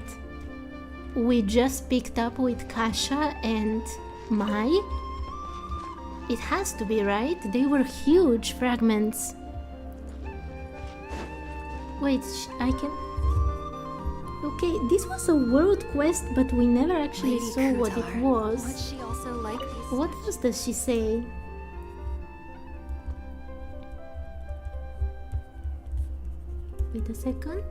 we just picked up with Kasha and Mai? It has to be, right? They were huge fragments. Wait, I can... Okay, this was a world quest, but we never actually Lady saw what it Kutar, was. would she also like these? What else does she say? Wait a second.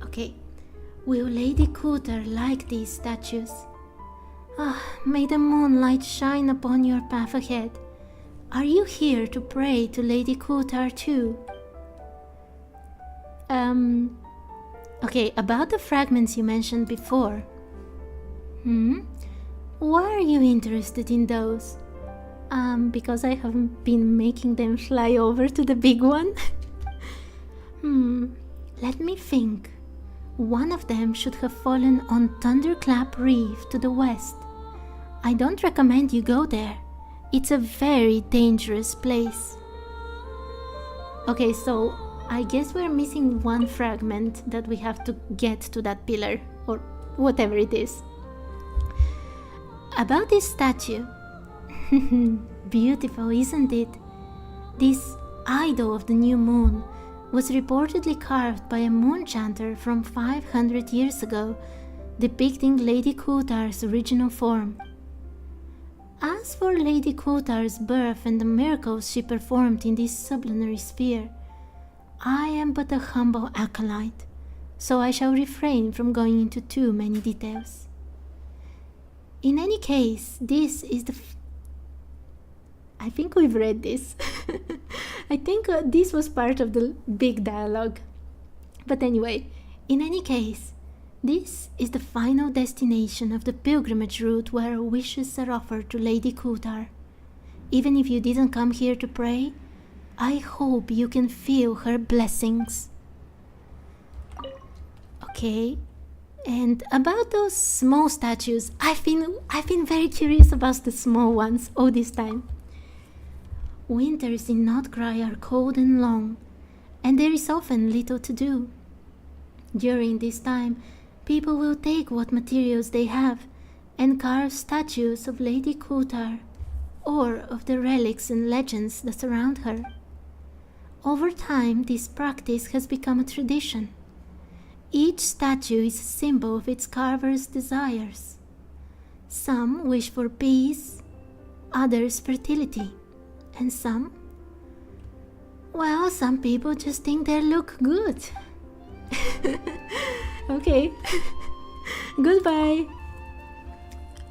Okay. Will Lady Kutar like these statues? May the moonlight shine upon your path ahead. Are you here to pray to Lady Kutar too? Okay, about the fragments you mentioned before. Why are you interested in those? Because I haven't been making them fly over to the big one. Let me think. One of them should have fallen on Thunderclap Reef to the west. I don't recommend you go there. It's a very dangerous place. Okay, so I guess we're missing one fragment that we have to get to that pillar, or whatever it is. About this statue. Beautiful, isn't it? This idol of the new moon was reportedly carved by a moon chanter from 500 years ago, depicting Lady Kutar's original form. As for Lady Kutar's birth and the miracles she performed in this sublunary sphere, I am but a humble acolyte, so I shall refrain from going into too many details. In any case, this is the I think we've read this. I think this was part of the big dialogue. But anyway, in any case, this is the final destination of the pilgrimage route where wishes are offered to Lady Kutar. Even if you didn't come here to pray, I hope you can feel her blessings. Okay, and about those small statues, I've been very curious about the small ones all this time. Winters in Nod-Krai are cold and long, and there is often little to do. During this time, people will take what materials they have and carve statues of Lady Kutar or of the relics and legends that surround her. Over time, this practice has become a tradition. Each statue is a symbol of its carver's desires. Some wish for peace, others fertility, and some people just think they look good. Okay. Goodbye.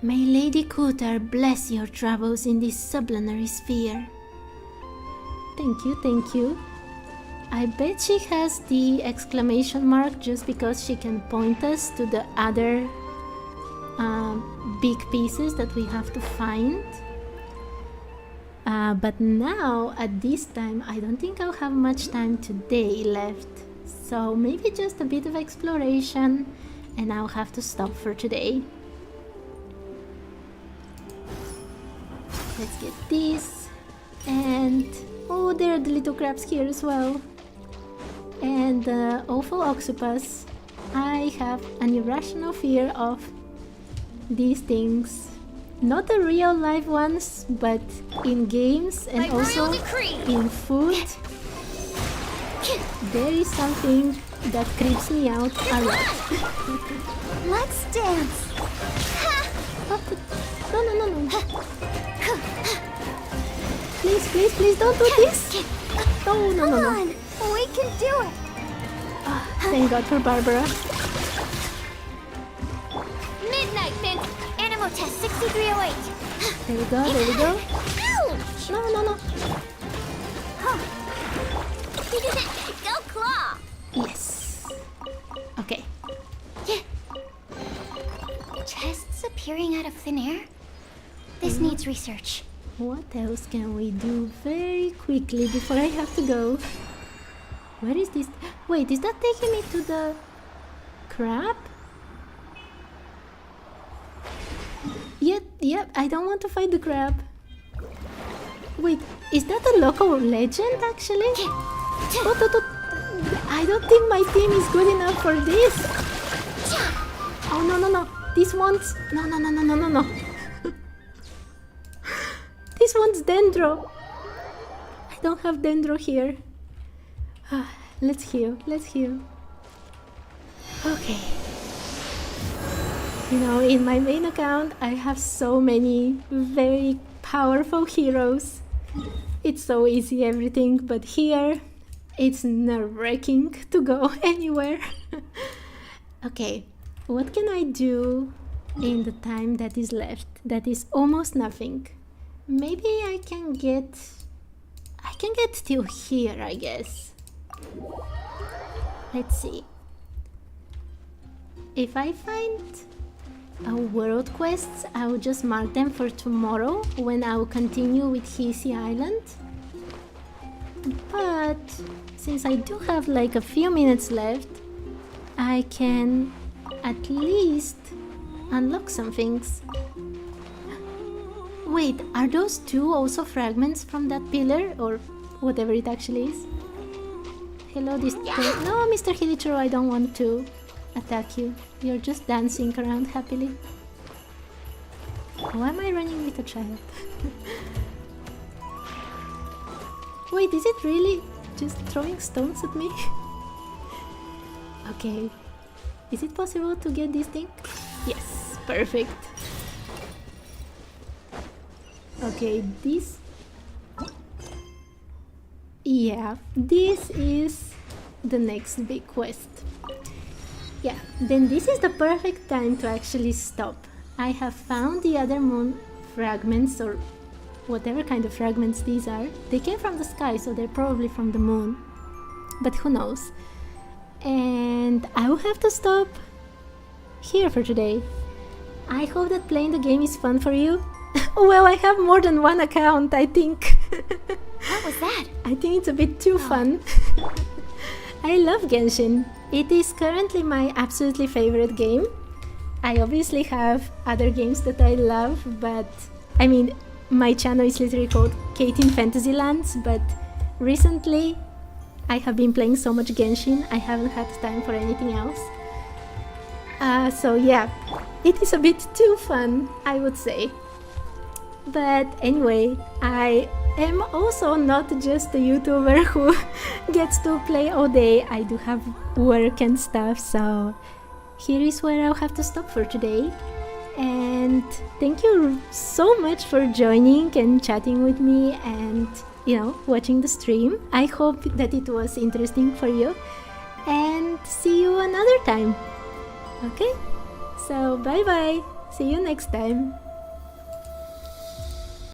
May Lady Kutar bless your travels in this sublunary sphere. Thank you, thank you. I bet she has the exclamation mark just because she can point us to the other big pieces that we have to find. But now, at this time, I don't think I'll have much time today left. So maybe just a bit of exploration, and I'll have to stop for today. Let's get this. And oh, there are the little crabs here as well. And the awful octopus. I have an irrational fear of these things. Not the real life ones, but in games and also in food. There is something that creeps me out a lot. Let's dance. No. Please don't do this. No. Come on, we can do it. Thank God for Barbara. Midnight, Vince. Animal test 6308. There we go. Ouch! No. Go claw. Yes. Okay. Chests appearing out of thin air? This needs research. What else can we do very quickly before I have to go? Where is this? Wait, is that taking me to the crab? Yep, I don't want to fight the crab. Wait, is that a local legend actually? I don't think my team is good enough for this. Oh no. This one's no. This one's Dendro. I don't have Dendro here. Let's heal. Okay. You know, in my main account, I have so many very powerful heroes. It's so easy, everything, but here, it's nerve-wracking to go anywhere. Okay, what can I do in the time that is left. That is almost nothing. Maybe I can get till here, I guess. Let's see. If I find world quests, I will just mark them for tomorrow when I will continue with Hiisi Island. But since I do have like a few minutes left, I can at least unlock some things. Wait, are those two also fragments from that pillar or whatever it actually is? Hello, this no, Mr. Hilichiro, I don't want to attack you. You're just dancing around happily. Why am I running with a child? Wait, is it really just throwing stones at me? Okay. Is it possible to get this thing? Yes, perfect. Okay, this... Yeah, this is the next big quest. Yeah, then this is the perfect time to actually stop. I have found the other moon fragments, or whatever kind of fragments these are. They came from the sky, so they're probably from the moon. But who knows? And I will have to stop here for today. I hope that playing the game is fun for you. Well, I have more than one account, I think. What was that? I think it's a bit too fun. I love Genshin. It is currently my absolutely favorite game. I obviously have other games that I love, but I mean, my channel is literally called Kate in Fantasylands, but recently I have been playing so much Genshin, I haven't had time for anything else. So yeah, it is a bit too fun, I would say. But anyway, I am also not just a YouTuber who gets to play all day. I do have work and stuff, so here is where I'll have to stop for today. And thank you so much for joining and chatting with me and, you know, watching the stream. I hope that it was interesting for you, and see you another time. Okay? So bye bye. See you next time.